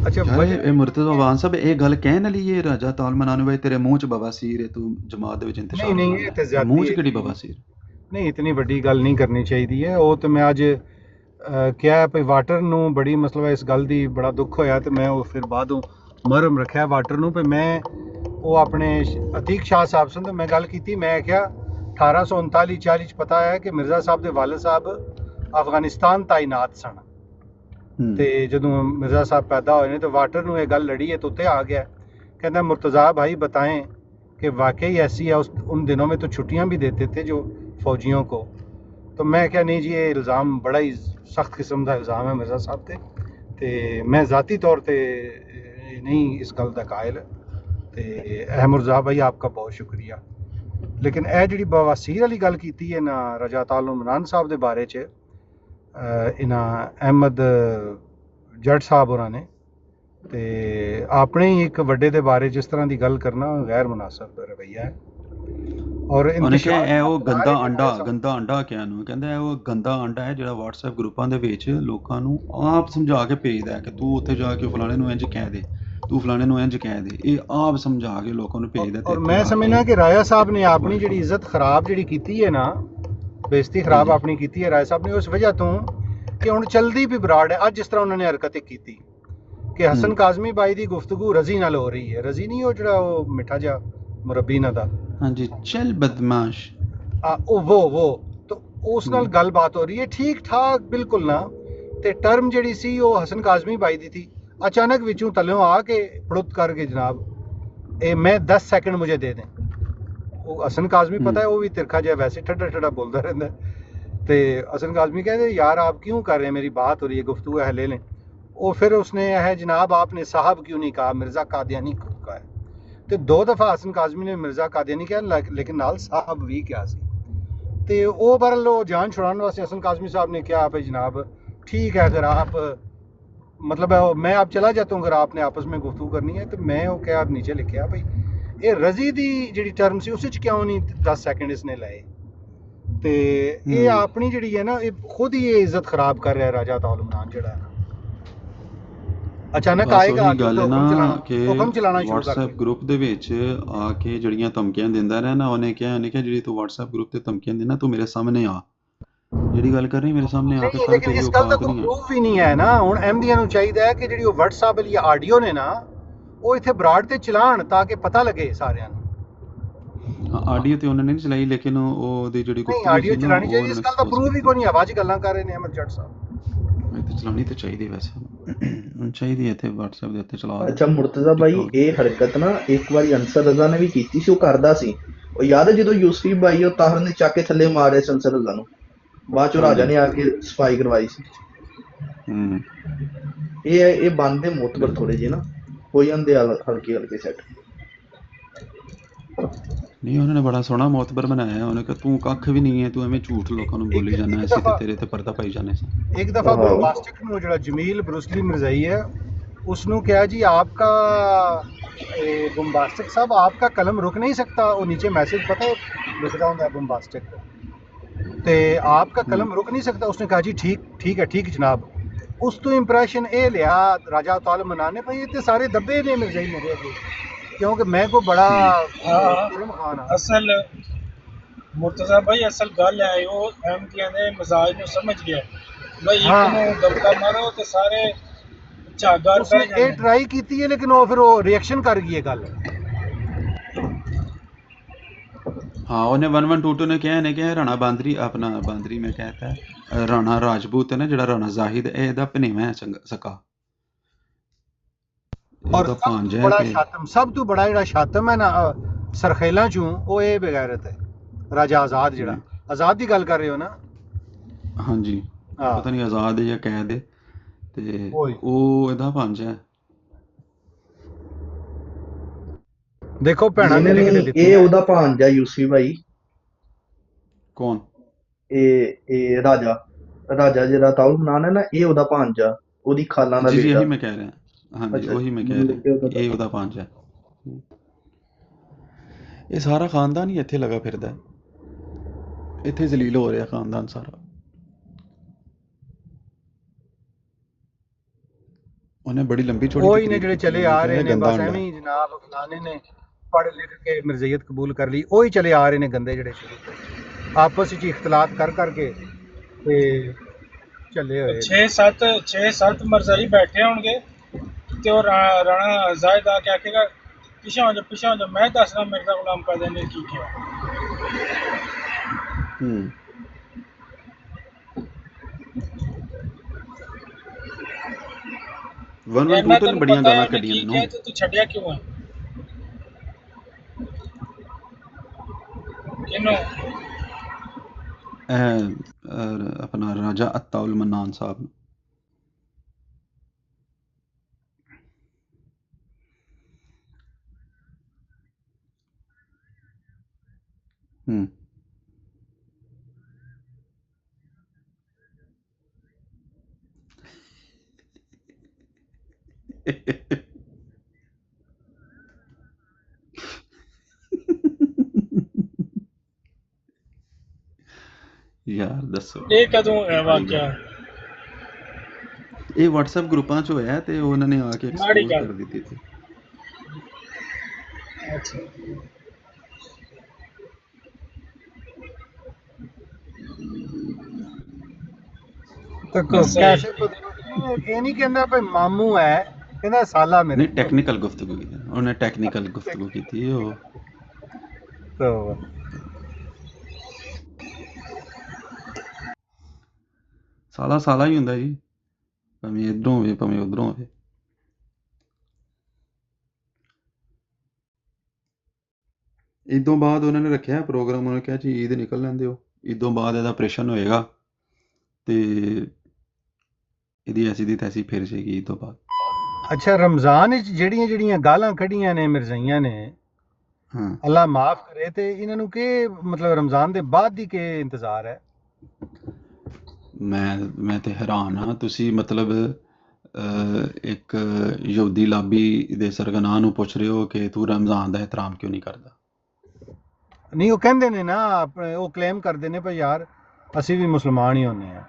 S2: ਅੱਛਾ
S4: ਯਾਰ ਇਹ ਮੁਰਤਜ਼ਾ ਵਾਨ ਸਾਹਿਬ ਇਹ ਗੱਲ ਕਹਿਣ ਵਾਲੀ ਹੈ, ਰਾਜਾ ਤਾਲ ਮਨਾਨੇ ਭਾਈ ਤੇਰੇ ਮੂੰਹ 'ਚ ਬਵਾਸੀਰ ਹੈ, ਤੂੰ ਜਮਾਤ ਦੇ ਵਿੱਚ ਇੰਤਸ਼ਾਰ
S2: ਨਹੀਂ
S4: ਕਰਦਾ
S2: ਇਹ ਤੇ
S4: ਹੈ।
S2: ਜ਼ਿਆਦਤੀ
S4: ਮੂੰਹ 'ਚ
S2: ਹੈ
S4: ਕਿਹੜੀ ਬਵਾਸੀਰ?
S2: ਨਹੀਂ, ਇਤਨੀ ਵੱਡੀ ਗੱਲ ਨਹੀਂ ਕਰਨੀ ਚਾਹੀਦੀ ਹੈ। ਉਹ ਤੇ ਮੈਂ ਅੱਜ ਕਿਹਾ ਭਈ ਵਾਟਰ ਨੂੰ ਬੜੀ ਮਤਲਬ ਇਸ ਗੱਲ ਦੀ ਬੜਾ ਦੁੱਖ ਹੋਇਆ, ਤੇ ਮੈਂ ਉਹ ਫਿਰ ਬਾਅਦੋਂ ਮਰਮ ਰੱਖਿਆ ਵਾਟਰ ਨੂੰ, ਭਈ ਮੈਂ ਉਹ ਆਪਣੇ ਅਤੀਕ ਸ਼ਾਹ ਸਾਹਿਬ ਸਨ, ਤੇ ਮੈਂ ਗੱਲ ਕੀਤੀ, ਮੈਂ ਕਿਹਾ 1839-40 'ਚ ਪਤਾ ਹੈ ਕਿ ਮਿਰਜ਼ਾ ਸਾਹਿਬ ਦੇ ਵਾਲਿਦ ਸਾਹਿਬ ਅਫਗਾਨਿਸਤਾਨ ਤਾਇਨਾਤ ਸਨ, ਤੇ ਜਦੋਂ ਮਿर्ज़ा साहब पैदा हुए ने तो वाटर ਨੂੰ ਇਹ ਗੱਲ ਲੜੀ है तो उत्ते आ गया, कहता मुर्तज़ा भाई बताएं कि वाकई ऐसी है, उन दिनों में तो छुट्टियां भी देते थे जो फौजियों को। तो मैं क्या नहीं जी, ये इल्ज़ाम बड़ा ही सख्त किस्म का इल्ज़ाम है मिर्ज़ा साहब ते, ते मैं ज़ाती तौर पर नहीं इस गल का कायल, ते मुर्तज़ा भाई आपका बहुत शुक्रिया। लेकिन यह जी बवासीर वाली गल की है ना रजा ताल मनान साहब के बारे च, ਇਹਨਾਂ ਅਹਿਮਦ ਜੱਟ ਸਾਹਿਬ ਹੋਰਾਂ ਨੇ, ਤੇ ਆਪਣੇ ਹੀ ਇੱਕ ਵੱਡੇ ਦੇ ਬਾਰੇ ਜਿਸ ਤਰ੍ਹਾਂ ਦੀ ਗੱਲ ਕਰਨਾ ਗੈਰ ਮੁਨਾਸਬ ਰਵੱਈਆ ਹੈ। ਔਰ
S4: ਉਹਨੇ ਕਿਹਾ ਇਹ ਉਹ ਗੰਦਾ ਅੰਡਾ ਕਿਹਾ ਨੂੰ, ਕਹਿੰਦਾ ਇਹ ਉਹ ਗੰਦਾ ਅੰਡਾ ਹੈ ਜਿਹੜਾ WhatsApp ਗਰੁੱਪਾਂ ਦੇ ਵਿੱਚ ਲੋਕਾਂ ਨੂੰ ਆਪ ਸਮਝਾ ਕੇ ਭੇਜਦਾ ਹੈ ਕਿ ਤੂੰ ਉੱਥੇ ਜਾ ਕੇ ਫਲਾਣੇ ਨੂੰ ਇੰਝ ਕਹਿ ਦੇ, ਤੂੰ ਫਲਾਣੇ ਨੂੰ ਇੰਝ ਕਹਿ ਦੇ, ਇਹ ਆਪ ਸਮਝਾ ਕੇ ਲੋਕਾਂ ਨੂੰ ਭੇਜਦਾ।
S2: ਔਰ ਮੈਂ ਸਮਝਣਾ ਕਿ ਰਾਇਆ ਸਾਹਿਬ ਨੇ ਆਪਣੀ ਜਿਹੜੀ ਇੱਜ਼ਤ ਖਰਾਬ ਜਿਹੜੀ ਕੀਤੀ ਹੈ ਨਾ, ਬੇਇੱਜ਼ਤੀ ਖਰਾਬ ਆਪਣੀ ਕੀਤੀ ਹੈ ਰਾਏ ਸਾਹਿਬ ਨੇ, ਉਸ ਵਜ੍ਹਾ ਤੋਂ ਕਿ ਹੁਣ ਚਲਦੀ ਵੀ ਬਰਾੜ ਹੈ। ਅੱਜ ਜਿਸ ਤਰ੍ਹਾਂ ਉਹਨਾਂ ਨੇ ਹਰਕਤ ਕੀਤੀ ਕਿ ਹਸਨ ਕਾਜ਼ਮੀ ਬਾਈ ਦੀ ਗੁਫ਼ਤਗੂ ਰਜ਼ੀ ਨਾਲ ਹੋ ਰਹੀ ਹੈ, ਰਜ਼ੀ ਨਹੀਂ ਉਹ ਜਿਹੜਾ ਉਹ ਮਿੱਠਾ ਜਿਹਾ ਮੁਰੱਬੀ ਇਹਨਾਂ ਦਾ,
S4: ਹਾਂਜੀ ਚਲ ਬਦਮਾਸ਼,
S2: ਉਹ ਤਾਂ ਉਸ ਨਾਲ ਗੱਲਬਾਤ ਹੋ ਰਹੀ ਹੈ ਠੀਕ ਠਾਕ ਬਿਲਕੁਲ ਨਾ, ਤੇ ਟਰਮ ਜਿਹੜੀ ਸੀ ਉਹ ਹਸਨ ਕਾਜ਼ਮੀ ਬਾਈ ਦੀ ਥੀ, ਅਚਾਨਕ ਵਿੱਚੋਂ ਤਲਿਓਂ ਆ ਕੇ ਫੜੁੱਤ ਕਰਕੇ ਜਨਾਬ ਇਹ ਮੈਂ 10 ਸੈਕਿੰਡ ਮੁਝੇ ਦੇ ਦੇं। ਉਹ ਹਸਨ ਕਾਜ਼ਮੀ ਪਤਾ ਹੈ ਉਹ ਵੀ ਤਿਰਖਾ ਜਿਹਾ ਵੈਸੇ ਠੱਡਾ ਬੋਲਦਾ ਰਹਿੰਦਾ, ਤੇ हसन काज़मी कहते यार आप क्यों कर रहे हैं, मेरी बात हो रही है, गुफ्तगू है, ले लें। और फिर उसने है जनाब आपने साहब क्यों नहीं कहा, मिर्ज़ा कादियानी कहा है, तो 2 दफ़ा हसन काज़मी ने मिर्ज़ा कादियानी कहा, लेकिन नाल साहब भी क्या सी, तो वो बहरहाल जान छुड़ाने वास्ते हसन काज़मी साहब ने कहा भाई जनाब ठीक है, अगर आप मतलब मैं आप चला जाता हूँ, अगर आपने आपस में गुफ्तगू करनी है। तो मैं वो क्या नीचे लिखा भाई ये रज़ी दी जी टर्म सी उस क्यों नहीं 10 सैकेंड इसने लाए, ਤੇ ਇਹ ਆਪਣੀ ਜਿਹੜੀ ਹੈ ਨਾ ਇਹ ਖੁਦ ਹੀ ਇਹ ਇੱਜ਼ਤ ਖਰਾਬ ਕਰ ਰਿਹਾ ਰਾਜਾ ਤਾਲ ਮਨਾਨ ਜਿਹੜਾ ਹੈ ਅਚਾਨਕ ਆਏਗਾ ਹੁਕਮ ਚਲਾਣਾ ਸ਼ੁਰੂ ਕਰ
S4: WhatsApp ਗਰੁੱਪ ਦੇ ਵਿੱਚ ਆ ਕੇ ਜਿਹੜੀਆਂ ਧਮਕੀਆਂ ਦਿੰਦਾ ਰਿਹਾ ਨਾ, ਉਹਨੇ ਕਿਹਾ ਜਿਹੜੀ ਤੂੰ WhatsApp ਗਰੁੱਪ ਤੇ ਧਮਕੀਆਂ ਦਿੰਦਾ ਤੂੰ ਮੇਰੇ ਸਾਹਮਣੇ ਆ, ਜਿਹੜੀ ਗੱਲ ਕਰ ਰਹੀ ਮੇਰੇ ਸਾਹਮਣੇ ਆ ਕੇ ਕਰ,
S2: ਲੇਕਿਨ ਇਸ ਗੱਲ ਦਾ ਕੋਈ ਪ੍ਰੂਫ ਵੀ ਨਹੀਂ ਹੈ ਨਾ। ਹੁਣ ਅਹਿਮਦੀਆਂ ਨੂੰ ਚਾਹੀਦਾ ਹੈ ਕਿ ਜਿਹੜੀ ਉਹ WhatsApp ਵਾਲੀ ਆਡੀਓ ਨੇ ਨਾ ਉਹ ਇੱਥੇ ਬਰਾੜ ਤੇ ਚਲਾਣ ਤਾਂ ਕਿ ਪਤਾ ਲੱਗੇ ਸਾਰਿਆਂ ਨੂੰ।
S4: ਆਡੀਓ ਤੇ ਉਹਨਾਂ ਨੇ ਨਹੀਂ ਚਲਾਈ, ਲੇਕਿਨ ਉਹਦੀ ਜਿਹੜੀ
S2: ਨਹੀਂ ਆਡੀਓ ਚਲਾਣੀ ਚਾਹੀਦੀ, ਇਸ ਗੱਲ ਦਾ ਪ੍ਰੂਫ ਹੀ ਕੋਈ ਨਹੀਂ, ਆਵਾਜ਼ ਗੱਲਾਂ ਕਰ ਰਹੇ ਨੇ ਅਹਿਮਦ ਜੱਟ ਸਾਹਿਬ।
S4: ਇਹ ਤੇ ਚਲਾਣੀ ਤੇ ਚਾਹੀਦੀ ਵੈਸੇ, ਹੁਣ ਚਾਹੀਦੀ ਹੈ ਇੱਥੇ WhatsApp ਦੇ ਉੱਤੇ ਚਲਾ।
S6: ਅੱਛਾ ਮੁਰਤਜ਼ਾ ਭਾਈ ਇਹ ਹਰਕਤ ਨਾ ਇੱਕ ਵਾਰੀ ਅਨਸਰ ਰਜ਼ਾ ਨੇ ਵੀ ਕੀਤੀ ਸੀ, ਉਹ ਕਰਦਾ ਸੀ, ਉਹ ਯਾਦ ਹੈ ਜਦੋਂ ਯੂਸਫੀ ਭਾਈ ਉਹ ਤਾਹਰ ਨੇ ਚੱਕ ਕੇ ਥੱਲੇ ਮਾਰਿਆ ਸੀ ਅਨਸਰ ਰਜ਼ਾ ਨੂੰ, ਬਾਅਦ ਚੋਂ ਰਾਜਾ ਨੇ ਆ ਕੇ ਸਫਾਈ ਕਰਵਾਈ ਸੀ। ਇਹ ਬੰਦੇ ਮੋਤਬਰ ਥੋੜੇ ਜਿਹੇ ਨਾ ਹੋ ਜਾਂਦੇ ਹਲਕੇ ਸੈੱਟ।
S4: ਨਹੀਂ ਉਹਨਾਂ ਨੇ ਬੜਾ ਸੋਹਣਾ ਮੋਤਬਰ ਬਣਾਇਆ, ਉਹਨੇ ਕਿ ਤੂੰ ਕੱਖ ਵੀ ਨਹੀਂ ਹੈ, ਤੂੰ ਐਵੇਂ ਝੂਠ ਲੋਕਾਂ ਨੂੰ ਬੋਲੀ ਜਾਂਦਾ, ਅਸੀਂ ਤੇ ਤੇਰੇ ਤੇ ਪਰਦਾ ਪਾਈ ਜਾਂਦੇ ਸੀ।
S2: ਇੱਕ ਦਫਾ ਬੰਬਾਸਟਿਕ ਨੂੰ ਜਿਹੜਾ ਜਮੀਲ ਬਰੂਸਲੀ ਮਿਰਜ਼ਾਈ ਹੈ उसने कहा जी आपका बम्बास्टिक साहब आपका कलम रुक नहीं सकता, वो नीचे मैसेज पता है लिख रहा हूँ बम्बास्टिक तो आपका कलम रुक नहीं सकता। उसने कहा जी ठीक है जनाब। उस तो इंप्रेशन ये लिया राजा ताल मनाने पर ये तो सारे दब्बे ने मिर्जाई मेरे अगे, क्योंकि मैं को बड़ा खान
S7: असल मुर्तज़ा भाई असल गल है वो अहमदिया ने मजाज में समझ गया भाई एक दबका मारो तो सारे
S2: उसने ये ट्राई की है, लेकिन वो फिर वो रिएक्शन कर गई है गल।
S4: हाँ उन्हें 1122 ने किहा ਇਹਨੇ ਕਿਹਾ ਰਾਣਾ ਬਾਂਦਰੀ ਆਪਣਾ ਬਾਂਦਰੀ ਮੈਂ कहता है ਰਾਣਾ ਰਾਜਪੂਤ ਹੈ ਨਾ ਜਿਹੜਾ ਰਾਣਾ ਜ਼ਾਹਿਦ ਇਹ ਇਹਦਾ ਭਣੇਵਾਂ ਹੈ ਸਕਾ
S2: ਔਰ
S4: ਇਹਦਾ
S2: ਸਭ ਤੋਂ
S4: ਭਾਂਜਾ ਹੈ
S2: ਬੜਾ
S4: ਤੇ
S2: ਸ਼ਾਤਮ, ਸਭ ਤੋਂ ਬੜਾ ਜਿਹੜਾ ਸ਼ਾਤਮ ਹੈ ਨਾ ਸਰਖੇਲਾਂ ਚੋਂ, ਉਹ ਇਹ ਬਗੈਰਤ ਹੈ ਰਾਜਾ ਆਜ਼ਾਦ ਜਿਹੜਾ। ਆਜ਼ਾਦ ਦੀ ਗੱਲ ਕਰ ਰਹੇ ਹੋ ਨਾ?
S4: ਹਾਂਜੀ
S2: ਹਾਂ
S4: ਪਤਾ ਨਹੀਂ ਆਜ਼ਾਦ ਹੈ ਜਾਂ ਕੈਦ ਹੈ ਤੇ
S2: ਉਹੀ।
S4: ਉਹ ਇਹਦਾ ਭਾਂਜਾ ਹੈ।
S2: ਦੇਖੋ ਭੈਣਾਂ
S6: ਨਹੀਂ
S2: ਕਿਹੜੇ ਕਿਹੜੇ
S6: ਨਹੀਂ,
S2: ਦਿੱਤੇ
S6: ਇਹ ਉਹਦਾ ਭਾਂਜਾ ਯੂਸੀ ਭਾਈ,
S4: ਕੌਣ?
S6: ਇਹ ਰਾਜਾ ਜਿਹੜਾ ਤਾਉਲ ਮਨਾਨ ਹੈ ਨਾ, ਇਹ ਉਹਦਾ ਭਾਂਜਾ, ਉਹਦੀ ਖਾਲਾਂ ਦਾ
S4: ਜੀ
S6: ਬੇਟਾ।
S4: ਇਹੀ ਮੈਂ ਕਹਿ ਰਿਹਾ। ਹਾਂਜੀ
S6: ਅੱਛਾ
S4: ਉਹੀ ਮੈਂ ਕਹਿ
S6: ਮੈਨੂੰ ਲੱਗਿਆ
S4: ਰਿਹਾ
S6: ਉਹਦਾ
S4: ਇਹ ਉਹਦਾ ਭਾਂਜਾ ਹੈ। ਇਹ ਸਾਰਾ ਖਾਨਦਾਨ ਹੀ ਇੱਥੇ ਲਗਾ ਫਿਰਦਾ ਹੈ। ਇੱਥੇ ਜ਼ਲੀਲ ਹੋ ਰਿਹਾ ਖਾਨਦਾਨ ਸਾਰਾ। ਉਹਨੇ ਬੜੀ ਲੰਬੀ ਚੌੜੀ
S2: ਉਹੀ ਨੇ
S4: ਤਕਰੀਰ
S2: ਜਿਹੜੇ
S4: ਕੀਤੀ,
S2: ਚਲੇ
S4: ਉਹਨੇ
S2: ਆ
S4: ਕਿਹਾ
S2: ਰਹੇ ਨੇ,
S4: ਗੰਦਾ
S2: ਬਸ
S4: ਅੰਡਾ
S2: ਐਵੇਂ ਹੀ ਜਨਾਬ ਫਲਾਣੇ ਨੇ ਪੜ੍ਹ ਲਿਖ ਕੇ ਮਿਰਜ਼ਈਅਤ ਕਬੂਲ ਕਰ ਲਈ, ਉਹੀ ਚਲੇ ਆ ਰਹੇ ਨੇ ਗੰਦੇ ਜਿਹੜੇ ਸ਼ੁਰੂ ਤੋਂ ਆਪਸ ਵਿੱਚ ਇਖਤਲਾਤ ਕਰ ਕਰਕੇ ਤੇ ਚੱਲੇ ਹੋਏ ਨੇ।
S7: 6-7 ਮਰਜ਼ਾਈ ਬੈਠੇ ਹੋਣਗੇ ਤੇ ਉਹ ਰਾਣਾ ਜ਼ਾਹਿਦ ਆ ਕੇ ਆਖੇਗਾ ਪਿੱਛੇ ਹੋ ਜਾ ਮੈਂ ਦੱਸਣਾ ਮਿਰਜ਼ਾ ਗੁਲਾਮ ਕਾਦਰ ਨੇ ਕੀ ਕਿਹਾ।
S4: ਵਨ ਤੋਂ ਬੜੀਆਂ ਗਾਲਾਂ ਕੱਢੀਆਂ
S7: ਕੀ
S4: ਨੇ
S7: ਕਿਹਾ ਤੇ ਤੂੰ ਛੱਡਿਆ ਕਿਉਂ ਹੈ? ਕਿਹਨੂੰ?
S4: ਆਪਣਾ ਰਾਜਾ ਅਤਾਉਲ ਮਨਾਨ ਸਾਹਿਬ ਨੂੰ। ਯਾਰ ਦੱਸੋ
S7: ਇਹ ਕਦੋਂ ਹੋਇਆ ਵਾਕਿਆ?
S4: ਇਹ WhatsApp ਗਰੁੱਪਾਂ 'ਚ ਹੋਇਆ ਤੇ ਉਹਨਾਂ ਨੇ ਆ ਕੇ
S7: ਮਾੜੀ
S4: ਐਕਸਪੋਜ਼
S7: ਗੱਲ।
S4: ਕਰ ਦਿੱਤੀ ਸੀ।
S7: ਅੱਛਾ
S2: ਕੈਸੇ ਇਹ ਨਹੀਂ ਕਹਿੰਦਾ ਭਾਈ ਮਾਮੂ ਹੈ, ਕਹਿੰਦਾ ਸਾਲਾ ਮੇਰੇ
S4: ਨਹੀਂ ਟੈਕਨੀਕਲ ਗੁਫ਼ਤਗੂ ਕੀਤੀ ਉਹਨੇ, ਟੈਕਨੀਕਲ ਗੁਫ਼ਤਗੂ ਕੀਤੀ ਉਹ।
S2: ਤੋਂ
S4: ਸਾਲਾ ਹੀ ਹੁੰਦਾ ਜੀ, ਭਾਵੇਂ ਇੱਧਰੋਂ ਹੋਵੇ ਭਾਵੇਂ ਉੱਧਰੋਂ ਹੋਵੇ। ਈਦ ਤੋਂ ਬਾਅਦ ਉਹਨਾਂ ਨੇ ਰੱਖਿਆ ਪ੍ਰੋਗਰਾਮ, ਉਹਨਾਂ ਨੇ ਕਿਹਾ ਜੀ ਈਦ ਨਿਕਲ ਲੈਂਦੇ ਹੋ, ਈਦ ਤੋਂ ਬਾਅਦ ਇਹਦਾ ਆਪਰੇਸ਼ਨ ਹੋਏਗਾ ਤੇ ਇਹਦੀ ਐਸੀ ਦੀ ਤੈਸੀ ਫਿਰ ਜਾਏਗੀ ਈਦ ਤੋਂ ਬਾਅਦ।
S2: ਅੱਛਾ, ਰਮਜ਼ਾਨ ਵਿੱਚ ਜਿਹੜੀਆਂ ਗਾਲਾਂ ਕੱਢੀਆਂ ਨੇ ਮਿਰਜ਼ਾਈਆਂ ਨੇ,
S4: ਹਾਂ
S2: ਅੱਲਾ ਮਾਫ ਕਰੇ, ਤੇ ਇਹਨਾਂ ਨੂੰ ਕੀ ਮਤਲਬ ਰਮਜ਼ਾਨ ਦੇ ਬਾਅਦ ਦੀ ਕੀ ਇੰਤਜ਼ਾਰ ਹੈ?
S4: ਮੈਂ ਤੇ ਹੈਰਾਨ ਹਾਂ। ਤੁਸੀਂ ਮਤਲਬ ਇੱਕ ਯਹੂਦੀ ਲਾਬੀ ਦੇ ਸਰਗਨਾ ਨੂੰ ਪੁੱਛ ਰਹੇ ਹੋ ਕਿ ਤੂੰ ਰਮਜ਼ਾਨ ਦਾ ਇਹਤਰਾਮ ਕਿਉਂ ਨਹੀਂ ਕਰਦਾ?
S2: ਨਹੀਂ, ਉਹ ਕਹਿੰਦੇ ਨੇ ਨਾ ਆਪਣੇ, ਉਹ ਕਲੇਮ ਕਰਦੇ ਨੇ ਭਾਈ ਯਾਰ ਅਸੀਂ ਵੀ ਮੁਸਲਮਾਨ ਹੀ ਹੁੰਦੇ ਆ।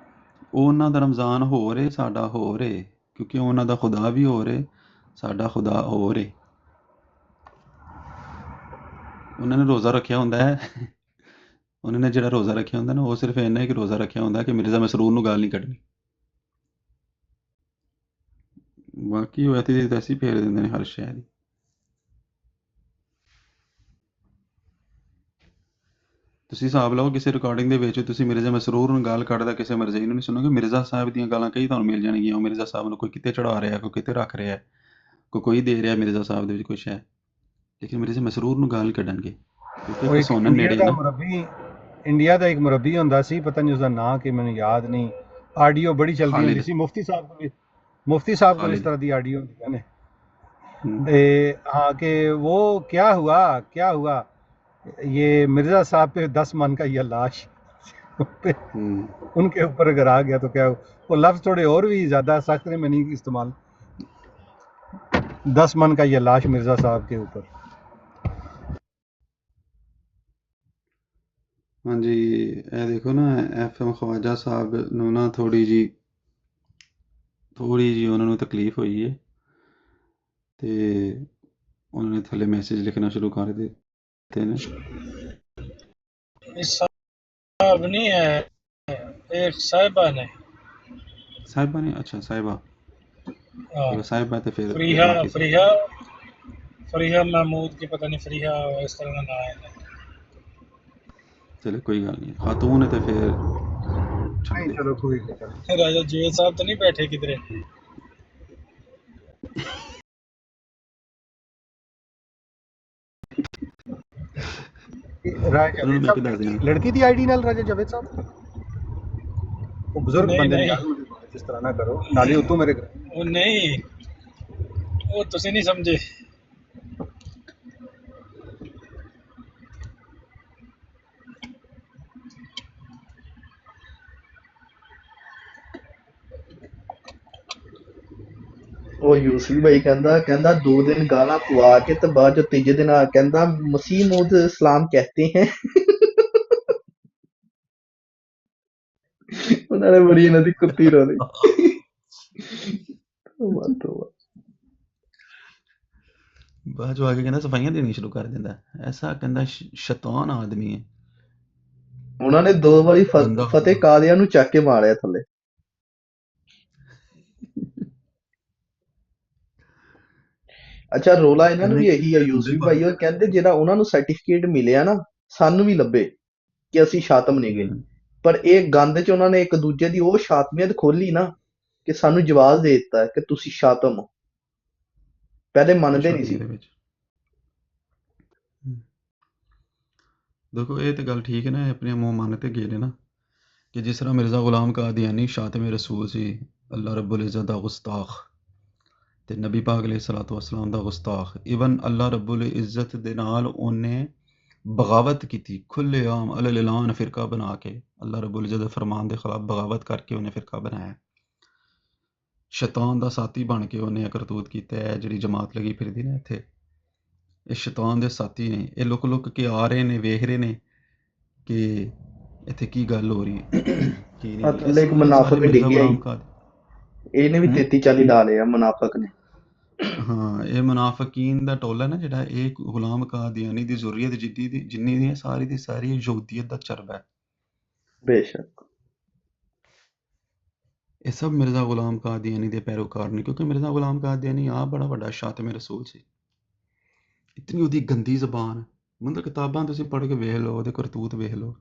S4: ਉਹਨਾਂ ਦਾ ਰਮਜ਼ਾਨ ਹੋਰ ਏ, ਸਾਡਾ ਹੋਰ ਏ, ਕਿਉਂਕਿ ਉਹਨਾਂ ਦਾ ਖੁਦਾ ਵੀ ਹੋਰ ਏ, ਸਾਡਾ ਖੁਦਾ ਹੋਰ ਏ। ਉਹਨਾਂ ਨੇ ਰੋਜ਼ਾ ਰੱਖਿਆ ਹੁੰਦਾ ਹੈ ਉਹਨਾਂ ਨੇ ਜਿਹੜਾ ਰੋਜ਼ਾ ਰੱਖਿਆ ਹੁੰਦਾ ਨਾ, ਉਹ ਸਿਰਫ ਇੰਨਾ ਹੀ ਕਿ ਰੋਜ਼ਾ ਰੱਖਿਆ ਹੁੰਦਾ ਕਿ ਮਿਰਜ਼ਾ ਮਸਰੂਰ ਨੂੰ ਗਾਲ ਨਹੀਂ ਕੱਢਣੀ। ਬਾਕੀ ਉਹ ਐਤੀ ਦੀ ਤੈਸੀ ਫੇਰ ਦਿੰਦੇ ਨੇ ਹਰ ਸ਼ੈ ਦੀ। ਤੁਸੀਂ ਹਿਸਾਬ ਲਾਓ, ਕਿਸੇ ਰਿਕਾਰਡਿੰਗ ਦੇ ਵਿੱਚ ਤੁਸੀਂ ਮਿਰਜ਼ਾ ਮਸਰੂਰ ਨੂੰ ਗਾਲ ਕੱਢਦਾ ਕਿਸੇ ਮਰਜ਼ਈ ਨੂੰ ਨਹੀਂ ਸੁਣੋਗੇ। ਮਿਰਜ਼ਾ ਸਾਹਿਬ ਦੀਆਂ ਗਾਲਾਂ ਕਈ ਤੁਹਾਨੂੰ ਮਿਲ ਜਾਣਗੀਆਂ। ਉਹ ਮਿਰਜ਼ਾ ਸਾਹਿਬ ਨੂੰ ਕੋਈ ਕਿਤੇ ਚੜਾ ਰਿਹਾ, ਕੋਈ ਕਿਤੇ ਰੱਖ ਰਿਹਾ, ਕੋਈ ਦੇ ਰਿਹਾ ਮਿਰਜ਼ਾ ਸਾਹਿਬ ਦੇ ਵਿੱਚ ਕੁਛ ਹੈ, ਲੇਕਿਨ ਮਿਰਜ਼ਾ ਮਸਰੂਰ ਨੂੰ ਗਾਲ ਕੱਢਣਗੇ ਕਿਉਂਕਿ ਸੋਨਨ ਨੇੜੇ ਨਾ।
S2: ਇੰਡੀਆ ਦਾ ਇੱਕ ਮੁਰੱਬੀ ਹੁੰਦਾ ਸੀ, ਪਤਾ ਨਹੀਂ ਉਸਦਾ ਨਾਂ ਕਿ ਮੈਨੂੰ ਯਾਦ ਨਹੀਂ, ਆਡੀਓ ਬੜੀ ਚਲਦੀ ਹੁੰਦੀ ਸੀ ਮੁਫਤੀ ਸਾਹਿਬ ਕੋਲ ਇਸ ਤਰ੍ਹਾਂ ਦੀ ਆਡੀਓ ਹੁੰਦੀਆਂ ਨੇ। ਤੇ हाँ कि वो क्या हुआ ये मिर्जा साहब पे 10 मन का ये लाश उनके ऊपर अगर आ गया तो क्या, वो लफ्ज थोड़े और भी ज्यादा सख्त में नहीं इस्तेमाल, 10 मन का ये लाश मिर्जा साहब के ऊपर।
S4: हाँ जी, ਇਹ ਦੇਖੋ ਨਾ FM ਖਵਾਜਾ ਸਾਹਿਬ ਨੂੰ ਨਾ ਥੋੜੀ ਜੀ ਉਹਨਾਂ ਨੂੰ ਤਕਲੀਫ ਹੋਈ ਹੈ ਤੇ ਉਹਨਾਂ ਨੇ ਥੱਲੇ ਮੈਸੇਜ ਲਿਖਣਾ ਸ਼ੁਰੂ ਕਰ ਦਿੱਤੇ ਨੇ।
S7: ਸਾਹਿਬ ਨਹੀਂ ਹੈ, ਇੱਕ ਸਾਹਿਬਾ ਨੇ।
S4: ਅੱਛਾ ਸਾਹਿਬਾ ਤੇ ਫਿਰ
S7: फरीहा महमूद की पता नहीं, फरीहा इस तरह का नाम है।
S4: चलो कोई गल नहीं, खातून है तो फिर छड्ड
S2: नहीं
S4: दे।
S2: चलो कोई नहीं चलो।
S7: राजा जुवेद साहब तो नहीं बैठे किधरे?
S2: राजा
S4: उन्होंने
S2: जावेद
S4: मैं
S2: साहब
S4: दस देना।
S2: लड़की दी आईडी नाल राजा जावेद साहब वो बुजुर्ग
S7: नहीं
S2: बंदे ने
S7: नहीं
S2: यार मुझे जिस तरह ना करो नाले उतो मेरे घर
S7: वो नहीं, वो तुसी नहीं समझे।
S6: ਉਹ ਯੂਸਫ ਭਾਈ ਕਹਿੰਦਾ 2 दिन गाना पवा के तो बाद जो तीजे दिन आ कहता मसीह मौद इस्लाम कहते हैं। ਉਹਨਾਂ ਨੇ ਬੜੀ ਇਹਨਾਂ ਦੀ ਕੁੱਤੀ ਰੋਲੀ। ਤੋਬਾ
S4: ਬਾਅਦ ਚੋਂ ਆ ਕੇ ਕਹਿੰਦਾ ਸਫਾਈਆਂ ਦੇਣੀ ਸ਼ੁਰੂ ਕਰ ਦਿੰਦਾ। ਐਸਾ ਕਹਿੰਦਾ ਸ਼ੈਤਾਨ ਆਦਮੀ ਹੈ
S6: ਉਹਨਾਂ ਨੇ 2 ਵਾਰੀ
S4: ਗੰਦਾ
S6: ਫਤਿਹ ਕਾदिया ਨੂੰ ਚੱਕ ਕੇ ਮਾਰਿਆ ਥੱਲੇ। ਅੱਛਾ ਰੋਲਾ ਇਹਨਾਂ ਨੂੰ ਵੀ ਇਹੀ ਹੈ ਯੂਸਫ ਭਾਈ, ਉਹ ਕਹਿੰਦੇ ਜਿਹੜਾ ਉਹਨਾਂ ਨੂੰ ਸਰਟੀਫਿਕੇਟ ਮਿਲਿਆ ਨਾ ਸਾਨੂੰ ਵੀ ਲੱਭੇ ਕਿ ਅਸੀਂ ਸ਼ਾਤਮ ਨਹੀਂ ਗਏ, ਪਰ ਇਹ ਗੰਦ 'ਚ ਉਹਨਾਂ ਨੇ ਇੱਕ ਦੂਜੇ ਦੀ ਉਹ ਸ਼ਾਤਮੀਅਤ ਖੋਲੀ ਨਾ ਕਿ ਸਾਨੂੰ ਜਵਾਬ ਦੇ ਦਿੱਤਾ ਕਿ ਤੁਸੀਂ ਸ਼ਾਤਮ ਹੋ। ਪਹਿਲੇ ਮੰਨਦੇ ਨਹੀਂ ਸੀ।
S4: ਦੇਖੋ ਇਹ ਤੇ ਗੱਲ ਠੀਕ ਹੈ ਨਾ, ਇਹ ਆਪਣੇ ਮੂੰਹ ਮੰਨ ਤੇ ਗਏ ਨੇ ਨਾ ਕਿ ਜਿਸ ਤਰ੍ਹਾਂ ਮਿਰਜ਼ਾ ਗੁਲਾਮ ਕਾਦੀਆਨੀ ਸ਼ਾਤਮੇ ਰਸੂਲ ਸੀ, ਅੱਲਾ ਰੱਬੁਲ ਇੱਜ਼ਤ ਦਾ ਗੁਸਤਾਖ ਤੇ ਨਬੀ ਪਾਕ ਅਲੈਹਿ ਸਲਾਤੁ ਵਸਲਾਮ ਦਾ ਗੁਸਤਾਖ। ਇਵਨ ਅੱਲਾ ਰੱਬੁਲ ਇੱਜ਼ਤ ਦੇ ਨਾਲ ਉਹਨੇ ਬਗਾਵਤ ਕੀਤੀ ਖੁੱਲ੍ਹੇਆਮ ਅਲਲ ਐਲਾਨ ਫਿਰਕਾ ਬਣਾ ਕੇ, ਅੱਲਾ ਰੱਬੁਲ ਇੱਜ਼ਤ ਦੇ ਫਰਮਾਨ ਦੇ ਖਿਲਾਫ ਬਗਾਵਤ ਕਰਕੇ ਉਹਨੇ ਫਿਰਕਾ ਬਣਾਇਆ। ਸ਼ੈਤਾਨ ਦਾ ਸਾਥੀ ਬਣ ਕੇ ਉਹਨੇ ਇਹ ਕਰਤੂਤ ਕੀਤਾ ਹੈ। ਜਿਹੜੀ ਜਮਾਤ ਲੱਗੀ ਫਿਰਦੀ ਨੇ ਇੱਥੇ, ਇਹ ਸ਼ੈਤਾਨ ਦੇ ਸਾਥੀ ਨੇ। ਇਹ ਲੁਕ ਲੁਕ ਕੇ ਆ ਰਹੇ ਨੇ, ਵੇਖ ਰਹੇ ਨੇ ਕਿ ਇੱਥੇ ਕੀ ਗੱਲ ਹੋ ਰਹੀ ਹੈ ਕੀ ਨਹੀਂ।
S6: ਥੱਲੇ ਇੱਕ ਮੁਨਾਫਿਕ ਡਿੱਗਿਆ ਇਹਨੇ ਵੀ 33-40 ਲਾ ਲਿਆ ਮੁਨਾਫਿਕ ਨੇ।
S4: ਹਾਂ ਇਹ ਮੁਨਾਫਿਕੀਨ ਦਾ ਟੋਲਾ ਨਾ ਜਿਹੜਾ, ਇਹ ਗੁਲਾਮ ਕਾਦੀਆਨੀ ਦੀ ਜ਼ੁਰੀਅਤ ਜਿੰਨੀ ਦੀ ਹੈ ਸਾਰੀ ਦੀ ਸਾਰੀ ਯਹੂਦੀਅਤ ਦਾ ਚਰਬਾ ਹੈ।
S6: ਬੇਸ਼ੱਕ
S4: ਇਹ ਸਭ ਮਿਰਜ਼ਾ ਗੁਲਾਮ ਕਾਦੀਆਨੀ ਦੇ ਪੈਰੋਕਾਰ ਨੇ, ਕਿਉਂਕਿ ਮਿਰਜ਼ਾ ਗੁਲਾਮ ਕਾਦੀਆਨੀ ਆਪ ਬੜਾ ਵੱਡਾ ਸ਼ਾਤਮੇ ਰਸੂਲ ਸੀ। ਇਤਨੀ ਉਹਦੀ ਗੰਦੀ ਜ਼ਬਾਨ, ਮਤਲਬ ਕਿਤਾਬਾਂ ਤੁਸੀਂ ਪੜ੍ਹ ਕੇ ਵੇਖ ਲਓ, ਉਹਦੇ ਕਰਤੂਤ ਵੇਖ ਲਓ।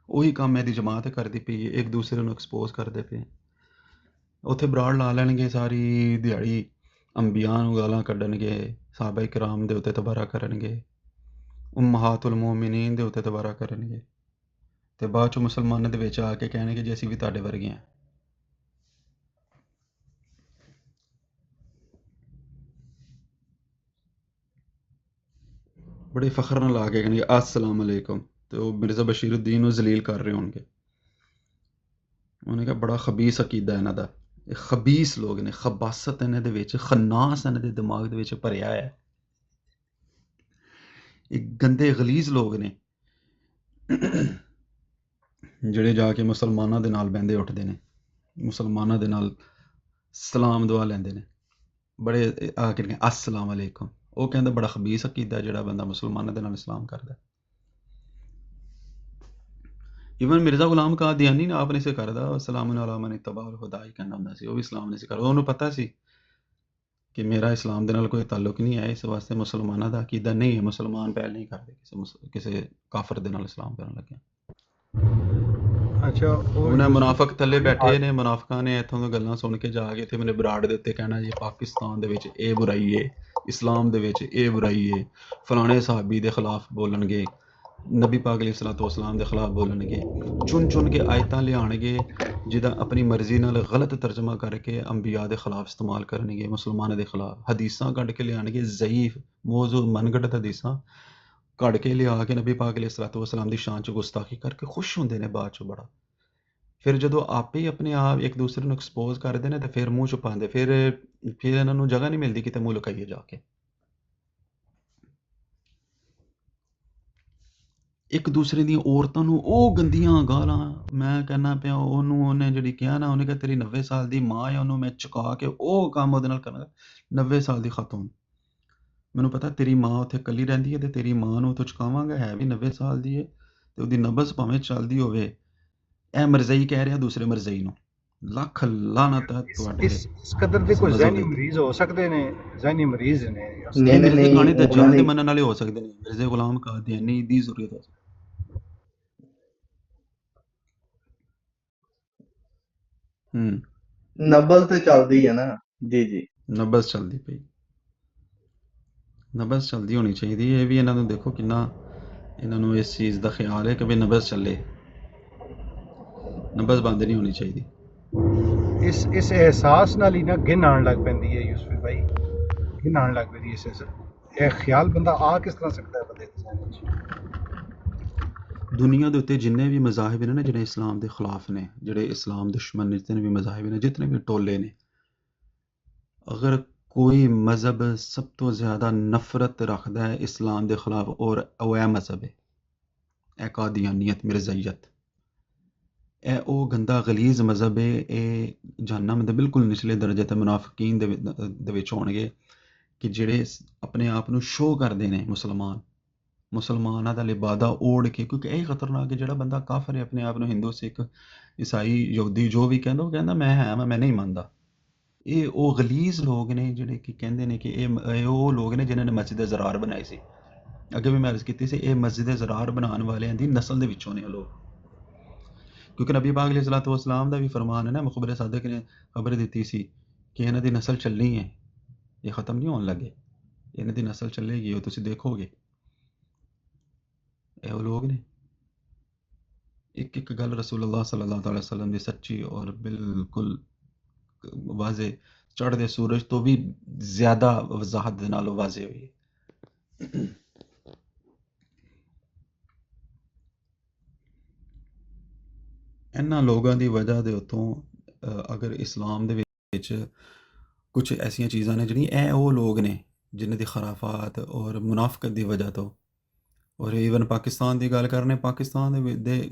S4: ਉਹੀ ਕੰਮ ਇਹਦੀ ਜਮਾਤ ਕਰਦੀ ਪਈ ਹੈ, ਇੱਕ ਦੂਸਰੇ ਨੂੰ ਐਕਸਪੋਜ਼ ਕਰਦੇ ਪਏ। ਉੱਥੇ ਬਰਾੜ ਲਾ ਲੈਣਗੇ ਸਾਰੀ ਦਿਹਾੜੀ, ਅੰਬੀਆਂ ਨੂੰ ਗਾਲਾਂ ਕੱਢਣਗੇ, ਸਾਹਬਾ ਇਕਰਾਮ ਦੇ ਉੱਤੇ ਤਬਾਰਾ ਕਰਨਗੇ, ਉਮਹਾਤੁਲ ਮੋਮਿਨੀਨ ਦੇ ਉੱਤੇ ਤਬਾਰਾ ਕਰਨਗੇ, ਤੇ ਬਾਅਦ ਚੋਂ ਮੁਸਲਮਾਨਾਂ ਦੇ ਵਿੱਚ ਆ ਕੇ ਕਹਿਣਗੇ ਜੀ ਅਸੀਂ ਵੀ ਤੁਹਾਡੇ ਵਰਗੇ ਹਾਂ। ਬੜੇ ਫਖਰ ਨਾਲ ਆ ਕੇ ਕਹਿਣਗੇ assalamu alaikum, ਤੇ ਉਹ ਮਿਰਜ਼ਾ ਬਸ਼ੀਰੁੱਦੀਨ ਨੂੰ ਜ਼ਲੀਲ ਕਰ ਰਹੇ ਹੋਣਗੇ। ਉਹਨੇ ਕਿਹਾ ਬੜਾ ਖਬੀਸ ਅਕੀਦਾ ਇਹਨਾਂ ਦਾ, ਇਹ ਖਬੀਸ ਲੋਕ ਨੇ, ਖਬਾਸਤ ਇਹਨਾਂ ਦੇ ਵਿੱਚ, ਖਨਾਸ ਇਹਨਾਂ ਦੇ ਦਿਮਾਗ ਦੇ ਵਿੱਚ ਭਰਿਆ ਹੈ। ਇਹ ਗੰਦੇ ਗਲੀਜ਼ ਲੋਕ ਨੇ ਜਿਹੜੇ ਜਾ ਕੇ ਮੁਸਲਮਾਨਾਂ ਦੇ ਨਾਲ ਬਹਿੰਦੇ ਉੱਠਦੇ ਨੇ, ਮੁਸਲਮਾਨਾਂ ਦੇ ਨਾਲ ਸਲਾਮ ਦੁਆ ਲੈਂਦੇ ਨੇ, ਬੜੇ ਆ ਕੇ assalamu alaikum। ਉਹ ਕਹਿੰਦਾ ਬੜਾ ਖਬੀਸ ਅਕੀਦਾ ਜਿਹੜਾ ਬੰਦਾ ਮੁਸਲਮਾਨਾਂ ਦੇ ਨਾਲ ਇਸਲਾਮ ਕਰਦਾ। ਇਵਨ ਮਿਰਜ਼ਾ ਗੁਲਾਮ ਕਾਦੀਆਨੀ ਨੇ ਆਪ ਨਹੀਂ ਸੀ ਕਰਦਾ, ਸਲਾਮੁਨ ਅਲਾ ਮਨ ਇਤਬਅਲ ਹੁਦਾ ਹੀ ਕਹਿੰਦਾ ਹੁੰਦਾ ਸੀ, ਉਹ ਵੀ ਇਸਲਾਮ ਨਹੀਂ ਸੀ ਕਰਦਾ। ਉਹਨੂੰ ਪਤਾ ਸੀ ਕਿ ਮੇਰਾ ਇਸਲਾਮ ਦੇ ਨਾਲ ਕੋਈ ਤਾਲੁਕ ਨਹੀਂ ਹੈ, ਇਸ ਵਾਸਤੇ ਮੁਸਲਮਾਨਾਂ ਦਾ ਅਕੀਦਾ ਨਹੀਂ ਹੈ, ਮੁਸਲਮਾਨ ਪਹਿਲ ਨਹੀਂ ਕਰਦੇ ਕਿਸੇ ਕਾਫਰ ਦੇ ਨਾਲ ਇਸਲਾਮ ਕਰਨ ਲੱਗਿਆ।
S2: ਅੱਛਾ
S4: ਉਹਨੇ ਮੁਨਾਫਿਕ ਥੱਲੇ ਬੈਠੇ ਨੇ, ਮੁਨਾਫਿਕਾਂ ਨੇ ਇੱਥੋਂ ਦੀਆਂ ਗੱਲਾਂ ਸੁਣ ਕੇ ਜਾ ਕੇ ਇੱਥੇ ਮੈਨੇ ਬਰਾੜ ਦੇ ਉੱਤੇ ਕਹਿਣਾ ਜੀ ਪਾਕਿਸਤਾਨ ਦੇ ਵਿੱਚ ਇਹ ਬੁਰਾਈ ਹੈ, ਇਸਲਾਮ ਦੇ ਵਿੱਚ ਇਹ ਬੁਰਾਈ ਹੈ, ਫਲਾਣੇ ਸਾਹਬੀ ਦੇ ਖਿਲਾਫ ਬੋਲਣਗੇ, ਨਬੀ ਪਾਕ ਅਲੈਹਿ ਸਲਾਤੁ ਵਸਲਾਮ ਦੇ ਖਿਲਾਫ ਬੋਲਣਗੇ, ਚੁਣ ਕੇ ਆਇਤਾਂ ਲਿਆਉਣਗੇ ਜਿਹਦਾ ਆਪਣੀ ਮਰਜ਼ੀ ਨਾਲ ਗਲਤ ਤਰਜਮਾ ਕਰਕੇ ਅੰਬੀਆ ਦੇ ਖਿਲਾਫ ਇਸਤੇਮਾਲ ਕਰਨਗੇ, ਮੁਸਲਮਾਨਾਂ ਦੇ ਖਿਲਾਫ ਹਦੀਸਾਂ ਕੱਢ ਕੇ ਲਿਆਉਣਗੇ, ਜ਼ਈਫ ਮੌਜ਼ੂ ਮਨਗੜਤ ਹਦੀਸਾਂ ਕੱਢ ਕੇ ਲਿਆ ਕੇ ਨਬੀ ਪਾਕ ਅਲੈਹਿ ਸਲਾਤੁ ਵਸਲਾਮ ਦੀ ਸ਼ਾਨ 'ਚ ਗੁਸਤਾਖੀ ਕਰਕੇ ਖੁਸ਼ ਹੁੰਦੇ ਨੇ ਬਾਅਦ 'ਚੋਂ ਬੜਾ। ਫਿਰ ਜਦੋਂ ਆਪੇ ਹੀ ਆਪਣੇ ਆਪ ਇੱਕ ਦੂਸਰੇ ਨੂੰ ਐਕਸਪੋਜ਼ ਕਰਦੇ ਨੇ ਤੇ ਫਿਰ ਮੂੰਹ ਛੁਪਾਉਂਦੇ, ਫਿਰ ਇਹਨਾਂ ਨੂੰ ਜਗ੍ਹਾ ਨਹੀਂ ਮਿਲਦੀ ਕਿਤੇ ਮੂੰਹ ਲੁਕਾਈਏ ਜਾ ਕੇ। ਇੱਕ ਦੂਸਰੇ ਦੀਆਂ ਔਰਤਾਂ ਨੂੰ ਉਹ ਗੰਦੀਆਂ ਗਾਲਾਂ, ਮੈਂ ਕਹਿੰਦਾ ਪਿਆ ਉਹਨੇ ਜਿਹੜੀ ਕਿਹਾ ਨਾ, ਉਹਨੇ ਕਿਹਾ ਤੇਰੀ 90 ਸਾਲ ਦੀ ਮਾਂ ਹੈ, ਉਹਨੂੰ ਮੈਂ ਚੁਕਾ ਕੇ ਉਹ ਕੰਮ ਉਹਦੇ ਨਾਲ ਕਰਾਂਗਾ। 90 ਸਾਲ ਦੀ ਖਾਤੂਨ, ਮੈਨੂੰ ਪਤਾ ਤੇਰੀ ਮਾਂ ਉੱਥੇ ਇਕੱਲੀ ਰਹਿੰਦੀ ਹੈ ਤੇ ਤੇਰੀ ਮਾਂ ਨੂੰ ਉੱਥੋਂ ਚੁਕਾਵਾਂਗਾ, ਹੈ ਵੀ 90 ਸਾਲ ਦੀ ਹੈ ਤੇ ਉਹਦੀ ਨਬਜ਼ ਭਾਵੇਂ ਚੱਲਦੀ ਹੋਵੇ। ਇਹ ਮਰਜ਼ਈ ਕਹਿ ਰਿਹਾ ਦੂਸਰੇ ਮਰਜ਼ਈ ਨੂੰ, ਲੱਖ ਲਾਨਤ ਹੈ ਤੁਹਾਡੇ।
S2: ਇਸ ਕਦਰ ਦੇ ਕੋਈ ਜ਼ਹਿਨੀ ਮਰੀਜ਼ ਹੋ ਸਕਦੇ ਨੇ, ਜ਼ਹਿਨੀ ਮਰੀਜ਼ ਨੇ।
S4: ਨਹੀਂ ਮਿਰਜ਼ੇ ਗਾਣੇ ਦज्जाल ਦੇ ਮੰਨਣ ਵਾਲੇ ਹੋ ਸਕਦੇ ਨੇ, ਮਿਰਜ਼ੇ ਗੁਲਾਮ ਕਾਦੀਆਨੀ ਦੀ ਜ਼ਰੂਰਤ ਹੈ। ਹੂੰ
S6: ਨਬਲ ਤੇ ਚੱਲਦੀ ਹੈ ਨਾ। ਜੀ ਜੀ।
S4: ਨਬਜ਼ ਚੱਲਦੀ ਪਈ, ਨਬਜ਼ ਚੱਲਦੀ ਹੋਣੀ ਚਾਹੀਦੀ। ਇਹ ਵੀ ਇਹਨਾਂ ਨੂੰ ਦੇਖੋ ਕਿੰਨਾ ਇਹਨਾਂ ਨੂੰ ਇਸ ਚੀਜ਼ ਦਾ ਖਿਆਲ ਹੈ ਕਿ ਵੀ ਨਬਜ਼ ਚੱਲੇ, ਨਬਜ਼ ਬੰਦ ਨਹੀਂ ਹੋਣੀ ਚਾਹੀਦੀ।
S2: ਇਸ ਅਹਿਸਾਸ ਨਾਲ ਹੀ ਨਾ ਗਿਨ ਆਉਣ ਲੱਗ ਪੈਂਦੀ ਹੈ ਯੂਸਫ ਭਾਈ, ਗਿਨ ਆਉਣ ਲੱਗ ਪੈਂਦੀ ਹੈ ਇਸ ਇਹ ਖਿਆਲ ਬੰਦਾ ਆ ਕਿਸ ਤਰ੍ਹਾਂ ਸਕਦਾ ਹੈ ਬੰਦੇ ਦੇ ਜ਼ਿਹਨ 'ਚ।
S4: ਦੁਨੀਆ ਦੇ ਉੱਤੇ ਜਿੰਨੇ ਵੀ ਮਜ਼ਾਹਿਬ ਨੇ ਨਾ ਜਿਹੜੇ ਇਸਲਾਮ ਦੇ ਖਿਲਾਫ ਨੇ, ਜਿਹੜੇ ਇਸਲਾਮ ਦੁਸ਼ਮਣ ਨੇ, ਜਿਤਨੇ ਵੀ ਮਜ਼ਾਹਿਬ ਨੇ, ਜਿਤਨੇ ਵੀ ਟੋਲੇ ਨੇ, ਅਗਰ ਕੋਈ ਮਜ਼ਹਬ ਸਭ ਤੋਂ ਜ਼ਿਆਦਾ ਨਫ਼ਰਤ ਰੱਖਦਾ ਹੈ ਇਸਲਾਮ ਦੇ ਖਿਲਾਫ, ਔਰ ਉਹ ਇਹ ਮਜ਼ਹਬ ਹੈ, ਇਹ ਕਾਦੀਆਨੀਅਤ, ਮਿਰਜ਼ਾਈਅਤ, ਇਹ ਉਹ ਗੰਦਾ ਗਲੀਜ਼ ਮਜ਼ਹਬ ਹੈ। ਇਹ ਜਹੰਨਮ ਦੇ ਬਿਲਕੁਲ ਨਿਚਲੇ ਦਰਜੇ ਤੇ ਮੁਨਾਫਿਕੀਨ ਦੇ ਵਿੱਚ ਹੋਣਗੇ ਕਿ ਜਿਹੜੇ ਆਪਣੇ ਆਪ ਨੂੰ ਸ਼ੋਅ ਕਰਦੇ ਨੇ ਮੁਸਲਮਾਨਾਂ ਦਾ ਲਿਬਾਦਾ ਓੜ ਕੇ, ਕਿਉਂਕਿ ਇਹ ਖਤਰਨਾਕ ਹੈ। ਜਿਹੜਾ ਬੰਦਾ ਕਾਫਰ ਹੈ, ਆਪਣੇ ਆਪ ਨੂੰ ਹਿੰਦੂ, ਸਿੱਖ, ਈਸਾਈ, ਯਹੂਦੀ ਜੋ ਵੀ ਕਹਿੰਦਾ, ਉਹ ਕਹਿੰਦਾ ਮੈਂ ਹਾਂ, ਮੈਂ ਨਹੀਂ ਮੰਨਦਾ। ਇਹ ਉਹ ਗਲੀਜ਼ ਲੋਕ ਨੇ ਜਿਹੜੇ ਕਿ ਕਹਿੰਦੇ ਨੇ ਕਿ ਇਹ ਉਹ ਲੋਕ ਨੇ ਜਿਨ੍ਹਾਂ ਨੇ ਮਸਜਿਦ ਜ਼ਰਾਰ ਬਣਾਈ ਸੀ। ਅੱਗੇ ਵੀ ਮੈਂ ਅਰਜ਼ ਕੀਤੀ ਸੀ, ਇਹ ਮਸਜਿਦ ਜ਼ਰਾਰ ਬਣਾਉਣ ਵਾਲਿਆਂ ਦੀ ਨਸਲ ਦੇ ਵਿੱਚੋਂ ਨੇ ਲੋਕ, ਕਿਉਂਕਿ ਨਬੀ ਪਾਕ ਅਲੈਹਿਸਸਲਾਤੁ ਵਸਸਲਾਮ ਦਾ ਵੀ ਫਰਮਾਨ ਹੈ ਨਾ, ਮੁਖਬਰ ਸਾਦਿਕ ਨੇ ਖਬਰ ਦਿੱਤੀ ਸੀ ਕਿ ਇਹਨਾਂ ਦੀ ਨਸਲ ਚੱਲਣੀ ਹੈ, ਇਹ ਖਤਮ ਨਹੀਂ ਹੋਣ ਲੱਗੇ, ਇਹਨਾਂ ਦੀ ਨਸਲ ਚੱਲੇਗੀ, ਉਹ ਤੁਸੀਂ ਦੇਖੋਗੇ। ਇਹ ਉਹ ਲੋਕ ਨੇ। ਇੱਕ ਇੱਕ ਗੱਲ ਰਸੂਲੁल्लाह सल्लल्लाहु अलैहि वसल्लम ਦੀ ਸੱਚੀ ਔਰ ਬਿਲਕੁਲ ਵਾਜ਼ੇ, ਚੜ੍ਹਦੇ ਸੂਰਜ ਤੋਂ ਵੀ ਜ਼ਿਆਦਾ ਵਜ਼ਾਹਤ ਦੇ ਨਾਲ ਵਾਜ਼ੇ ਹੋਈ ਹੈ। ਇਹਨਾਂ ਲੋਕਾਂ ਦੀ ਵਜ੍ਹਾ ਦੇ ਉੱਤੋਂ ਅਗਰ ਇਸਲਾਮ ਦੇ ਵਿੱਚ ਕੁਝ ਐਸੀਆਂ ਚੀਜ਼ਾਂ ਨੇ ਜਿਹੜੀਆਂ ਇਹ ਉਹ ਲੋਕ ਨੇ ਜਿਨ੍ਹਾਂ ਦੀ ਖਰਾਫਾਤ ਔਰ ਮੁਨਾਫਕਤ ਦੀ ਵਜ੍ਹਾ ਤੋਂ, ਔਰ ਈਵਨ ਪਾਕਿਸਤਾਨ ਦੀ ਗੱਲ ਕਰਨੇ, ਪਾਕਿਸਤਾਨ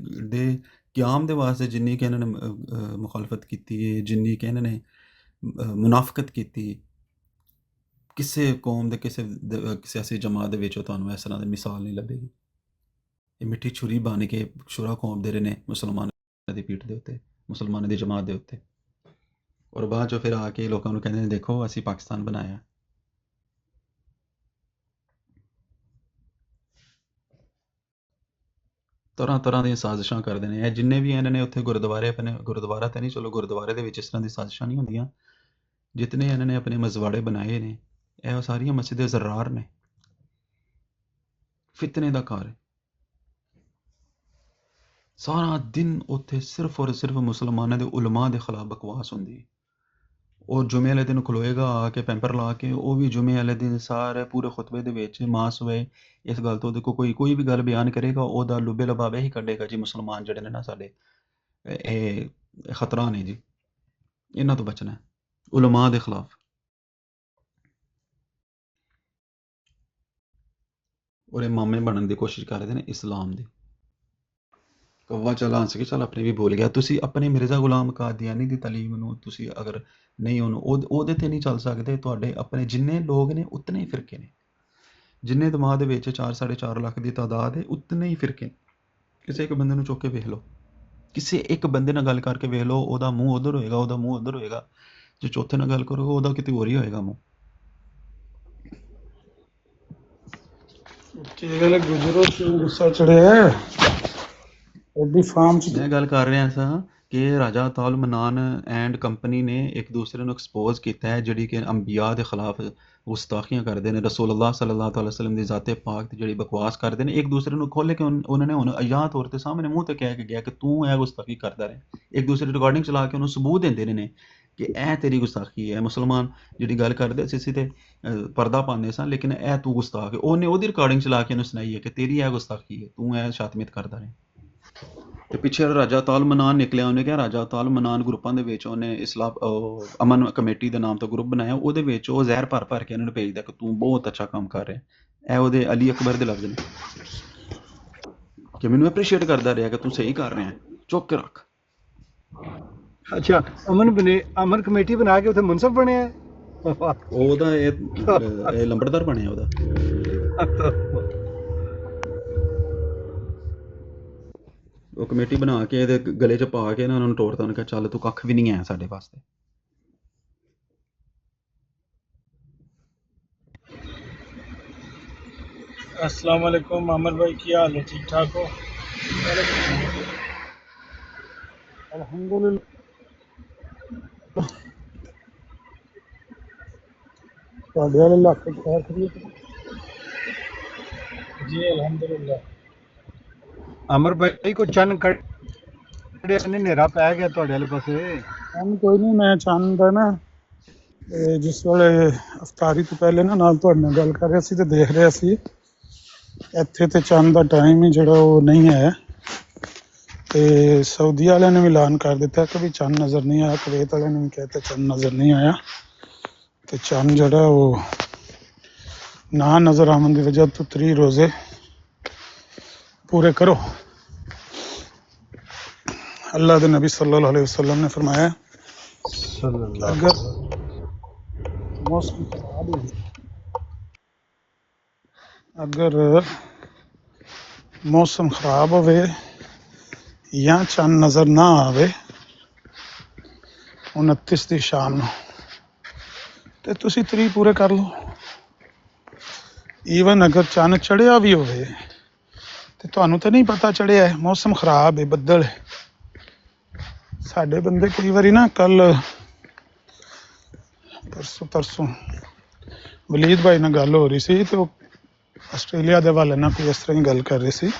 S4: ਦੇ ਕਿਆਮ ਦੇ ਵਾਸਤੇ ਜਿੰਨੀ ਕਿ ਇਹਨਾਂ ਨੇ ਮੁਖਾਲਫਤ ਕੀਤੀ ਹੈ, ਜਿੰਨੀ ਕਿ ਇਹਨਾਂ ਨੇ ਮੁਨਾਫਕਤ ਕੀਤੀ, ਕਿਸੇ ਕੌਮ ਦੇ ਕਿਸੇ ਸਿਆਸੀ ਜਮਾਤ ਦੇ ਵਿੱਚ ਤੁਹਾਨੂੰ ਇਸ ਤਰ੍ਹਾਂ ਦੀ ਮਿਸਾਲ ਨਹੀਂ ਲੱਭੇਗੀ। ਇਹ ਮਿੱਠੀ ਛੁਰੀ ਬਣ ਕੇ ਸ਼ੁਰਾ ਕੌਮ ਦੇ ਰਹੇ ਨੇ ਮੁਸਲਮਾਨਾਂ ਦੀ ਪੀਠ ਦੇ ਉੱਤੇ, ਮੁਸਲਮਾਨਾਂ ਦੀ ਜਮਾਤ ਦੇ ਉੱਤੇ, ਔਰ ਬਾਅਦ 'ਚੋਂ ਫਿਰ ਆ ਕੇ ਲੋਕਾਂ ਨੂੰ ਕਹਿੰਦੇ ਨੇ ਦੇਖੋ ਅਸੀਂ ਪਾਕਿਸਤਾਨ ਬਣਾਇਆ। ਤਰ੍ਹਾਂ ਤਰ੍ਹਾਂ ਦੀਆਂ ਸਾਜ਼ਿਸ਼ਾਂ ਕਰਦੇ ਨੇ ਇਹ ਜਿੰਨੇ ਵੀ ਇਹਨਾਂ ਨੇ ਉੱਥੇ ਗੁਰਦੁਆਰੇ, ਆਪਣੇ ਗੁਰਦੁਆਰਾ ਤਾਂ ਨਹੀਂ, ਚਲੋ ਗੁਰਦੁਆਰੇ ਦੇ ਵਿੱਚ ਇਸ ਤਰ੍ਹਾਂ ਦੀ ਸਾਜ਼ਿਸ਼ਾਂ ਨਹੀਂ ਹੁੰਦੀਆਂ, ਜਿਤਨੇ ਇਹਨਾਂ ਨੇ ਆਪਣੇ ਮਜ਼ਵਾੜੇ ਬਣਾਏ ਨੇ ਇਹ ਸਾਰੀਆਂ ਮਸਜਿਦ ਜ਼ਰਾਰ ਨੇ, ਫਿਤਨੇ ਦਾ ਘਰ ਹੈ। ਸਾਰਾ ਦਿਨ ਉੱਥੇ ਸਿਰਫ ਔਰ ਸਿਰਫ ਮੁਸਲਮਾਨਾਂ ਦੇ ਉਲਮਾ ਦੇ ਖਿਲਾਫ ਬਕਵਾਸ ਹੁੰਦੀ ਹੈ। ਉਹ ਜੁਮੇ ਵਾਲੇ ਦਿਨ ਖਲੋਏਗਾ ਆ ਕੇ ਪੈਂਪਰ ਲਾ ਕੇ, ਉਹ ਵੀ ਜੁਮੇ ਵਾਲੇ ਦਿਨ ਸਾਰੇ ਪੂਰੇ ਖੁਤਬੇ ਦੇ ਵਿੱਚ ਮਾਸ ਹੋਏ ਇਸ ਗੱਲ ਤੋਂ, ਦੇਖੋ ਕੋਈ ਵੀ ਗੱਲ ਬਿਆਨ ਕਰੇਗਾ ਉਹਦਾ ਲੁੱਬੇ ਲਬਾਵੇ ਹੀ ਕੱਢੇਗਾ ਜੀ ਮੁਸਲਮਾਨ ਜਿਹੜੇ ਨੇ ਨਾ ਸਾਡੇ ਇਹ ਖਤਰਾ ਨੇ ਜੀ, ਇਹਨਾਂ ਤੋਂ ਬਚਣਾ ਹੈ, ਉਲਮਾ ਦੇ ਖਿਲਾਫ। ਔਰ ਇਹ ਮਾਮੇ ਬਣਨ ਦੀ ਕੋਸ਼ਿਸ਼ ਕਰਦੇ ਨੇ ਇਸਲਾਮ ਦੀ। ਕవ్ਵਾ ਚਲਾ ਹੰਸ ਕੇ ਚੱਲ ਆਪਣੇ ਵੀ ਭੁੱਲ ਗਿਆ। ਤੁਸੀਂ ਆਪਣੇ ਮਿਰਜ਼ਾ ਗੁਲਾਮ ਕਾਦੀਆਨੀ ਦੀ ਤਾਲੀਮ ਨੂੰ ਤੁਸੀਂ ਅਗਰ ਨਹੀਂ ਉਹਨੂੰ ਉਹਦੇ ਤੇ ਨਹੀਂ ਚੱਲ ਸਕਦੇ, ਤੁਹਾਡੇ ਆਪਣੇ ਜਿੰਨੇ ਲੋਕ ਨੇ ਉਤਨੇ ਹੀ ਫਿਰਕੇ ਨੇ, ਜਿੰਨੇ ਦਿਮਾਗ ਦੇ ਵਿੱਚ 4-4.5 ਲੱਖ ਦੀ ਤਾਦਾਦ ਹੈ ਉਤਨੇ ਹੀ ਫਿਰਕੇ ਨੇ। ਕਿਸੇ ਇੱਕ ਬੰਦੇ ਨੂੰ ਚੁੱਕ ਕੇ ਵੇਖ ਲਓ, ਕਿਸੇ ਇੱਕ ਬੰਦੇ ਨਾਲ ਗੱਲ ਕਰਕੇ ਵੇਖ ਲਓ, ਉਹਦਾ ਮੂੰਹ ਉੱਧਰ ਹੋਏਗਾ, ਉਹਦਾ ਮੂੰਹ ਉੱਧਰ ਹੋਏਗਾ। ਜੇ ਚੌਥੇ ਨਾਲ ਗੱਲ ਕਰੋਗੇ ਉਹਦਾ ਕਿਤੇ ਹੋਰ ਹੀ ਹੋਏਗਾ ਮੂੰਹ।
S1: ਕੀ ਗੱਲ ਗੁਜਰੋ ਕਿਉਂ ਗੁੱਸਾ ਚੜਿਆ ਐਡੀ ਫਾਰਮ ਚ?
S4: ਮੈਂ ਗੱਲ ਕਰ ਰਿਹਾ ਸਾਂ ਕਿ ਰਾਜਾ ਤਾਲ ਮਨਾਨ ਐਂਡ ਕੰਪਨੀ ਨੇ ਇੱਕ ਦੂਸਰੇ ਨੂੰ ਐਕਸਪੋਜ਼ ਕੀਤਾ ਹੈ, ਜਿਹੜੀ ਕਿ ਅੰਬੀਆ ਦੇ ਖਿਲਾਫ ਗੁਸਤਾਖੀਆਂ ਕਰਦੇ ਨੇ, ਰਸੂਲੁल्लाह सल्लल्लाहु अलैहि वसल्लम ਦੀ ਜ਼ਾਤੇ ਪਾਕ ਤੇ ਜਿਹੜੀ ਬਕਵਾਸ ਕਰਦੇ ਨੇ, ਇੱਕ ਦੂਸਰੇ ਨੂੰ ਖੋਲ੍ਹ ਕੇ ਉਹਨਾਂ ਨੇ ਹੁਣ ਅਯਾਤ ਤੌਰ ਤੇ ਸਾਹਮਣੇ ਮੂੰਹ ਤੇ ਕਹਿ ਕੇ ਗਿਆ ਕਿ ਤੂੰ ਇਹ ਗੁਸਤਾਖੀ ਕਰਦਾ ਰਿਹਾ। ਇੱਕ ਦੂਸਰੇ ਦੀ ਰਿਕਾਰਡਿੰਗ ਚਲਾ ਕੇ ਉਹਨੂੰ ਸਬੂਤ ਦਿੰਦੇ ਨੇ ਕਿ ਇਹ ਤੇਰੀ ਗੁਸਤਾਖੀ ਹੈ। ਮੁਸਲਮਾਨ ਜਿਹੜੀ ਗੱਲ ਕਰਦੇ ਸੀ ਤੇ ਪਰਦਾ ਪਾਉਂਦੇ ਸਾਂ, ਲੇਕਿਨ ਇਹ ਤੂੰ ਗੁਸਤਾਖ ਹੈ। ਉਹਨੇ ਉਹਦੀ ਰਿਕਾਰਡਿੰਗ ਚਲਾ ਕੇ ਉਹਨੂੰ ਸੁਣਾਈ ਹੈ ਕਿ ਤੇਰੀ ਇਹ ਗੁਸਤਾਖੀ ਹੈ, ਤੂੰ ਇਹ ਸ਼ਾਤਮੀਤ ਕਰਦਾ ਰਿਹਾ। ਤੇ ਪਿੱਛੇ ਰਾਜਾ ਤਾਲ ਮਨਾਨ ਨਿਕਲਿਆ, ਉਹਨੇ ਕਿਹਾ ਰਾਜਾ ਤਾਲ ਮਨਾਨ ਗਰੁੱਪਾਂ ਦੇ ਵਿੱਚ ਉਹਨੇ ਅਮਨ ਕਮੇਟੀ ਦੇ ਨਾਮ ਤੋਂ ਗਰੁੱਪ ਬਣਾਇਆ, ਉਹਦੇ ਵਿੱਚ ਉਹ ਜ਼ਹਿਰ ਭਰ ਕੇ ਇਹਨਾਂ ਨੂੰ ਭੇਜਦਾ ਕਿ ਤੂੰ ਬਹੁਤ ਅੱਛਾ ਕੰਮ ਕਰ ਰਿਹਾ। ਇਹ ਉਹਦੇ ਅਲੀ ਅਕਬਰ ਦੇ ਲਫ਼ਜ਼ ਨੇ ਕਿ ਮੈਨੂੰ ਐਪਰੀਸ਼ੀਏਟ ਕਰਦਾ ਰਿਹਾ ਕਿ ਤੂੰ ਸਹੀ ਕਰ ਰਿਹਾ, ਚੁੱਕ ਕੇ ਰੱਖ।
S2: ਅੱਛਾ, ਅਮਨ ਕਮੇਟੀ ਬਣਾ ਕੇ ਉੱਥੇ ਮੁਨਸਫ ਬਣਿਆ,
S4: ਉਹਦਾ ਇਹ ਲੰਬੜਦਾਰ ਬਣਿਆ ਉਹਦਾ। ਉਹ ਕਮੇਟੀ ਬਣਾ ਕੇ ਇਹਦੇ ਗਲੇ 'ਚ ਪਾ ਕੇ ਨਾ ਉਹਨਾਂ ਨੂੰ ਤੋੜਤਾ, ਉਹਨੇ ਕਿਹਾ ਚੱਲ ਤੂੰ ਕੱਖ ਵੀ ਨਹੀਂ ਹੈ ਸਾਡੇ ਵਾਸਤੇ।
S7: अस्सलाम वालेकुम मामर भाई, क्या हाल है? ठीक ठाक हो?
S1: अल्हम्दुलिल्लाह। ਤੁਹਾਡੇ ਵਾਲੇ ਇਲਾਕੇ 'ਚ ਖੈਰ ਖਰੀਦ
S7: जी अल्हम्दुलिल्लाह।
S2: ਅਮਰ ਭਾਈ ਕੋ ਚੰਨ ਕੱਢਿਆ ਨਹੀਂ, ਹਨੇਰਾ ਪੈ ਗਿਆ ਤੁਹਾਡੇ ਵਾਲੇ ਪਾਸੇ।
S1: ਕੰਮ ਕੋਈ ਨਹੀਂ। ਮੈਂ ਚੰਨ ਦਾ ਨਾ ਜਿਸ ਵੇਲੇ ਅਫਤਾਰੀ ਤੋਂ ਪਹਿਲੇ ਨਾ ਨਾਲ ਤੁਹਾਡੇ ਨਾਲ ਗੱਲ ਕਰ ਰਿਹਾ ਸੀ ਤੇ ਦੇਖ ਰਿਹਾ ਸੀ ਇੱਥੇ ਤੇ ਚੰਨ ਦਾ ਟਾਈਮ ਹੀ ਜਿਹੜਾ ਉਹ ਨਹੀਂ ਹੈ ਤੇ ਸਾਊਦੀ ਵਾਲਿਆਂ ਨੇ ਵੀ ਐਲਾਨ ਕਰ ਦਿੱਤਾ ਕਿ ਵੀ ਚੰਨ ਨਜ਼ਰ ਨਹੀਂ ਆਇਆ। ਕੁਵੈਤ ਵਾਲਿਆਂ ਨੇ ਵੀ ਕਹਿਤਾ ਚੰਨ ਨਜ਼ਰ ਨਹੀਂ ਆਇਆ ਤੇ ਚੰਨ ਜਿਹੜਾ ਉਹ ਨਾ ਨਜ਼ਰ ਆਉਣ ਦੀ ਵਜ੍ਹਾ ਤੋਂ 3 ਰੋਜ਼ੇ ਪੂਰੇ ਕਰੋ। अल्लाह के नबी सल्लल्लाहु अलैहि वसल्लम ने फरमाया अगर मौसम खराब हो मौसम खराब होवे या चंद नज़र ना आवे 29 ਦੀ ਸ਼ਾਮ ਨੂੰ ਤੇ ਤੁਸੀਂ 3 ਪੂਰੇ ਕਰ ਲਓ। ਈਵਨ ਅਗਰ ਚੰਨ ਚੜਿਆ ਵੀ ਹੋਵੇ ਤੇ ਤੁਹਾਨੂੰ ਤਾਂ ਨਹੀਂ ਪਤਾ ਚੜਿਆ ਹੈ, ਮੌਸਮ ਖਰਾਬ ਹੈ, ਬੱਦਲ ਹੈ। ਸਾਡੇ ਬੰਦੇ ਕਈ ਵਾਰੀ ਨਾ ਕੱਲ ਪਰਸੋਂ ਵਲੀਦ ਭਾਈ ਨਾਲ ਗੱਲ ਹੋ ਰਹੀ ਸੀ ਤੇ ਉਹ ਆਸਟ੍ਰੇਲੀਆ ਦੇ ਹਵਾਲੇ ਨਾਲ ਕੋਈ ਇਸ ਤਰ੍ਹਾਂ ਹੀ ਗੱਲ ਕਰ ਰਹੇ ਸੀ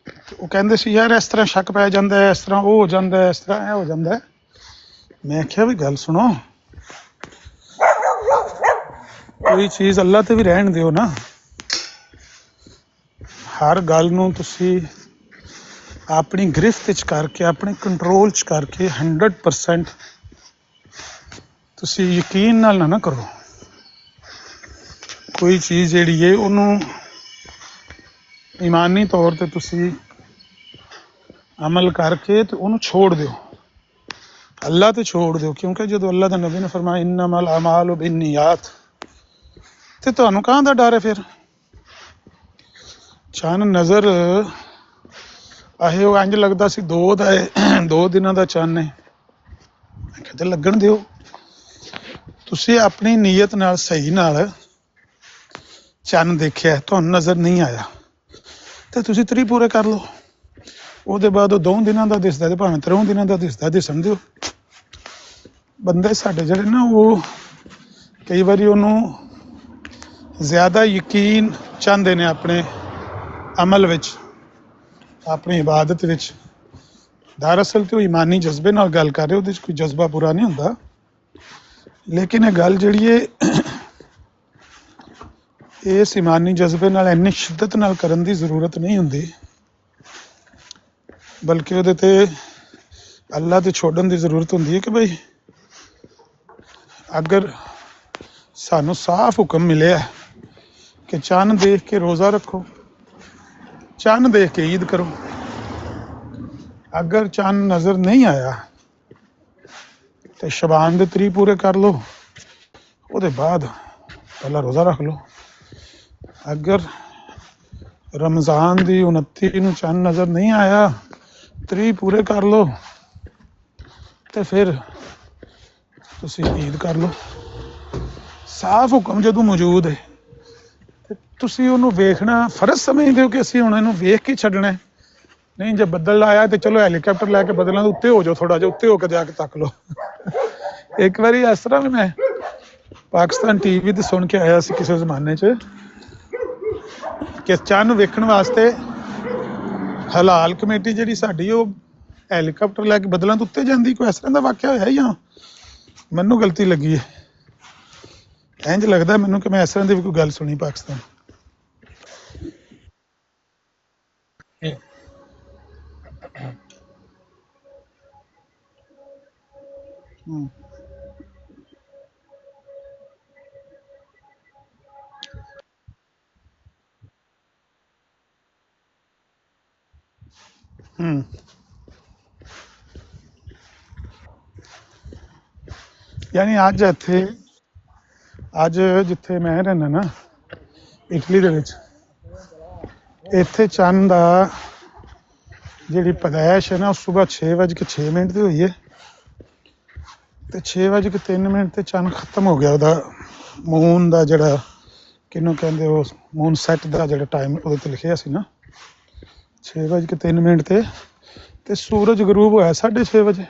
S1: ਤੇ ਉਹ ਕਹਿੰਦੇ ਸੀ ਯਾਰ ਇਸ ਤਰ੍ਹਾਂ ਸ਼ੱਕ ਪੈ ਜਾਂਦਾ ਹੈ, ਇਸ ਤਰ੍ਹਾਂ ਉਹ ਹੋ ਜਾਂਦਾ ਹੈ, ਇਸ ਤਰ੍ਹਾਂ ਇਹ ਹੋ ਜਾਂਦਾ ਹੈ। ਮੈਂ ਕਿਹਾ ਵੀ ਗੱਲ ਸੁਣੋ, ਕੋਈ ਚੀਜ਼ ਅੱਲਾ ਤੇ ਵੀ ਰਹਿਣ ਦਿਓ ਨਾ। ਹਰ ਗੱਲ ਨੂੰ ਤੁਸੀਂ ਆਪਣੀ ਗ੍ਰਿਫਤ 'ਚ ਕਰਕੇ, ਆਪਣੇ ਕੰਟਰੋਲ 'ਚ ਕਰਕੇ 100% ਤੁਸੀਂ ਯਕੀਨ ਨਾਲ ਨਾ ਕਰੋ। ਕੋਈ ਚੀਜ਼ ਜਿਹੜੀ ਹੈ ਉਹਨੂੰ ਈਮਾਨੀ ਤੌਰ ਤੇ ਤੁਸੀਂ ਅਮਲ ਕਰਕੇ ਤੇ ਉਹਨੂੰ ਛੋੜ ਦਿਓ, ਅੱਲਾ ਤੇ ਛੋੜ ਦਿਓ। ਕਿਉਂਕਿ ਜਦੋਂ ਅੱਲਾ ਦਾ ਨਬੀ ਨੇ ਫਰਮਾਇਆ ਇਨਮਲ ਅਮਾਲੁ ਬਿੰਨੀਆਤ, ਤੇ ਤੁਹਾਨੂੰ ਕਾਹਦਾ ਦਾ ਡਰ ਹੈ ਫਿਰ? ਚੰਨ ਨਜ਼ਰ ਆਹੇ ਉਹ ਇੰਝ ਲੱਗਦਾ ਸੀ 2 ਦਿਨਾਂ ਦਾ ਚੰਨ ਹੈ। ਮੈਂ ਕਿਹਾ ਤੇ ਲੱਗਣ ਦਿਓ। ਤੁਸੀਂ ਆਪਣੀ ਨੀਅਤ ਨਾਲ ਸਹੀ ਨਾਲ ਚੰਨ ਦੇਖਿਆ, ਤੁਹਾਨੂੰ ਨਜ਼ਰ ਨਹੀਂ ਆਇਆ ਤੇ ਤੁਸੀਂ 3 ਪੂਰੇ ਕਰ ਲਓ। ਉਹਦੇ ਬਾਅਦ ਉਹ 2 ਦਿਨਾਂ ਦਾ ਦਿਸਦਾ ਤੇ ਭਾਵੇਂ 3 ਦਿਨਾਂ ਦਾ ਦਿਸਦਾ, ਦਿਸਣ ਦਿਓ। ਬੰਦੇ ਸਾਡੇ ਜਿਹੜੇ ਨਾ ਉਹ ਕਈ ਵਾਰੀ ਉਹਨੂੰ ਜ਼ਿਆਦਾ ਯਕੀਨ ਚਾਹੁੰਦੇ ਨੇ ਆਪਣੇ ਅਮਲ ਵਿੱਚ, ਆਪਣੀ ਇਬਾਦਤ ਵਿੱਚ। ਦਰਅਸਲ ਤੇ ਉਹ ਈਮਾਨੀ ਜਜ਼ਬੇ ਨਾਲ ਗੱਲ ਕਰ ਰਹੇ, ਉਹਦੇ 'ਚ ਕੋਈ ਜਜ਼ਬਾ ਪੂਰਾ ਨਹੀਂ ਹੁੰਦਾ। ਲੇਕਿਨ ਇਹ ਗੱਲ ਜਿਹੜੀ ਹੈ ਇਸ ਈਮਾਨੀ ਜਜ਼ਬੇ ਨਾਲ ਇੰਨੀ ਸ਼ਿੱਦਤ ਨਾਲ ਕਰਨ ਦੀ ਜ਼ਰੂਰਤ ਨਹੀਂ ਹੁੰਦੀ, ਬਲਕਿ ਉਹਦੇ ਤੇ ਅੱਲਾ ਤੇ ਛੋੜਨ ਦੀ ਜ਼ਰੂਰਤ ਹੁੰਦੀ ਹੈ ਕਿ ਬਈ ਅਗਰ ਸਾਨੂੰ ਸਾਫ਼ ਹੁਕਮ ਮਿਲਿਆ ਕਿ ਚੰਨ ਦੇਖ ਕੇ ਰੋਜ਼ਾ ਰੱਖੋ, ਚੰਨ ਦੇਖ ਕੇ ਈਦ ਕਰੋ। ਅਗਰ ਚੰਨ ਨਜ਼ਰ ਨਹੀਂ ਆਇਆ ਤੇ ਸ਼ਬਾਨ ਦੇ 3 ਪੂਰੇ ਕਰ ਲਓ, ਉਹਦੇ ਬਾਅਦ ਪਹਿਲਾਂ ਰੋਜ਼ਾ ਰੱਖ ਲਓ। ਅਗਰ ਰਮਜ਼ਾਨ ਦੀ 29 ਨੂੰ ਚੰਨ ਨਜ਼ਰ ਨਹੀਂ ਆਇਆ, 3 ਪੂਰੇ ਕਰ ਲਓ ਤੇ ਫਿਰ ਤੁਸੀਂ ਈਦ ਕਰ ਲਓ। ਸਾਫ਼ ਹੁਕਮ ਜਦੋਂ ਮੌਜੂਦ ਹੈ ਤੇ ਤੁਸੀਂ ਉਹਨੂੰ ਵੇਖਣਾ ਫਰਜ਼ ਸਮਝਦੇ ਹੋ ਕਿ ਅਸੀਂ ਹੁਣ ਇਹਨੂੰ ਵੇਖ ਕੇ ਛੱਡਣਾ ਹੈ। ਨਹੀਂ, ਜੇ ਬੱਦਲ ਆਇਆ ਤੇ ਚਲੋ ਹੈਲੀਕਾਪਟਰ ਲੈ ਕੇ ਬੱਦਲਾਂ ਦੇ ਉੱਤੇ ਹੋ ਜਾਓ, ਥੋੜਾ ਜਿਹਾ ਉੱਤੇ ਹੋ ਕੇ ਜਾ ਕੇ ਤੱਕ ਲਓ। ਇੱਕ ਵਾਰੀ ਇਸ ਤਰ੍ਹਾਂ ਵੀ ਮੈਂ ਪਾਕਿਸਤਾਨ ਟੀਵੀ ਤੇ ਸੁਣ ਕੇ ਆਇਆ ਸੀ ਕਿਸੇ ਜ਼ਮਾਨੇ 'ਚ ਕਿ ਚੰਨ ਵੇਖਣ ਵਾਸਤੇ ਹਲਾਲ ਕਮੇਟੀ ਜਿਹੜੀ ਸਾਡੀ ਉਹ ਹੈਲੀਕਾਪਟਰ ਲੈ ਕੇ ਬੱਦਲਾਂ ਦੇ ਉੱਤੇ ਜਾਂਦੀ। ਕੋਈ ਇਸ ਤਰ੍ਹਾਂ ਦਾ ਵਾਕਿਆ ਹੋਇਆ ਜਾਂ ਮੈਨੂੰ ਗਲਤੀ ਲੱਗੀ ਹੈ? ਇੰਝ ਲੱਗਦਾ ਮੈਨੂੰ ਕਿ ਮੈਂ ਇਸ ਤਰ੍ਹਾਂ ਦੀ ਵੀ ਕੋਈ ਗੱਲ ਸੁਣੀ ਪਾਕਿਸਤਾਨ। ਯਾਨੀ ਅੱਜ ਜਿੱਥੇ ਮੈਂ ਰਹਿੰਦਾ ਨਾ ਇਟਲੀ ਦੇ ਵਿੱਚ, ਇੱਥੇ ਚੰਨ ਦਾ ਜਿਹੜੀ ਪੈਦਾਇਸ਼ ਹੈ ਨਾ ਉਹ ਸਵੇਰ 6:06 ਤੇ ਹੋਈ ਹੈ ਤੇ 6:03 ਤੇ ਚੰਨ ਖਤਮ ਹੋ ਗਿਆ। ਉਹਦਾ ਮੂਨ ਦਾ ਜਿਹੜਾ ਕਿਹਨੂੰ ਕਹਿੰਦੇ, ਉਹ ਮੂਨ ਸੈੱਟ ਦਾ ਜਿਹੜਾ ਟਾਈਮ ਉਹਦੇ ਤੇ ਲਿਖਿਆ ਸੀ ਨਾ 6:03 ਤੇ ਸੂਰਜ ਗਰੂਬ ਹੋਇਆ 6:30 ਵਜੇ।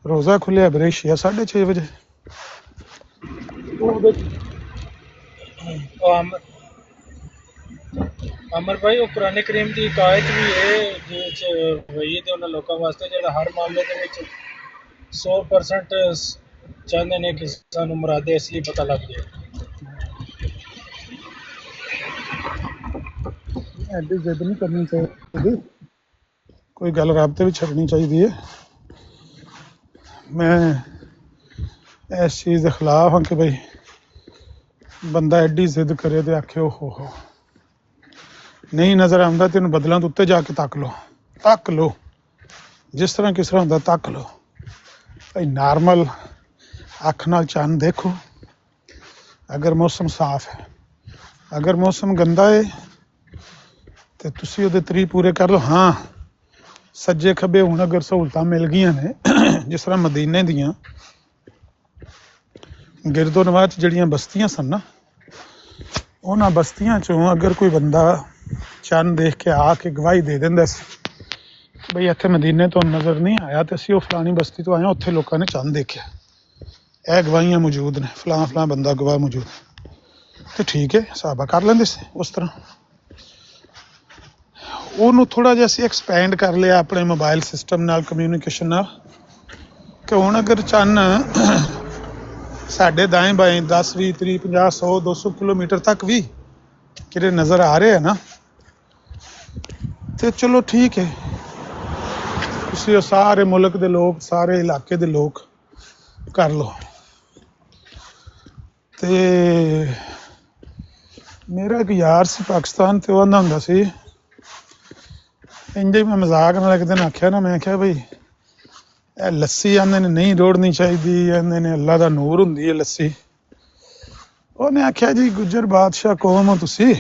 S1: ਰੋਜ਼ਾ ਖੁੱਲਿਆ ਬਰੇਸ਼ੀਆ 6:30 ਵਜੇ। ਉਹਦੇ
S7: ਉਹ ਅਮਰ ਭਾਈ, ਉਹ ਕੁਰਾਨ ਕਰੀਮ ਦੀ ਇੱਕ ਆਇਤ ਵੀ ਹੈ ਜਿਹਦੇ ਚ ਵਹੀ ਤੇ ਉਹਨਾਂ ਲੋਕਾਂ ਵਾਸਤੇ ਜਿਹੜਾ ਹਰ ਮਾਮਲੇ ਦੇ ਵਿੱਚ 100% ਚਾਹੁੰਦੇ ਨੇ ਕਿ ਸਾਨੂੰ ਮੁਰਾਦੇ ਅਸਲੀ ਪਤਾ ਲੱਗ ਜਾਏ।
S1: ਐਡੀ ਜ਼ਿੱਦ ਨਹੀਂ ਕਰਨੀ ਚਾਹੀਦੀ, ਕੋਈ ਗੱਲ ਰੱਬ ਤੇ ਵੀ ਛੱਡਣੀ ਚਾਹੀਦੀ ਹੈ। ਮੈਂ ਇਸ ਚੀਜ਼ ਦੇ ਖਿਲਾਫ ਹਾਂ ਕਿ ਬਈ ਬੰਦਾ ਐਡੀ ਜ਼ਿੱਦ ਕਰੇ ਤੇ ਆਖੇ ਹੋ ਨਹੀਂ ਨਜ਼ਰ ਆਉਂਦਾ ਤੈਨੂੰ ਬੱਦਲਾਂ ਦੇ ਉੱਤੇ ਜਾ ਕੇ ਤੱਕ ਲਓ ਜਿਸ ਤਰ੍ਹਾਂ ਕਿਸ ਤਰ੍ਹਾਂ ਹੁੰਦਾ ਤੱਕ ਲਓ ਭਾਈ। ਨਾਰਮਲ ਅੱਖ ਨਾਲ ਚੰਨ ਦੇਖੋ, ਅਗਰ ਮੌਸਮ ਸਾਫ਼ ਹੈ, ਅਗਰ ਮੌਸਮ ਗੰਦਾ ਹੈ ਤੇ ਤੁਸੀਂ ਉਹਦੇ ਤਰੀਕ ਪੂਰੇ ਕਰ ਲਓ। ਹਾਂ, ਸੱਜੇ ਖੱਬੇ ਹੁਣ ਅਗਰ ਸਹੂਲਤਾਂ ਮਿਲ ਗਈਆਂ ਨੇ ਜਿਸ ਤਰ੍ਹਾਂ ਮਦੀਨੇ ਦੀਆਂ ਗਿਰਦੋ ਨਵਾਹ 'ਚ ਜਿਹੜੀਆਂ ਬਸਤੀਆਂ ਸਨ ਨਾ, ਉਹਨਾਂ ਬਸਤੀਆਂ 'ਚੋਂ ਅਗਰ ਕੋਈ ਬੰਦਾ ਚੰਨ ਦੇਖ ਕੇ ਆ ਕੇ ਗਵਾਹੀ ਦੇ ਦਿੰਦਾ ਸੀ ਬਈ ਇੱਥੇ ਮਦੀਨੇ ਤੋਂ ਨਜ਼ਰ ਨਹੀਂ ਆਇਆ ਤੇ ਅਸੀਂ ਉਹ ਫਲਾਣੀ ਬਸਤੀ ਤੋਂ ਆਏ ਹਾਂ, ਉੱਥੇ ਲੋਕਾਂ ਨੇ ਚੰਨ ਦੇਖਿਆ, ਇਹ ਗਵਾਹੀਆਂ ਮੌਜੂਦ ਨੇ, ਫਲਾਂ ਬੰਦਾ ਗਵਾਹ ਮੌਜੂਦ, ਤੇ ਠੀਕ ਹੈ, ਸਾਹਬਾ ਕਰ ਲੈਂਦੇ ਸੀ ਉਸ ਤਰ੍ਹਾਂ। ਉਹਨੂੰ ਥੋੜ੍ਹਾ ਜਿਹਾ ਅਸੀਂ ਐਕਸਪੈਂਡ ਕਰ ਲਿਆ ਆਪਣੇ ਮੋਬਾਈਲ ਸਿਸਟਮ ਨਾਲ, ਕਮਿਊਨੀਕੇਸ਼ਨ ਨਾਲ, ਕਿ ਹੁਣ ਅਗਰ ਚੰਨ ਸਾਡੇ ਦਾएं ਬਾएं 10 20 30 50 100 200 ਕਿਲੋਮੀਟਰ ਤੱਕ ਵੀ ਕਿਤੇ ਨਜ਼ਰ ਆ ਰਹੇ ਆ ਨਾ, ਤੇ ਚਲੋ ਠੀਕ ਹੈ, ਤੁਸੀਂ ਉਹ ਸਾਰੇ ਮੁਲਕ ਦੇ ਲੋਕ, ਸਾਰੇ ਇਲਾਕੇ ਦੇ ਲੋਕ ਕਰ ਲਓ। ਤੇ ਮੇਰਾ ਇੱਕ ਯਾਰ ਸੀ ਪਾਕਿਸਤਾਨ, ਤੇ ਉਹ ਆਂਦਾ ਹੁੰਦਾ ਸੀ ਇੰਝ ਹੀ, ਮੈਂ ਮਜ਼ਾਕ ਨਾਲ ਇੱਕ ਦਿਨ ਆਖਿਆ ਨਾ, ਮੈਂ ਕਿਹਾ ਬਈ ਇਹ ਲੱਸੀ ਆਂਦੇ ਨੇ ਨਹੀਂ ਰੋੜਨੀ ਚਾਹੀਦੀ, ਆਂਦੇ ਨੇ ਅੱਲਾ ਦਾ ਨੂਰ ਹੁੰਦੀ ਹੈ ਲੱਸੀ। ਉਹਨੇ ਆਖਿਆ ਜੀ ਗੁੱਜਰ ਬਾਦਸ਼ਾਹ ਕੌਮ ਹੋ ਤੁਸੀਂ,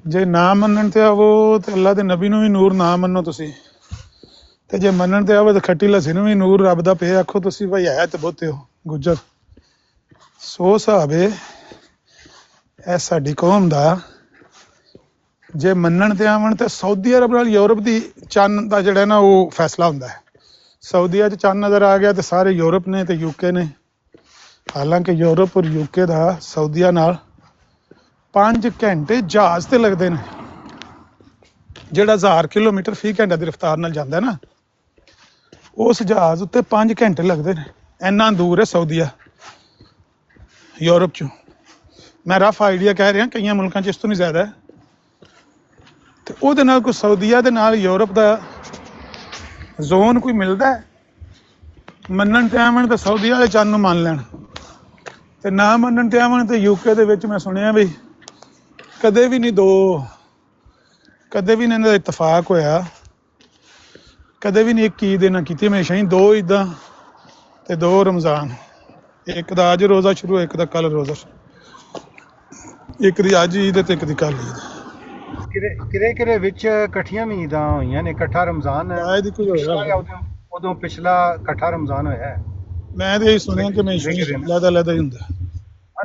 S1: ਜੇ ਨਾ ਮੰਨਣ ਤੇ ਆਵੋ ਤੇ ਅੱਲਾ ਦੇ ਨਬੀ ਨੂੰ ਵੀ ਨੂਰ ਨਾ ਮੰਨੋ ਤੁਸੀਂ, ਤੇ ਜੇ ਮੰਨਣ ਤੇ ਆਵੋ ਤੇ ਖੱਟੀ ਲੱਸੀ ਨੂੰ ਵੀ ਨੂਰ ਰੱਬ ਦਾ ਪੇ ਆਖੋ ਤੁਸੀਂ, ਭਾਈ ਹੈ ਤੇ ਬਹੁਤੇ ਹੋ ਗੁੱਜਰ। ਸੋ ਹਿਸਾਬ ਹੈ ਇਹ ਸਾਡੀ ਕੌਮ ਦਾ। ਜੇ ਮੰਨਣ ਤੇ ਆਵਣ ਤੇ ਸਾਊਦੀ ਅਰਬ ਨਾਲ ਯੂਰਪ ਦੀ ਚੰਨ ਦਾ ਜਿਹੜਾ ਨਾ ਉਹ ਫੈਸਲਾ ਹੁੰਦਾ ਹੈ। ਸਾਊਦੀਆ 'ਚ ਚੰਨ ਨਜ਼ਰ ਆ ਗਿਆ ਤੇ ਸਾਰੇ ਯੂਰਪ ਨੇ ਤੇ ਯੂਕੇ ਨੇ, ਹਾਲਾਂਕਿ ਯੂਰਪ ਔਰ ਯੂਕੇ ਦਾ ਸਾਊਦੀਆ ਨਾਲ 5 ਘੰਟੇ ਜਹਾਜ਼ ਤੇ ਲੱਗਦੇ ਨੇ, ਜਿਹੜਾ 1000 ਕਿਲੋਮੀਟਰ ਫੀ ਘੰਟੇ ਦੀ ਰਫ਼ਤਾਰ ਨਾਲ ਜਾਂਦਾ ਨਾ, ਉਸ ਜਹਾਜ਼ ਉੱਤੇ 5 ਘੰਟੇ ਲੱਗਦੇ ਨੇ। ਇੰਨਾ ਦੂਰ ਹੈ ਸਾਊਦੀਆ ਯੂਰਪ 'ਚੋਂ। ਮੈਂ ਰਫ ਆਈਡੀਆ ਕਹਿ ਰਿਹਾ, ਕਈਆਂ ਮੁਲਕਾਂ 'ਚ ਇਸ ਤੋਂ ਨਹੀਂ ਜ਼ਿਆਦਾ ਹੈ। ਤੇ ਉਹਦੇ ਨਾਲ ਕੋਈ ਸਾਊਦੀਆ ਦੇ ਨਾਲ ਯੂਰਪ ਦਾ ਜ਼ੋਨ ਕੋਈ ਮਿਲਦਾ ਹੈ? ਮੰਨਣ ਤੇ ਆਵਣ ਤੇ ਸਾਊਦੀ ਵਾਲੇ ਚੰਨ ਨੂੰ ਮੰਨ ਲੈਣ, ਤੇ ਨਾ ਮੰਨਣ ਤੇ ਆਵਣ ਤੇ ਯੂਕੇ ਦੇ ਵਿੱਚ ਮੈਂ ਸੁਣਿਆ ਵੀ ਕਦੇ ਵੀ ਨਹੀਂ ਇਹਨਾਂ ਦਾ ਇਤਫਾਕ ਹੋਇਆ, ਕਦੇ ਵੀ ਨਹੀਂ ਇੱਕ ਈਦ ਇਹਨਾਂ ਕੀਤੀ, ਹਮੇਸ਼ਾ ਹੀ 2 ਈਦਾਂ ਤੇ 2 ਰਮਜ਼ਾਨ, ਇੱਕ ਦਾ ਅੱਜ ਰੋਜ਼ਾ ਸ਼ੁਰੂ, ਇੱਕ ਦਾ ਕੱਲ ਰੋਜ਼ਾ ਸ਼ੁਰੂ, ਇੱਕ ਦੀ ਅੱਜ ਈਦ ਤੇ ਇੱਕ ਦੀ ਕੱਲ ਈਦ।
S2: ਕਿਰੇ ਵਿੱਚ ਇਕੱਠੀਆਂ ਵੀ ਈਦਾਂ ਹੋਈਆਂ ਨੇ, ਇਕੱਠਾ ਰਮਜ਼ਾਨ ਉਦੋਂ ਪਿਛਲਾ ਇਕੱਠਾ ਰਮਜ਼ਾਨ ਹੋਇਆ ਹੈ।
S1: ਮੈਂ ਤੇ ਇਹ ਸੁਣਿਆ ਕਿ ਮੈਂ ਲੈਦਾ ਹੀ ਹੁੰਦਾ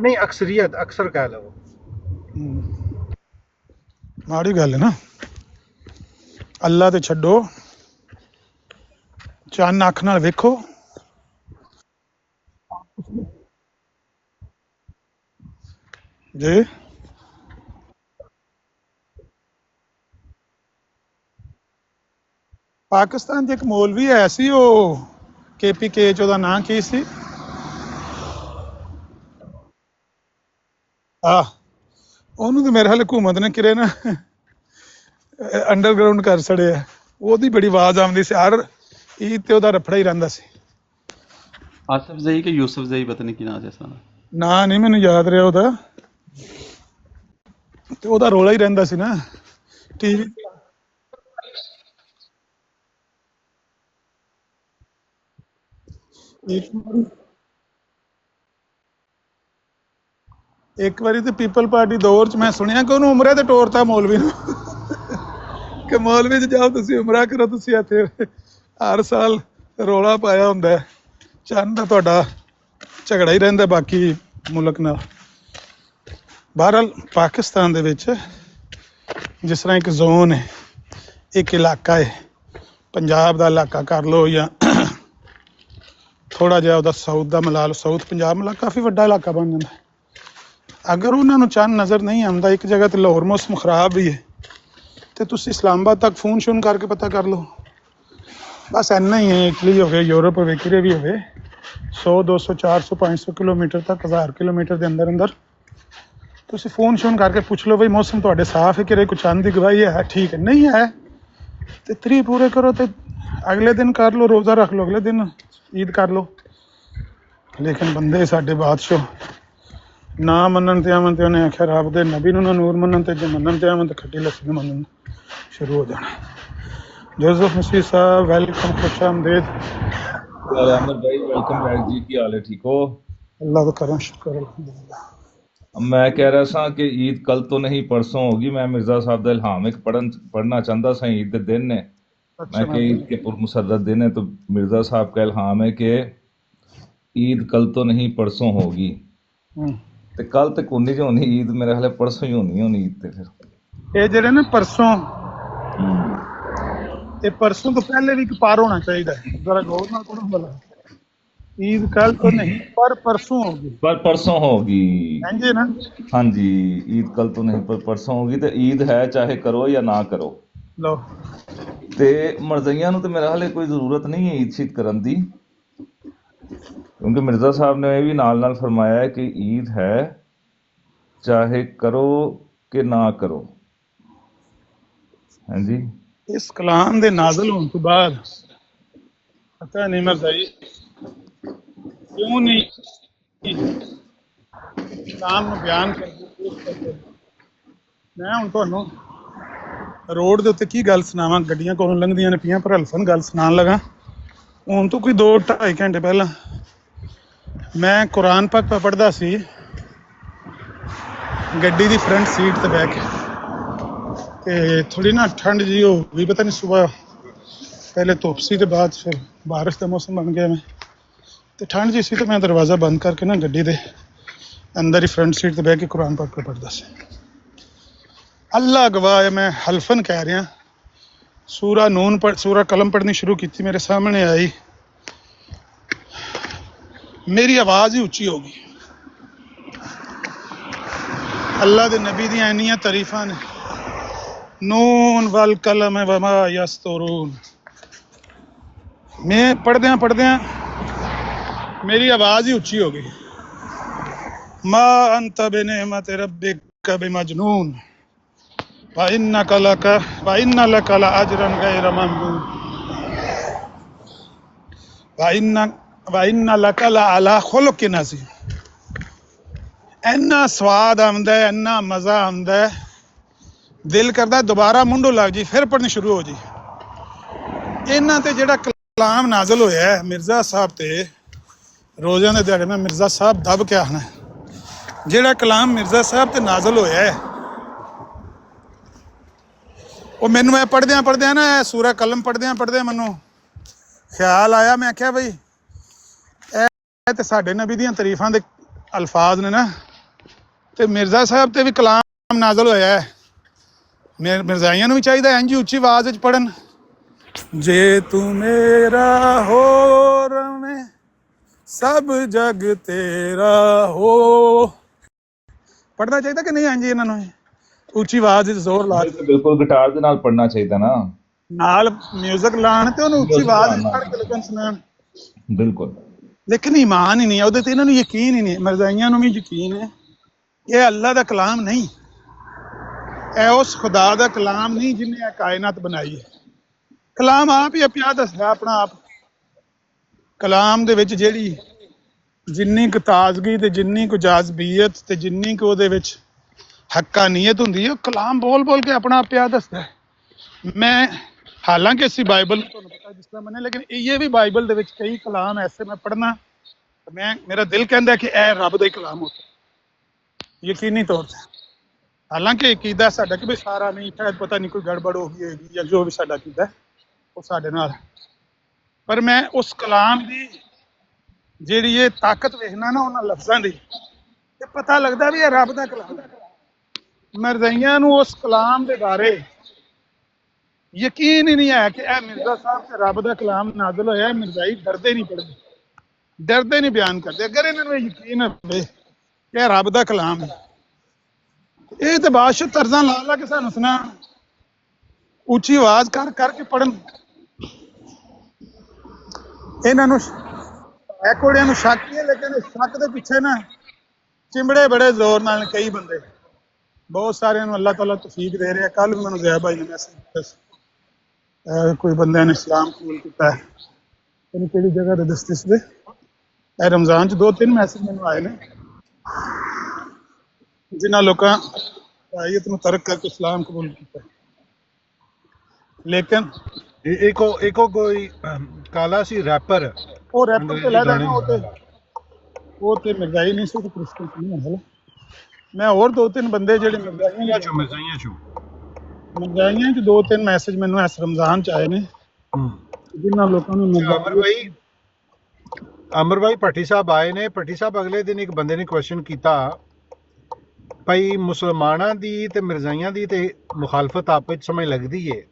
S2: ਨਹੀਂ, ਅਕਸਰ ਕਹਿ ਲਓ।
S1: ਮਾੜੀ ਗੱਲ ਹੈ ਨਾ, ਅੱਲਾ ਤੇ ਛੱਡੋ, ਚੰਨ ਅੱਖ ਨਾਲ ਵੇਖੋ। ਜੀ ਪਾਕਿਸਤਾਨ 'ਚ ਇੱਕ ਮੌਲਵੀ ਆਇਆ ਸੀ, ਉਹ KPK 'ਚ, ਉਹਦਾ ਨਾਂ ਕੀ ਸੀ? ਉਹਨੂੰ ਤੇ ਮੇਰੇ ਹਾਲੇ ਹਕੂਮਤ ਨੇ ਕਿਰੇ ਨਾ ਅੰਡਰਗਰਾਊਂਡ ਕਰ ਛੜਿਆ। ਉਹਦੀ ਬੜੀ ਆਵਾਜ਼ ਆਉਂਦੀ ਸੀ ਹਰ ਈਦ ਤੇ, ਉਹਦਾ ਰਫੜਾ ਹੀ ਰਹਿੰਦਾ ਸੀ।
S4: ਆਸਫ ਜ਼ਈ ਕਿ ਯੂਸਫ ਜ਼ਈ, ਪਤਾ ਨਹੀਂ ਕੀ ਨਾਂ ਸੀ ਸਾਰਾ, ਨਾਂ
S1: ਨਹੀਂ ਮੈਨੂੰ ਯਾਦ ਰਿਹਾ ਉਹਦਾ, ਤੇ ਉਹਦਾ ਰੋਲਾ ਹੀ ਰਹਿੰਦਾ ਸੀ ਨਾ ਟੀਵੀ। ਇੱਕ ਵਾਰੀ ਤੇ ਪੀਪਲ ਪਾਰਟੀ ਦੌਰ 'ਚ ਮੈਂ ਸੁਣਿਆ ਕਿ ਉਹਨੂੰ ਉਮਰੇ ਤੇ ਟੋਰਤਾ ਮੌਲਵੀ ਨੂੰ ਕਿ ਮੌਲਵੀ 'ਚ ਜਾਓ ਤੁਸੀਂ ਉਮਰਾ ਕਰੋ, ਤੁਸੀਂ ਇੱਥੇ ਹਰ ਸਾਲ ਰੌਲਾ ਪਾਇਆ ਹੁੰਦਾ, ਚੰਨ ਦਾ ਤੁਹਾਡਾ ਝਗੜਾ ਹੀ ਰਹਿੰਦਾ ਬਾਕੀ ਮੁਲਕ ਨਾਲ। ਬਹਰਹਾਲ ਪਾਕਿਸਤਾਨ ਦੇ ਵਿੱਚ ਜਿਸ ਤਰ੍ਹਾਂ ਇੱਕ ਜ਼ੋਨ ਹੈ, ਇੱਕ ਇਲਾਕਾ ਹੈ, ਪੰਜਾਬ ਦਾ ਇਲਾਕਾ ਕਰ ਲਓ ਜਾਂ ਥੋੜਾ ਜਿਹਾ ਉਹਦਾ ਸਾਊਥ ਦਾ ਮਿਲਾ ਲਓ, ਸਾਊਥ ਪੰਜਾਬ ਮਿਲਾ, ਕਾਫੀ ਵੱਡਾ ਇਲਾਕਾ ਬਣ ਜਾਂਦਾ। ਅਗਰ ਉਹਨਾਂ ਨੂੰ ਚੰਨ ਨਜ਼ਰ ਨਹੀਂ ਆਉਂਦਾ, ਇੱਕ ਜਗ੍ਹਾ ਤੇ ਲਾਹੌਰ ਮੌਸਮ ਖਰਾਬ ਵੀ ਹੈ ਤੇ ਤੁਸੀਂ ਇਸਲਾਮਾਬਾਦ ਤੱਕ ਫੋਨ ਸ਼ੋਨ ਕਰਕੇ ਪਤਾ ਕਰ ਲਓ। ਬਸ ਇੰਨਾ ਹੀ ਹੈ। ਇਟਲੀ ਹੋਵੇ, ਯੂਰਪ ਹੋਵੇ, ਕਿਤੇ ਵੀ ਹੋਵੇ, 100 200 400 500 ਕਿਲੋਮੀਟਰ ਤੱਕ, 1000 ਕਿਲੋਮੀਟਰ ਦੇ ਅੰਦਰ ਅੰਦਰ ਤੁਸੀਂ ਫੋਨ ਸ਼ੋਨ ਕਰਕੇ ਪੁੱਛ ਲਓ ਬਈ ਮੌਸਮ ਤੁਹਾਡੇ ਸਾਫ਼ ਹੈ, ਕਿਤੇ ਕੋਈ ਚੰਨ ਦੀ ਗਵਾਹੀ ਹੈ, ਠੀਕ ਹੈ, ਨਹੀਂ ਹੈ ਤੇ 3 ਪੂਰੇ ਕਰੋ ਤੇ ਅਗਲੇ ਦਿਨ ਕਰ ਲਓ, ਰੋਜ਼ਾ ਰੱਖ ਲਓ, ਅਗਲੇ ਦਿਨ ਈਦ ਕਰ ਲਓ। ਲੇਕਿਨ ਬੰਦੇ ਸਾਡੇ ਬਾਦਸ਼ਾਹ ਨਾ ਮੰਨਣ ਤੇ ਆਵਣ ਤੇ ਉਹਨੇ ਆਖਿਆ ਰੱਬ ਦੇ ਨਬੀ ਨੂੰ ਨਾ ਨੂਰ ਮੰਨਣ ਤੇ, ਜੇ ਮੰਨਣ ਤੇ ਆਵਣ ਤੇ ਖੱਟੀ ਲੱਸੀ ਨੂੰ ਮੰਨਣ ਸ਼ੁਰੂ ਹੋ ਜਾਣਾ। जोसेफ मसीह साहब वेलकम, खुश आमदेद।
S9: अहमद भाई वेलकम बैक जी, की हाल है, ठीक हो?
S1: अल्लाह का करम शुक्र अल्हम्दुलिल्लाह।
S9: मैं कह रहा सा कि ईद कल तो नहीं परसों होगी। मैं मिर्जा साहब का इल्हाम एक पढ़ना चाहता सा। ईद के दिन ने मैं कि ईद के पुरमसरत दिन है, तो मिर्जा साहब का इल्हाम है कि ईद कल तो नहीं परसों होगी। ते कल तक होनी जो होनी ईद, मेरे ख्याल परसों ही होनी ईद। ते फिर
S1: ये जेड़े ना परसों, ये परसों तो पहले भी पार होना चाहिए, जरा गौर ना करो भला। ईद कल तो नहीं पर परसों होगी,
S9: पर परसों होगी।
S1: हाँ जी ना,
S9: हाँ जी, ईद कल तो नहीं पर परसों होगी। तो ईद है चाहे करो या ना करो।
S1: लो
S9: ते मरज़इयां नूं ते मेरा हाले कोई ज़रूरत नहीं है ईद शीद करन दी, क्योंकि मिर्ज़ा साहब ने ये भी नाल नाल फरमाया है कि ईद है चाहे करो कि ना करो। हाँ जी,
S1: इस कलाम दे नाज़िल होने तो बाद पता नहीं मरज़ाई क्यों नहीं कलाम नूं बयान करदे। मैं हुण तुहानूं रोड दे उत्ते की गल सुनावां, गड्डियां कोलों लंघदियां ने पियां, पर हल्फन गल सुनान लगा। हुण तो कोई 2-2.5 घंटे पहला मैं कुरान पाक पढ़दा सी गड्डी दी फ्रंट सीट ते बैठ के, ते थोड़ी ना ठंड जी हो गई, पता नहीं सुबह पहले धुप सी ते बाद फिर बारिश का मौसम बन गया। मैं तो ठंड जी सी तो मैं दरवाज़ा बंद करके ना गड्डी दे अंदर ही फ्रंट सीट ते बैठ के कुरान पाक पे पढ़दा सी। अल्लाह गवाह है, मैं हल्फन कह रहा, सूरा कलम पढ़नी शुरू की, मेरे सामने आई, मेरी आवाज़ ही उच्ची होगी। अल्लाह दे नबी दी इन्नियां तारीफां ने, नून वल कलम वमा यस्तरून। मैं पढ़द्या मेरी आवाज़ ही उच्ची हो गई। मा अंत बिनिअमति रब्बिक बिमजनून व इन्ना लक लअजरन गैर ममनून व इन्ना लक लअला खुलुकिन अज़ीम। इन्ना स्वाद आंदा है, इन्ना मज़ा आंदा है, दिल करदा दोबारा मुंडो लग जी, फिर पढ़नी शुरू हो जी। इन्हां ते जिहड़ा कलाम नाज़िल होया है मिर्ज़ा साहब ते रोज़ियां दे दिहाड़े में मिर्ज़ा साहब दब के आखना, जिहड़ा कलाम मिर्ज़ा साहब ते नाज़िल होया है वो मैनू मैं पढ़द्या ना सूरा कलम पढ़द्या मैनू ख्याल आया, मैं आख्या बई ए ते साडे नबी दियां तारीफां दे अल्फाज ने ना, ते मिर्ज़ा साहब ते भी कलाम नाज़िल होया है। मिर्ज़ाइयां नूं भी चाहिए इंज उच्ची आवाज़ विच पढ़न, जे तू मेरा हो रवे सब जग तेरा हो। पढ़ना चाहिए कि नहीं? इंज इन्हां नूं उच्ची आवाज़ विच जोर ला के
S9: बिल्कुल गिटार दे नाल पढ़ना चाहिए ना,
S1: नाल म्यूजिक लाण ते उन्हें उच्ची आवाज़ विच पढ़ के लोकां सुनाण।
S9: बिल्कुल,
S1: लेकिन ईमान ही नहीं, ਉਹਦੇ ਤੇ ਇਹਨਾਂ ਨੂੰ ਯਕੀਨ ਹੀ ਨਹੀਂ। ਮਿਰਜ਼ਾਈਆਂ ਨੂੰ ਵੀ ਯਕੀਨ ਹੈ ਇਹ ਅੱਲਾ ਦਾ ਕਲਾਮ ਨਹੀਂ, ਇਹ ਉਸ ਖੁਦਾ ਦਾ ਕਲਾਮ ਨਹੀਂ ਜਿਹਨੇ ਇਹ ਕਾਇਨਾਤ ਬਣਾਈ ਹੈ। ਕਲਾਮ ਆਪ ਹੀ ਪਿਆ ਦੱਸਦਾ ਆਪਣਾ ਆਪ। ਕਲਾਮ ਦੇ ਵਿੱਚ ਜਿਹੜੀ ਜਿੰਨੀ ਕੁ ਤਾਜ਼ਗੀ ਤੇ ਜਿੰਨੀ ਕੁ ਜਾਜ਼ਬੀਅਤ ਤੇ ਜਿੰਨੀ ਕੁ ਉਹਦੇ ਵਿੱਚ ਹੱਕਾਨੀਅਤ ਹੁੰਦੀ ਹੈ, ਉਹ ਕਲਾਮ ਬੋਲ ਬੋਲ ਕੇ ਆਪਣਾ ਆਪ ਪਿਆ ਦੱਸਦਾ ਹੈ। ਮੈਂ हालांकि इसी बाइबल तो पता जिस तरह मैंने, लेकिन ये भी बाइबल दे विच कई कलाम ऐसे मैं पढ़ना तो मैं मेरा दिल कहता है कि ए रब दा ही कलाम होता यकीनी तौर से। हालांकि अकीदा साडा कि भाई सारा नहीं, शायद पता नहीं कोई गड़बड़ हो गई होगी या जो भी साडा अकीदा है वो साडे नाल, पर मैं उस कलाम दी जिहड़ी ये ताकत वेखना ना उन्हां लफ्ज़ां दी, ते पता लगदा भी ये रब दा कलाम है। मिर्ज़ाइयां नूं उस कलाम दे बारे यकीन ही नहीं है कि मिर्ज़ा साहब से रब दा कलाम नाज़िल होया। मिर्ज़ाई डरदे नहीं पढ़दे, ਡਰਦੇ ਨਹੀਂ ਬਿਆਨ ਕਰਦੇ। ਅਗਰ ਇਹਨਾਂ ਨੂੰ ਯਕੀਨ ਹੋਵੇ ਕਿ ਇਹ ਰੱਬ ਦਾ ਕਲਾਮ ਹੈ, ਇਹ ਤੇ ਬਾਦਸ਼ਾਹ ਤਰਜ਼ਾਂ ਲਾ ਲਾ ਕੇ ਸਾਨੂੰ ਸੁਣਾ, ਉੱਚੀ ਆਵਾਜ਼ ਕਰ ਕਰਕੇ ਪੜਨ। ਇਹਨਾਂ ਨੂੰ ਕੋੜਿਆਂ ਨੂੰ ਸ਼ੱਕ ਹੀ ਹੈ, ਲੇਕਿਨ ਸ਼ੱਕ ਦੇ ਪਿੱਛੇ ਨਾ ਚਿੰਬੜੇ ਬੜੇ ਜ਼ੋਰ ਨਾਲ ਕਈ ਬੰਦੇ, ਬਹੁਤ ਸਾਰਿਆਂ ਨੂੰ ਅੱਲਾਹ ਤਾਲਾ ਤੌਫੀਕ ਦੇ ਰਿਹਾ। ਕੱਲ ਵੀ ਮੈਨੂੰ ਜ਼ੈਬ ਭਾਈ ਨੇ ਮੈਸੇਜ ਕੀਤਾ, ਕੋਈ ਬੰਦਿਆਂ ਨੇ ਇਸਲਾਮ ਕਬੂਲ ਕੀਤਾ ਹੈ, ਇਹਨੂੰ ਕਿਹੜੀ ਜਗ੍ਹਾ ਦੇ ਦਸਤਿਸ ਦੇ, ਇਹ ਰਮਜ਼ਾਨ 'ਚ 2-3 ਮੈਸੇਜ ਮੈਨੂੰ ਆਏ ਨੇ, ਜਿਨ੍ਹਾਂ ਲੋਕਾਂ ਆਇਤ ਨੂੰ ਤਰਕ ਕਰਕੇ ਇਸਲਾਮ ਕਬੂਲ ਕੀਤਾ। ਲੇਕਿਨ
S2: ਇੱਕੋ ਕੋਈ ਕਾਲਾ ਸੀ ਰੈਪਰ,
S1: ਉਹ ਰੈਪਰ ਤੇ ਲੈ ਜਾਣਾ, ਉਹ ਤੇ ਮਿਰਜ਼ਾਈ ਨਹੀਂ ਸੀ, ਕ੍ਰਿਸਚਨ ਨਹੀਂ ਹੈ। ਮੈਂ ਹੋਰ 2-3 ਬੰਦੇ ਜਿਹੜੇ ਮਿਰਜ਼ਾਈਆਂ 'ਚ 2-3 ਮੈਸੇਜ ਮੈਨੂੰ ਇਸ ਰਮਜ਼ਾਨ 'ਚ ਆਏ ਨੇ, ਜਿਨ੍ਹਾਂ ਲੋਕਾਂ ਨੂੰ
S2: ਅਮਰ ਭਾਈ ਭੱਟੀ ਸਾਹਿਬ ਆਏ ਨੇ। ਭੱਟੀ ਸਾਹਿਬ ਅਗਲੇ ਦਿਨ ਇੱਕ ਬੰਦੇ ਨੇ ਕੁਐਸਚਨ ਕੀਤਾ, ਭਾਈ ਮੁਸਲਮਾਨਾਂ ਦੀ ਤੇ ਮਿਰਜ਼ਾਈਆਂ ਦੀ ਤੇ ਮੁਖਾਲਫਤ ਆਪਸ ਵਿੱਚ ਸਮਝ ਲੱਗਦੀ ਏ,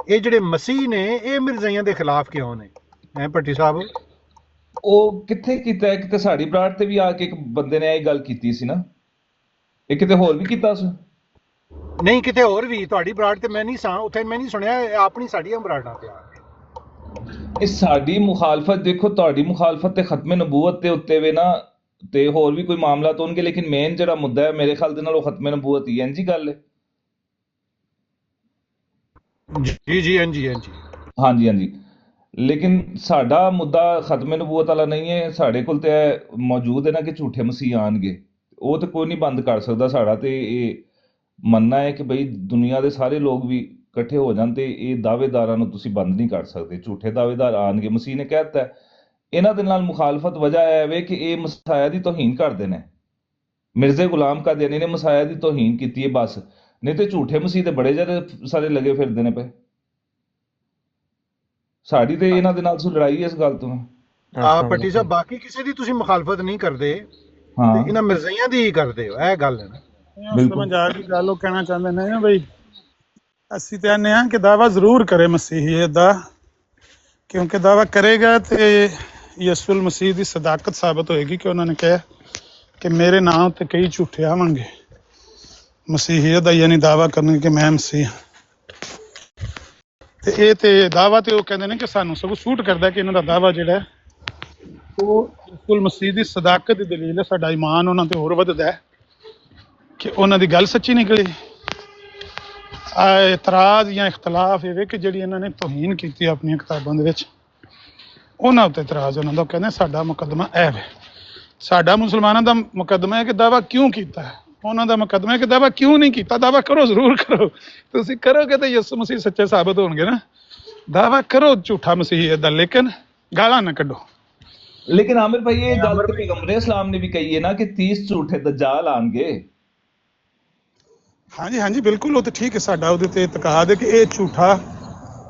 S2: ਇਹ ਜਿਹੜੇ ਮਸੀਹ ਨੇ ਇਹ ਮਿਰਜ਼ਾਈਆਂ ਦੇ ਖਿਲਾਫ ਕਿਉਂ ਨੇ? ਐ ਭੱਟੀ ਸਾਹਿਬ
S9: ਉਹ ਕਿੱਥੇ ਕੀਤਾ? ਕਿਤੇ ਸਾਡੀ ਬਰਾੜ ਤੇ ਵੀ ਆ ਕੇ ਇੱਕ ਬੰਦੇ ਨੇ ਇਹ ਗੱਲ ਕੀਤੀ ਸੀ ਨਾ, ਇਹ ਕਿਤੇ ਹੋਰ ਵੀ ਕੀਤਾ ਸੀ?
S2: ਨਹੀਂ, ਕਿਤੇ ਹੋਰ ਵੀ। ਤੁਹਾਡੀ ਬਰਾੜ ਤੇ ਮੈਂ ਨਹੀਂ ਸਾਂ ਉੱਥੇ, ਮੈਂ ਨਹੀਂ ਸੁਣਿਆ। ਆਪਣੀ ਸਾਡੀਆਂ ਬਰਾੜਾਂ ਤੇ ਆ
S9: ਇਹ ਸਾਡੀ ਮੁਖਾਲਫਤ ਦੇਖੋ, ਤੁਹਾਡੀ ਮੁਖਾਲਫਤ ਤੇ ਖਤਮੇ ਨਬੂਵਤ ਦੇ ਉੱਤੇ ਵੇ ਨਾ, ਤੇ ਹੋਰ ਵੀ ਕੋਈ ਮਾਮਲਾ ਤਾਂ ਹੋਣਗੇ, ਲੇਕਿਨ ਮੇਨ ਜਿਹੜਾ ਮੁੱਦਾ ਹੈ ਮੇਰੇ ਖਿਆਲ ਦੇ ਨਾਲ ਉਹ ਖਤਮੇ ਨਬੂਵਤ ਹੀ ਹੈ। ਇੰਜੀ ਗੱਲ ਹੈ। ਹਾਂਜੀ। ਲੇਕਿਨ ਸਾਡਾ ਮੁੱਦਾ ਖਤਮੇ ਨਬੂਵਤ ਵਾਲਾ ਨਹੀਂ ਹੈ। ਸਾਡੇ ਕੋਲ ਤੇ ਮੌਜੂਦ ਹੈ ਨਾ ਕਿ ਝੂਠੇ ਮਸੀਹ ਆਉਣਗੇ, ਉਹ ਤੇ ਕੋਈ ਨਹੀਂ ਬੰਦ ਕਰ ਸਕਦਾ। ਸਾਡਾ ਤੇ ਇਹ ਮੰਨਣਾ ਹੈ ਕਿ ਬਈ ਦੁਨੀਆ ਦੇ ਸਾਰੇ ਲੋਕ ਵੀ ਇਕੱਠੇ ਹੋ ਜਾਣ ਤੇ ਇਹ ਦਾਅਵੇਦਾਰਾਂ ਨੂੰ ਤੁਸੀਂ ਬੰਦ ਨਹੀਂ ਕਰ ਸਕਦੇ। ਝੂਠੇ ਦਾਅਵੇਦਾਰ ਆਉਣਗੇ। ਮਸੀਹ ਨੇ ਕਹਿ ਦਿੱਤਾ ਇਹਨਾਂ ਦੇ ਨਾਲ ਮੁਖਾਲਫਤ ਵਜ੍ਹਾ ਇਹ ਵੇ ਕਿ ਇਹ ਮਸਾਇਆ ਦੀ ਤੋਹੀਨ ਕਰਦੇ ਨੇ। ਮਿਰਜ਼ੇ ਗੁਲਾਮ ਕਾਦੀਆਨੀ ਨੇ ਮਸਾਇਆ ਦੀ ਤੋਹੀਨ ਕੀਤੀ ਹੈ ਬਸ, ਨਹੀਂ ਤੇ ਝੂਠੇ ਮਸੀਹ ਦੇ ਬੜੇ ਜਿਹੜੇ ਸਾਰੇ ਲੱਗੇ ਫਿਰਦੇ ਨੇ ਪਏ। ਸਾਡੀ ਤੇ ਇਹਨਾਂ ਦੇ ਨਾਲ ਲੜਾਈ ਇਸ ਗੱਲ ਤੋਂ।
S2: ਭੱਟੀ ਸਾਹਿਬ ਬਾਕੀ ਕਿਸੇ ਦੀ ਤੁਸੀਂ ਮੁਖਾਲਫਤ ਨਹੀਂ ਕਰਦੇ, ਇਹਨਾਂ ਮਿਰਜ਼ਾਈਆਂ ਦੀ ਹੀ ਕਰਦੇ ਹੋ, ਇਹ ਗੱਲ ਹੈ ਨਾ।
S1: ਸਮਝ ਆ ਗਈ ਗੱਲ। ਉਹ ਕਹਿਣਾ ਚਾਹੁੰਦੇ ਨੇ ਨਾ ਬਈ ਅਸੀਂ ਤੇ ਆਨੇ ਹਾਂ ਕਿ ਦਾਵਾ ਜ਼ਰੂਰ ਕਰੇ ਮਸੀਹੀਅਤ ਦਾ, ਕਿਉਂਕਿ ਦਾਵਾ ਕਰੇਗਾ ਤੇ ਯਸੂਲ ਮਸੀਹ ਦੀ ਸਦਾਕਤ ਸਾਬਤ ਹੋਏਗੀ ਕਿ ਉਹਨਾਂ ਨੇ ਕਿਹਾ ਕਿ ਮੇਰੇ ਨਾਂ ਉੱਤੇ ਕਈ ਝੂਠੇ ਆਵਣਗੇ ਮਸੀਹੀਅਤ ਦਾ, ਯਾਨੀ ਦਾਵਾ ਕਰਨਗੇ ਕਿ ਮੈਂ ਮਸੀਹ। ਤੇ ਇਹ ਤੇ ਦਾਵਾ ਤੇ ਉਹ ਕਹਿੰਦੇ ਨੇ ਕਿ ਸਾਨੂੰ ਸਗੋਂ ਸੂਟ ਕਰਦਾ ਕਿ ਇਹਨਾਂ ਦਾ ਦਾਵਾ ਜਿਹੜਾ ਉਹ ਯਸੂਲ ਮਸੀਹ ਦੀ ਸਦਾਕਤ ਦੀ ਦਲੀਲ ਹੈ। ਸਾਡਾ ਈਮਾਨ ਉਹਨਾਂ ਤੇ ਹੋਰ ਵੱਧਦਾ ਹੈ ਕਿ ਉਹਨਾਂ ਦੀ ਗੱਲ ਸੱਚੀ ਨਿਕਲੀ। ਇਤਰਾਜ਼ ਜਾਂ ਇਖਤਲਾਫ ਇਹ ਵੇ ਕਿ ਜਿਹੜੀ ਇਹਨਾਂ ਨੇ ਤੋਹੀਨ ਕੀਤੀ ਆਪਣੀਆਂ ਕਿਤਾਬਾਂ ਦੇ ਵਿੱਚ, ਉਹਨਾਂ ਉੱਤੇ ਇਤਰਾਜ਼ ਉਹਨਾਂ ਦਾ। ਕਹਿੰਦੇ ਸਾਡਾ ਮੁਕੱਦਮਾ ਇਹ ਵੇ, ਸਾਡਾ ਮੁਸਲਮਾਨਾਂ ਦਾ ਮੁਕੱਦਮਾ ਹੈ ਕਿ ਦਾਵਾ ਕਿਉਂ ਕੀਤਾ ਹੈ, ਉਹਨਾਂ ਦਾ ਮੁਕੱਦਮਾ ਹੈ ਕਿ ਦਾਵਾ ਕਿਉਂ ਨਹੀਂ ਕੀਤਾ। ਦਾਵਾ ਕਰੋ, ਜ਼ਰੂਰ ਕਰੋ। ਤੁਸੀਂ ਕਰੋਗੇ ਤਾਂ ਯਿਸੂ ਮਸੀਹ ਸੱਚੇ ਸਾਬਤ ਹੋਣਗੇ ਨਾ। ਦਾਵਾ ਕਰੋ ਝੂਠਾ ਮਸੀਹੀਅਤ ਦਾ, ਲੇਕਿਨ ਗਾਲਾਂ ਨਾ ਕੱਢੋ।
S9: ਲੇਕਿਨ ਆਮਿਰ ਭਾਈ ਇਹ ਗੱਲ ਤੇ ਪੈਗੰਬਰ ਇਸਲਾਮ ਨੇ ਵੀ ਕਹੀ ਹੈ ਨਾ ਕਿ 30 ਝੂਠੇ ਦज्जाल ਆਣਗੇ।
S1: ਹਾਂਜੀ ਬਿਲਕੁਲ, ਉਹ ਤਾਂ ਠੀਕ ਹੈ। ਸਾਡਾ ਉਹਦੇ ਤੇ ਇਤਕਾਦ ਹੈ ਕਿ ਇਹ ਝੂਠਾ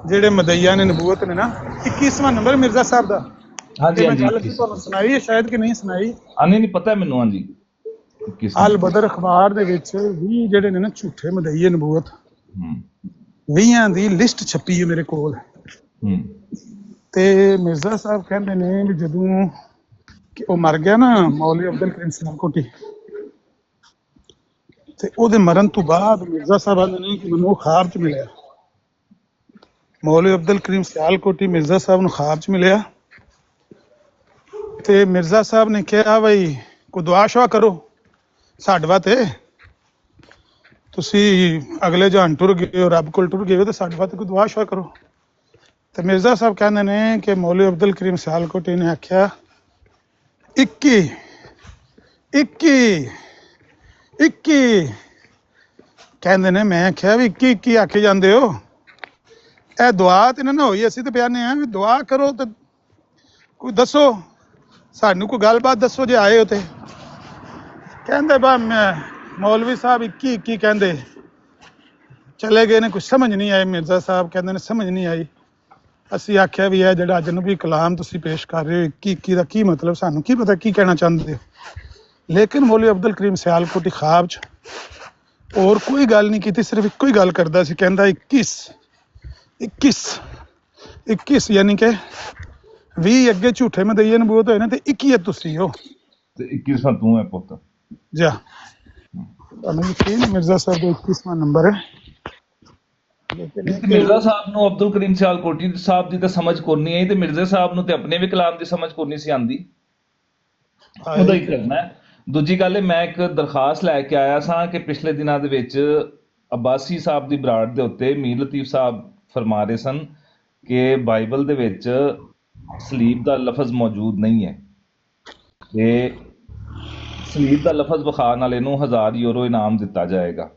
S1: ਜਿਹੜੇ ਮਦਈਆ ਨੇ ਨਬੂਵਤ ਨੇ ਨਾ। 21ਵਾਂ ਨੰਬਰ ਮਿਰਜ਼ਾ ਸਾਹਿਬ ਦਾ।
S9: ਹਾਂਜੀ
S1: ਤੁਹਾਨੂੰ ਸੁਣਾਈ ਹੈ ਸ਼ਾਇਦ ਕਿ ਨਹੀਂ ਸੁਣਾਈ?
S9: ਨਹੀਂ ਪਤਾ ਮੈਨੂੰ। ਹਾਂਜੀ,
S1: ਅਲ ਬਦਰ ਅਖਬਾਰ ਦੇ ਵਿੱਚ 20 ਜਿਹੜੇ ਨੇ ਨਾ ਝੂਠੇ ਮਦਈਏ ਨਬੂਵਤ, 20 ਦੀ ਲਿਸਟ ਛਪੀ ਹੈ ਮੇਰੇ ਕੋਲ। ਤੇ ਮਿਰਜ਼ਾ ਸਾਹਿਬ ਕਹਿੰਦੇ ਨੇ ਵੀ ਜਦੋਂ ਕਿ ਉਹ ਮਰ ਗਿਆ ਨਾ ਮੌਲਵੀ ਅਬਦੁਲ ਕਰੀਮ ਸਿਆਲਕੋਟੀ, ਤੇ ਉਹਦੇ ਮਰਨ ਤੋਂ ਬਾਅਦ ਮਿਰਜ਼ਾ ਸਾਹਿਬ ਆਂਦੇ ਨੇ ਕਿ ਮੈਨੂੰ ਖਾਬ 'ਚ ਮਿਲਿਆ। ਮੌਲਵੀ ਅਬਦੁਲ ਕਰੀਮ ਸਿਆਲਕੋਟੀ ਮਿਰਜ਼ਾ ਸਾਹਿਬ ਨੂੰ ਖਾਬ 'ਚ ਮਿਲਿਆ ਤੇ ਮਿਰਜ਼ਾ ਸਾਹਿਬ ਨੇ ਕਿਹਾ ਬਈ ਕੋਈ ਦੁਆ ਸ਼ੁਆ ਕਰੋ ਸਾਡੇ ਵਾਸਤੇ, ਤੁਸੀਂ ਅਗਲੇ ਜਹਾਨ ਟੁਰ ਗਏ ਹੋ, ਰੱਬ ਕੋਲ ਟੁਰ ਗਏ ਹੋ, ਤੇ ਸਾਡੇ ਵਾਸਤੇ ਕੋਈ ਦੁਆ ਸ਼ੁਆ ਕਰੋ। ਤੇ ਮਿਰਜ਼ਾ ਸਾਹਿਬ ਕਹਿੰਦੇ ਨੇ ਕਿ ਮੌਲਵੀ ਅਬਦੁਲ ਕਰੀਮ ਸਿਆਲਕੋਟੀ ਨੇ ਆਖਿਆ 21 ਕਹਿੰਦੇ ਨੇ। ਮੈਂ ਆਖਿਆ ਵੀ 21 ਆਖੇ ਜਾਂਦੇ ਹੋ, ਇਹ ਦੁਆ ਤੇ ਨਾ ਹੋਈ। ਅਸੀਂ ਤੇ ਪਿਆਨੇ ਆ ਵੀ ਦੁਆ ਕਰੋ ਤੇ ਕੋਈ ਦੱਸੋ, ਸਾਨੂੰ ਕੋਈ ਗੱਲਬਾਤ ਦੱਸੋ ਜੇ ਆਏ ਹੋ ਤੇ। ਕਹਿੰਦੇ ਬਾ ਮੈਂ ਮੌਲਵੀ ਸਾਹਿਬ 21 ਕਹਿੰਦੇ ਚਲੇ ਗਏ ਨੇ, ਕੁਝ ਸਮਝ ਨਹੀਂ ਆਏ। ਮਿਰਜ਼ਾ ਸਾਹਿਬ ਕਹਿੰਦੇ ਨੇ ਸਮਝ ਨਹੀਂ ਆਈ। ਅਸੀਂ ਆਖਿਆ ਵੀ ਇਹ ਜਿਹੜਾ ਅਜਨਬੀ ਕਲਾਮ ਤੁਸੀਂ ਪੇਸ਼ ਕਰ ਰਹੇ ਹੋ 21 ਦਾ ਕੀ ਮਤਲਬ, ਸਾਨੂੰ ਕੀ ਪਤਾ ਕੀ ਕਹਿਣਾ ਚਾਹੁੰਦੇ ਹੋ। ਲੇਕਿਨ ਮੌਲਵੀ ਅਬਦੁਲ ਕਰੀਮ ਸਿਆਲਕੋਟੀ ਖਾਬ 'ਚ ਹੋਰ ਕੋਈ ਗੱਲ ਨਹੀਂ ਕੀਤੀ, ਸਿਰਫ ਇੱਕੋ ਹੀ ਗੱਲ ਕਰਦਾ ਸੀ। ਕਹਿੰਦਾ 21 ਯਾਨੀ ਕਿ 20 ਅੱਗੇ ਝੂਠੇ ਮਦਈਏ ਨਬੂਵਤ ਹੋਏ ਨੇ ਤੇ 21 ਤੁਸੀਂ ਹੋ
S9: ਤੇ 21ਵਾਂ ਤੂੰ ਹੈ ਪੁੱਤ।
S1: ਜਾ ਤੁਹਾਨੂੰ ਯਕੀਨ ਹੈ ਮਿਰਜ਼ਾ ਸਾਹਿਬ ਦਾ 21ਵਾਂ ਨੰਬਰ ਹੈ ਲੇਕਿਨ
S9: ਤੇ ਮਿਰਜ਼ਾ ਸਾਹਿਬ ਨੂੰ ਅਬਦੁਲ ਕਰੀਮ ਸਿਆਲਕੋਟੀ ਸਾਹਿਬ ਦੀ ਤਾਂ ਸਮਝ ਕੋਨੀ ਆਈ ਤੇ ਮਿਰਜ਼ੇ ਸਾਹਿਬ ਨੂੰ ਤੇ ਆਪਣੇ ਵੀ ਕਲਾਮ ਦੀ ਸਮਝ ਕੋਨੀ ਸੀ ਆਂਦੀ, ਉਹਦਾ ਹੀ ਕਰਨਾ ਹੈ। ਦੂਜੀ ਗੱਲ ਹੈ, ਮੈਂ ਇੱਕ ਦਰਖਾਸਤ ਲੈ ਕੇ ਆਇਆ ਸਾਂ ਕਿ ਪਿਛਲੇ ਦਿਨਾਂ ਦੇ ਵਿੱਚ ਅਬਾਸੀ ਸਾਹਿਬ ਦੀ ਬਰਾੜ ਦੇ ਉੱਤੇ ਮੀਰ ਲਤੀਫ ਸਾਹਿਬ ਫਰਮਾ ਰਹੇ ਸਨ ਕਿ ਬਾਈਬਲ ਦੇ ਵਿੱਚ ਸਲੀਬ ਦਾ ਲਫ਼ਜ਼ ਮੌਜੂਦ ਨਹੀਂ ਹੈ ਤੇ ਸਲੀਬ ਦਾ ਲਫ਼ਜ਼ ਵਿਖਾਉਣ ਵਾਲੇ ਨੂੰ 1000 ਯੂਰੋ ਇਨਾਮ ਦਿੱਤਾ ਜਾਏਗਾ।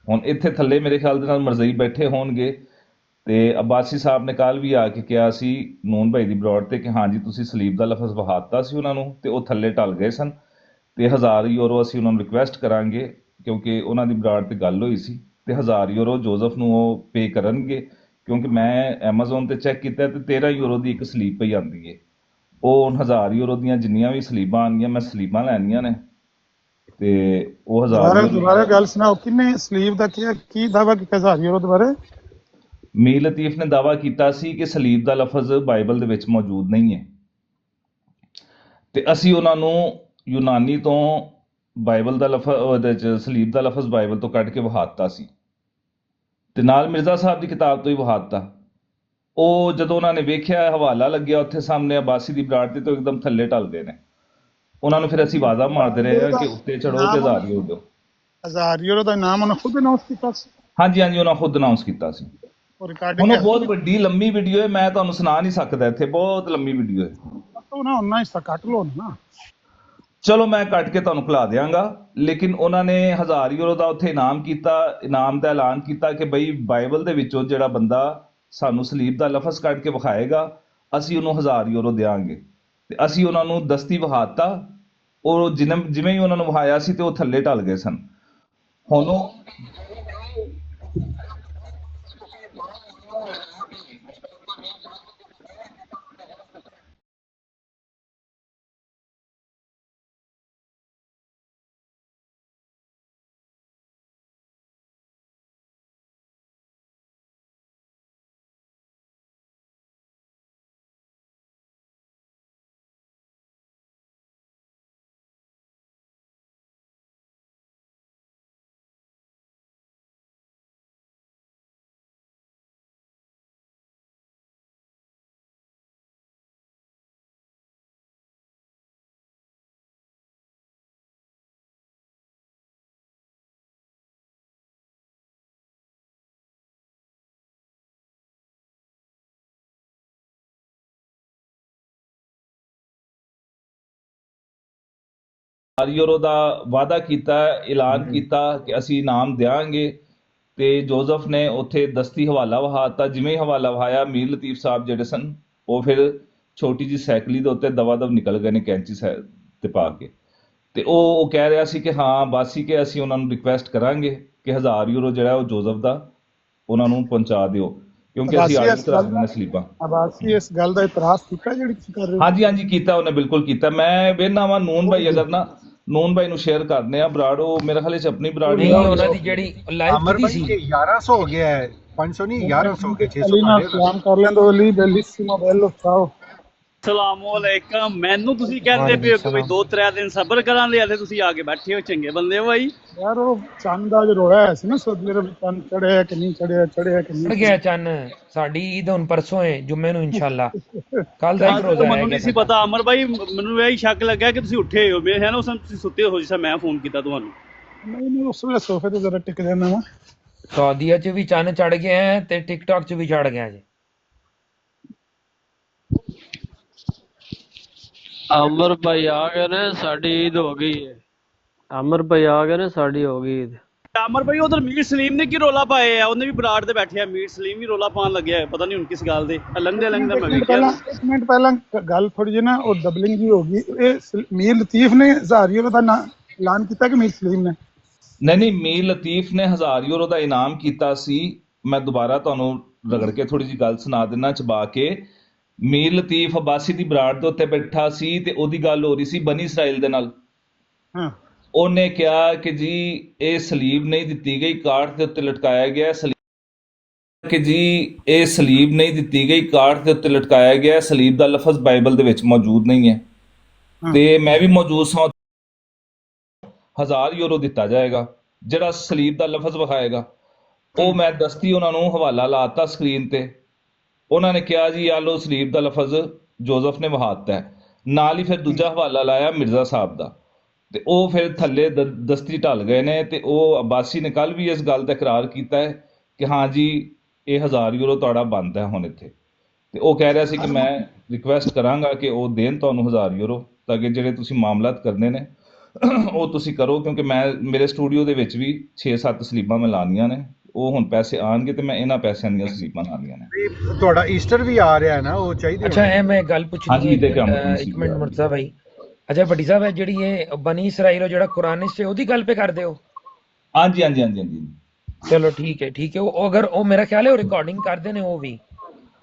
S9: ਹੁਣ ਇੱਥੇ ਥੱਲੇ ਮੇਰੇ ਖਿਆਲ ਦੇ ਨਾਲ ਮਰਜ਼ਈ ਬੈਠੇ ਹੋਣਗੇ ਤੇ ਅਬਾਸੀ ਸਾਹਿਬ ਨੇ ਕੱਲ ਵੀ ਆ ਕੇ ਕਿਹਾ ਸੀ ਨੂਨ ਭਾਈ ਦੀ ਬਰਾੜ ਤੇ ਕਿ ਹਾਂਜੀ ਤੁਸੀਂ ਸਲੀਬ ਦਾ ਲਫ਼ਜ਼ ਵਿਖਾਤਾ ਸੀ ਉਹਨਾਂ ਨੂੰ ਤੇ ਉਹ ਥੱਲੇ ਢਲ ਗਏ ਸਨ ਤੇ 1000 ਯੂਰੋ ਅਸੀਂ ਉਹਨਾਂ ਨੂੰ ਰਿਕੁਐਸਟ ਕਰਾਂਗੇ ਕਿਉਂਕਿ ਉਹਨਾਂ ਦੀ ਬਰਾੜ ਤੇ ਗੱਲ ਹੋਈ ਸੀ ਤੇ 1000 ਯੂਰੋ ਜੋਜ਼ਫ ਨੂੰ ਉਹ ਪੇ ਕਰਨਗੇ ਕਿਉਂਕਿ ਮੈਂ ਐਮਾਜ਼ੋਨ ਤੇ ਚੈੱਕ ਕੀਤਾ ਤੇ 13 ਯੂਰੋ ਦੀ ਇੱਕ ਸਲੀਬ ਪਈ ਆਉਂਦੀ ਹੈ। ਉਹ 1000 ਯੂਰੋ ਦੀਆਂ ਜਿੰਨੀਆਂ ਵੀ ਸਲੀਬਾਂ ਆਉਣਗੀਆਂ ਮੈਂ ਸਲੀਬਾਂ ਲੈਣੀਆਂ ਨੇ ਤੇ ਉਹ 1000
S1: ਦੁਬਾਰਾ ਗੱਲ ਸੁਣਾਓ ਕਿੰਨੇ ਸਲੀਬ ਦਾ ਕੀ ਦਾਵਾ ਕੀਤਾ 1000 ਯੂਰੋ ਦੁਬਾਰਾ?
S9: ਮੀਰ ਲਤੀਫ ਨੇ ਦਾਵਾ ਕੀਤਾ ਸੀ ਕਿ ਸਲੀਬ ਦਾ ਲਫ਼ਜ਼ ਬਾਈਬਲ ਦੇ ਵਿੱਚ ਮੌਜੂਦ ਨਹੀਂ ਹੈ ਤੇ ਅਸੀਂ ਉਹਨਾਂ ਨੂੰ ਯੂਨਾਨੀ ਤੋਂ ਬਾਈਬਲ ਦਾ ਲਫ਼ਜ਼ ਉਹਦੇ 'ਚ ਸਲੀਬ ਦਾ ਲਫ਼ਜ਼ ਬਾਈਬਲ ਤੋਂ ਕੱਢ ਕੇ ਵਹਾਤਾ ਸੀ ਤੇ ਨਾਲ ਮਿਰਜ਼ਾ ਸਾਹਿਬ ਦੀ ਕਿਤਾਬ ਤੋਂ ਹੀ ਵਹਾਤਾ। ਉਹ ਜਦੋਂ ਉਹਨਾਂ ਨੇ ਵੇਖਿਆ ਹਵਾਲਾ ਲੱਗਿਆ ਉੱਥੇ ਸਾਹਮਣੇ ਅਬਾਸੀ ਦੀ ਬਰਾੜ ਤੇ ਇੱਕਦਮ ਥੱਲੇ ਢਲ ਗਏ ਨੇ। ਉਹਨਾਂ ਨੂੰ ਫਿਰ ਅਸੀਂ ਵਾਅਦਾ ਮਾਰਦੇ ਰਹੇ ਹਾਂ ਕਿ ਉੱਤੇ ਚੜੋ ਤੇ 1000 ਯੂਰੋ ਦਿਓ।
S1: 1000 ਯੂਰੋ ਦਾ ਨਾਮ ਉਹਨਾਂ ਖੁਦ ਅਨਾਉਂਸ ਕੀਤਾ ਸੀ?
S9: ਹਾਂਜੀ ਉਹਨਾਂ ਖੁਦ ਅਨਾਉਂਸ ਕੀਤਾ ਸੀ। ਹੁਣ ਉਹ ਬਹੁਤ ਵੱਡੀ ਲੰਮੀ ਵੀਡੀਓ ਹੈ, ਮੈਂ ਤੁਹਾਨੂੰ ਸੁਣਾ ਨਹੀਂ ਸਕਦਾ ਇੱਥੇ, ਬਹੁਤ ਲੰਮੀ ਵੀਡੀਓ ਹੈ।
S1: ਉਹਨਾਂ ਹਿੱਸਾ ਕੱਟ ਲਓ ਨਾ।
S9: ਚਲੋ ਮੈਂ ਕੱਟ ਕੇ ਤੁਹਾਨੂੰ ਖਿਲਾ ਦਿਆਂਗਾ। ਲੇਕਿਨ ਉਹਨਾਂ ਨੇ 1000 ਯੂਰੋ ਦਾ ਉੱਥੇ ਇਨਾਮ ਕੀਤਾ, ਇਨਾਮ ਦਾ ਐਲਾਨ ਕੀਤਾ ਕਿ ਬਈ ਬਾਈਬਲ ਦੇ ਵਿੱਚੋਂ ਜਿਹੜਾ ਬੰਦਾ ਸਾਨੂੰ ਸਲੀਬ ਦਾ ਲਫ਼ਜ਼ ਕੱਢ ਕੇ ਵਿਖਾਏਗਾ ਅਸੀਂ ਉਹਨੂੰ 1000 ਯੂਰੋ ਦਿਆਂਗੇ ਤੇ ਅਸੀਂ ਉਹਨਾਂ ਨੂੰ ਦਸਤੀ ਵਿਖਾਤਾ। ਉਹ ਜਿਵੇਂ ਹੀ ਉਹਨਾਂ ਨੂੰ ਵਿਖਾਇਆ ਸੀ ਤੇ ਉਹ ਥੱਲੇ ਢਲ ਗਏ ਸਨ। ਹੁਣ ਉਹ ਯੂਰੋ ਦਾ ਵਾਅਦਾ ਕੀਤਾ, ਐਲਾਨ ਕੀਤਾ ਕਿ ਅਸੀਂ ਇਨਾਮ ਦਿਆਂਗੇ ਤੇ ਜੋਜ਼ਫ ਨੇ ਉੱਥੇ ਦਸਤੀ ਹਵਾਲਾ ਵਹਾਤਾ। ਜਿਵੇਂ ਹੀ ਹਵਾਲਾ ਵਹਾਇਆ ਮੀਰ ਲਤੀਫ ਸਾਹਿਬ ਜਿਹੜੇ ਸਨ ਉਹ ਫਿਰ ਛੋਟੀ ਜਿਹੀ ਸਾਈਕਲੀ ਦੇ ਉੱਤੇ ਦਵਾ-ਦਵ ਨਿਕਲ ਗਏ ਨੇ ਕੈਂਚੀ ਤੇ ਪਾ ਕੇ ਤੇ ਉਹ ਕਹਿ ਰਿਹਾ ਸੀ ਕਿ ਹਾਂ ਬਾਸੀ ਕਿ ਅਸੀਂ ਉਹਨਾਂ ਨੂੰ ਰਿਕੁਐਸਟ ਕਰਾਂਗੇ ਕਿ 1000 ਯੂਰੋ ਜਿਹੜਾ ਉਹ ਜੋਜ਼ਫ ਦਾ ਉਹਨਾਂ ਨੂੰ ਪਹੁੰਚਾ ਦਿਓ ਕਿਉਂਕਿ ਅਸੀਂ ਆਰਡਰ ਕਰਾ ਦਿੰਦੇ ਸਲੀਬਾਂ।
S1: ਅਬਾਸੀ ਇਸ ਗੱਲ ਦਾ ਇਤਰਾਜ਼ ਕੀਤਾ ਜਿਹੜੀ ਤੁਸੀਂ ਕਰ ਰਹੇ ਹੋ?
S9: ਹਾਂਜੀ ਕੀਤਾ, ਉਹਨੇ ਬਿਲਕੁਲ ਕੀਤਾ। ਮੈਂ ਵੇਖਣਾ ਵਾ ਨੂਨ ਭਾਈ ਅਗਰ ਨਾ ਨੂਨ ਭਾਈ ਨੂੰ ਸ਼ੇਅਰ ਕਰਨੇ ਆ ਬਰਾੜ, ਉਹ ਮੇਰੇ ਖਿਆਲ ਚ ਆਪਣੀ ਬਰਾੜ
S2: ਨਹੀਂ ਉਹਨਾਂ ਦੀ ਜਿਹੜੀ ਲਾਈਵ ਕੀਤੀ ਸੀ 1100 ਹੋ ਗਿਆ ਹੈ, 500 ਨਹੀਂ 1100 ਹੋ ਗਿਆ, 600
S1: ਨਾਲ ਸਲਾਮ ਕਰ ਲੈਂਦੋ ਅਲੀ ਬੈਲੀਸੀਮੋ ਬੈਲੋ ਚਾਓ।
S10: ਸਲਾਮੁਅਲੈਕਮ। ਮੈਨੂੰ ਤੁਸੀਂ ਕਹਿੰਦੇ ਪਏ ਕਿ ਬਈ 2-3 ਦਿਨ ਸਬਰ ਕਰਾਂ ਲਿਆ ਤੇ ਤੁਸੀਂ ਆ ਕੇ ਬੈਠੇ ਹੋ, ਚੰਗੇ ਬੰਦੇ ਹੋ ਭਾਈ।
S1: ਯਾਰ ਉਹ ਚੰਨ ਦਾ ਜੋ ਰੋਇਆ ਹੈ ਸੀ ਨਾ ਸੋਦੀ ਅਰਬ ਚੰਨ ਚੜਿਆ ਕਿ ਨਹੀਂ ਚੜਿਆ ਕਿ ਨਹੀਂ
S11: ਚੜ ਗਿਆ ਚੰਨ। ਸਾਡੀ ਈਦ ਹੁਣ ਪਰਸੋਂ ਹੈ ਜੁਮੇ ਨੂੰ ਇਨਸ਼ਾਅੱਲਾ, ਕੱਲ ਦਾ ਹੀ ਰੋਜ਼ਾ ਹੈ।
S10: ਮੈਨੂੰ ਨਹੀਂ ਸੀ ਪਤਾ ਅਮਰ ਭਾਈ, ਮੈਨੂੰ ਇਹ ਸ਼ੱਕ ਲੱਗਾ ਕਿ ਤੁਸੀਂ ਉੱਠੇ ਹੋ। ਮੇਰੇ ਹੈ ਨਾ ਉਸ ਸਮੇਂ ਤੁਸੀਂ ਸੁੱਤੇ ਹੋ ਜਿਸ ਮੈਂ ਫੋਨ ਕੀਤਾ ਤੁਹਾਨੂੰ।
S1: ਨਹੀਂ ਉਸ ਵੇਲੇ ਸੋਫੇ ਤੇ ਜ਼ਰਾ ਟਿਕ ਜਾਣਾ ਵਾ।
S11: ਸਾਊਦੀਆ ਚ ਵੀ ਚੰਨ ਚੜ ਗਿਆ ਹੈ ਤੇ ਟਿਕਟੌਕ ਚ ਵੀ ਚੜ ਗਿਆ ਜੀ।
S3: ਅਮਰ ਭਾਈ ਆ ਗਏ ਨੇ, ਸਾਡੀ ਈਦ ਹੋ ਗਈ ਹੈ। ਅਮਰ ਭਾਈ ਆ ਗਏ ਨੇ, ਸਾਡੀ ਹੋ ਗਈ ਈਦ।
S10: ਅਮਰ ਭਾਈ ਉਧਰ ਮੀਰ ਸਲੀਮ ਨੇ ਕੀ ਰੋਲਾ ਪਾਏ ਆ? ਉਹਨੇ ਵੀ ਬਰਾੜ ਤੇ ਬੈਠੇ ਆ, ਮੀਰ ਸਲੀਮ ਵੀ ਰੋਲਾ ਪਾਉਣ ਲੱਗਿਆ ਹੈ, ਪਤਾ ਨਹੀਂ ਹੁਣ ਕਿਸ ਗੱਲ ਦੇ। ਲੰਘਦੇ ਮੈਂ ਵੇਖਿਆ।
S1: ਇੱਕ ਮਿੰਟ ਪਹਿਲਾਂ ਗੱਲ ਥੋੜੀ ਜਿਹੀ ਨਾ ਉਹ ਡਬਲਿੰਗ ਜੀ ਹੋ ਗਈ। ਇਹ ਮੀਰ ਲਤੀਫ ਨੇ 1000 ਯੂਰੋ ਦਾ ਐਲਾਨ ਕੀਤਾ ਕਿ ਮੀਰ ਸਲੀਮ ਨੇ?
S9: ਨਹੀਂ ਮੀਰ ਲਤੀਫ ਨੇ 1000 ਯੂਰੋ ਦਾ ਇਨਾਮ ਕੀਤਾ ਸੀ। ਮੈਂ ਦੁਬਾਰਾ ਤੁਹਾਨੂੰ ਰਗੜ ਕੇ ਥੋੜੀ ਜਿਹੀ ਗੱਲ ਸੁਣਾ ਦਿੰਦਾ ਚਬਾ ਕੇ। ਮੀਰ ਲਤੀਫ ਅਬਾਸੀ ਦੀ ਬਰਾੜ ਦੇ ਉੱਤੇ ਬੈਠਾ ਸੀ ਤੇ ਉਹਦੀ ਗੱਲ ਹੋ ਰਹੀ ਸੀ ਬਨੀ ਇਸਰਾਈਲ ਦੇ ਨਾਲ। ਉਹਨੇ ਕਿਹਾ ਕਿ ਜੀ ਇਹ ਸਲੀਬ ਨਹੀਂ ਦਿੱਤੀ ਗਈ, ਕਾਠ ਦੇ ਉੱਤੇ ਲਟਕਾਇਆ ਗਿਆ, ਕਿ ਜੀ ਇਹ ਸਲੀਬ ਨਹੀਂ ਦਿੱਤੀ ਗਈ, ਕਾਠ ਦੇ ਉੱਤੇ ਲਟਕਾਇਆ ਗਿਆ। ਸਲੀਬ ਦਾ ਲਫ਼ਜ਼ ਬਾਈਬਲ ਦੇ ਵਿੱਚ ਮੌਜੂਦ ਨਹੀਂ ਹੈ ਤੇ ਮੈਂ ਵੀ ਮੌਜੂਦ ਸਾਂ। 1000 ਯੂਰੋ ਦਿੱਤਾ ਜਾਏਗਾ ਜਿਹੜਾ ਸਲੀਬ ਦਾ ਲਫ਼ਜ਼ ਵਿਖਾਏਗਾ। ਉਹ ਮੈਂ ਦਸਤੀ ਉਹਨਾਂ ਨੂੰ ਹਵਾਲਾ ਲਾਤਾ ਸਕਰੀਨ ਤੇ। ਉਹਨਾਂ ਨੇ ਕਿਹਾ ਜੀ ਆ ਲੋ ਸਲੀਬ ਦਾ ਲਫ਼ਜ਼ ਜੋਜ਼ਫ ਨੇ ਵਹਾਤਾ ਹੈ। ਨਾਲ ਹੀ ਫਿਰ ਦੂਜਾ ਹਵਾਲਾ ਲਾਇਆ ਮਿਰਜ਼ਾ ਸਾਹਿਬ ਦਾ, ਤੇ ਉਹ ਫਿਰ ਥੱਲੇ ਦਸਤੀ ਢਲ ਗਏ ਨੇ। ਤੇ ਉਹ ਅਬਾਸੀ ਨੇ ਕੱਲ ਵੀ ਇਸ ਗੱਲ ਦਾ ਇਕਰਾਰ ਕੀਤਾ ਹੈ ਕਿ ਹਾਂ ਜੀ ਇਹ 1000 ਯੂਰੋ ਤੁਹਾਡਾ ਬਣਦਾ ਹੈ ਹੁਣ ਇੱਥੇ। ਤੇ ਉਹ ਕਹਿ ਰਿਹਾ ਸੀ ਕਿ ਮੈਂ ਰਿਕੁਐਸਟ ਕਰਾਂਗਾ ਕਿ ਉਹ ਦੇਣ ਤੁਹਾਨੂੰ 1000 ਯੂਰੋ, ਤਾਂ ਕਿ ਜਿਹੜੇ ਤੁਸੀਂ ਮਾਮਲਾਤ ਕਰਨੇ ਨੇ ਉਹ ਤੁਸੀਂ ਕਰੋ, ਕਿਉਂਕਿ ਮੇਰੇ ਸਟੂਡੀਓ ਦੇ ਵਿੱਚ ਵੀ 6-7 ਸਲੀਬਾਂ ਮੈਂ ਲਾਉਣੀਆਂ ਨੇ। ਉਹ ਹੁਣ ਪੈਸੇ ਆਣਗੇ ਤੇ ਮੈਂ ਇਹਨਾਂ ਪੈਸਿਆਂ ਦੀਆਂ ਸਲੀਬਾਂ ਲਾਉਣੀਆਂ ਨੇ।
S2: ਤੁਹਾਡਾ ਈਸਟਰ ਵੀ ਆ ਰਿਹਾ ਹੈ ਨਾ, ਉਹ ਚਾਹੀਦੀ।
S11: ਅੱਛਾ ਇਹ ਮੈਂ ਗੱਲ ਪੁੱਛਣੀ ਹੈ, ਇੱਕ ਮਿੰਟ ਮੁਰਤਜ਼ਾ ਭਾਈ। ਅੱਛਾ ਵੱਡੀ ਸਾਹਿਬ ਹੈ ਜਿਹੜੀ ਇਹ ਬਨੀ ਇਸਰਾਈਲ ਉਹ ਜਿਹੜਾ ਕੁਰਾਨ ਚ ਉਹਦੀ ਗੱਲ ਪੇ ਕਰਦੇ ਹੋ?
S9: ਹਾਂਜੀ ਹਾਂਜੀ ਹਾਂਜੀ ਹਾਂਜੀ।
S11: ਚਲੋ ਠੀਕ ਹੈ ਠੀਕ ਹੈ। ਉਹ ਅਗਰ ਉਹ ਮੇਰਾ ਖਿਆਲ ਹੈ ਉਹ ਰਿਕਾਰਡਿੰਗ ਕਰਦੇ ਨੇ ਉਹ ਵੀ,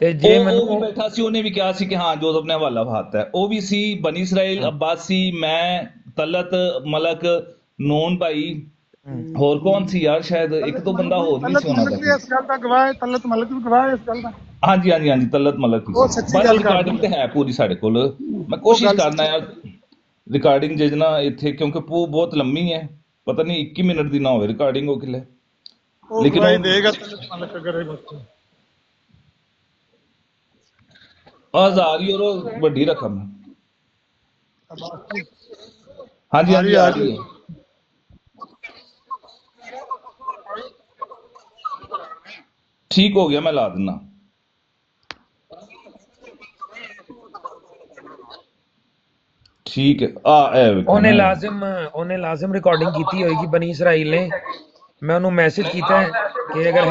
S11: ਤੇ ਜੇ ਮੈਨੂੰ
S9: ਬੈਠਾ ਸੀ ਉਹਨੇ ਵੀ ਕਿਹਾ ਸੀ ਕਿ ਹਾਂ ਜੋਜ਼ਫ ਨੇ ਹਵਾਲਾ ਵਹਾਤਾ ਹੈ। ਉਹ ਵੀ ਸੀ ਬਨੀ ਇਸਰਾਈਲ, ਅब्बासी, ਮੈਂ, ਤਲਤ ਮਲਕ, ਨੂਨ ਭਾਈ, ਹੋਰ ਕੌਣ ਸੀ ਯਾਰ? ਸ਼ਾਇਦ ਇੱਕ ਦੋ ਬੰਦਾ ਹੋਰ ਵੀ ਸੀ ਉਹਨਾਂ ਦਾ।
S1: ਇਸ ਗੱਲ ਦਾ ਗਵਾਹ ਹੈ, ਤਲਤ ਮਲਕ ਵੀ ਗਵਾਹ ਹੈ ਇਸ ਗੱਲ ਦਾ।
S9: ਹਾਂਜੀ ਹਾਂਜੀ ਹਾਂਜੀ, ਤਲਤ ਮਲਕ ਵੀ ਸੀ। ਬਸ ਰਿਕਾਰਡਿੰਗ ਤੇ ਹੈ ਪੂਰੀ ਸਾਡੇ ਕੋਲ। ਮੈਂ ਕੋਸ਼ਿਸ਼ ਕਰਨਾ ਯਾਰ ਰਿਕਾਰਡਿੰਗ ਜੇ ਨਾ ਇੱਥੇ, ਕਿਉਂਕਿ ਬਹੁਤ ਲੰਮੀ ਹੈ, ਪਤਾ ਨਹੀਂ 21 ਮਿੰਟ ਦੀ ਨਾ ਹੋਵੇ ਰਿਕਾਰਡਿੰਗ ਉਹ ਕਿਲੇ। ਲੇਕਿਨ
S1: ਦੇਗਾ ਤਲਤ ਮਲਕ ਅਗਰ ਇਹ ਬੱਚੇ
S9: 1000 ਯੂਰੋ ਵੱਡੀ ਰਕਮ ਹੈ। ਹਾਂਜੀ ਹਾਂਜੀ ਆ ਰਹੀ ਹੈ। ਠੀਕ ਹੋ ਗਿਆ, ਮੈਂ ਲਾ ਦਿੰਦਾ। ਠੀਕ ਹੈ।
S11: ਉਹਨੇ ਲਾਜ਼ਮ ਰਿਕਾਰਡਿੰਗ ਕੀਤੀ ਹੋਏਗੀ ਬਨੀ ਇਸਰਾਈਲ ਨੇ। ਮੈਂ ਉਹਨੂੰ ਮੈਸੇਜ ਕੀਤਾ ਕਿ ਅਗਰ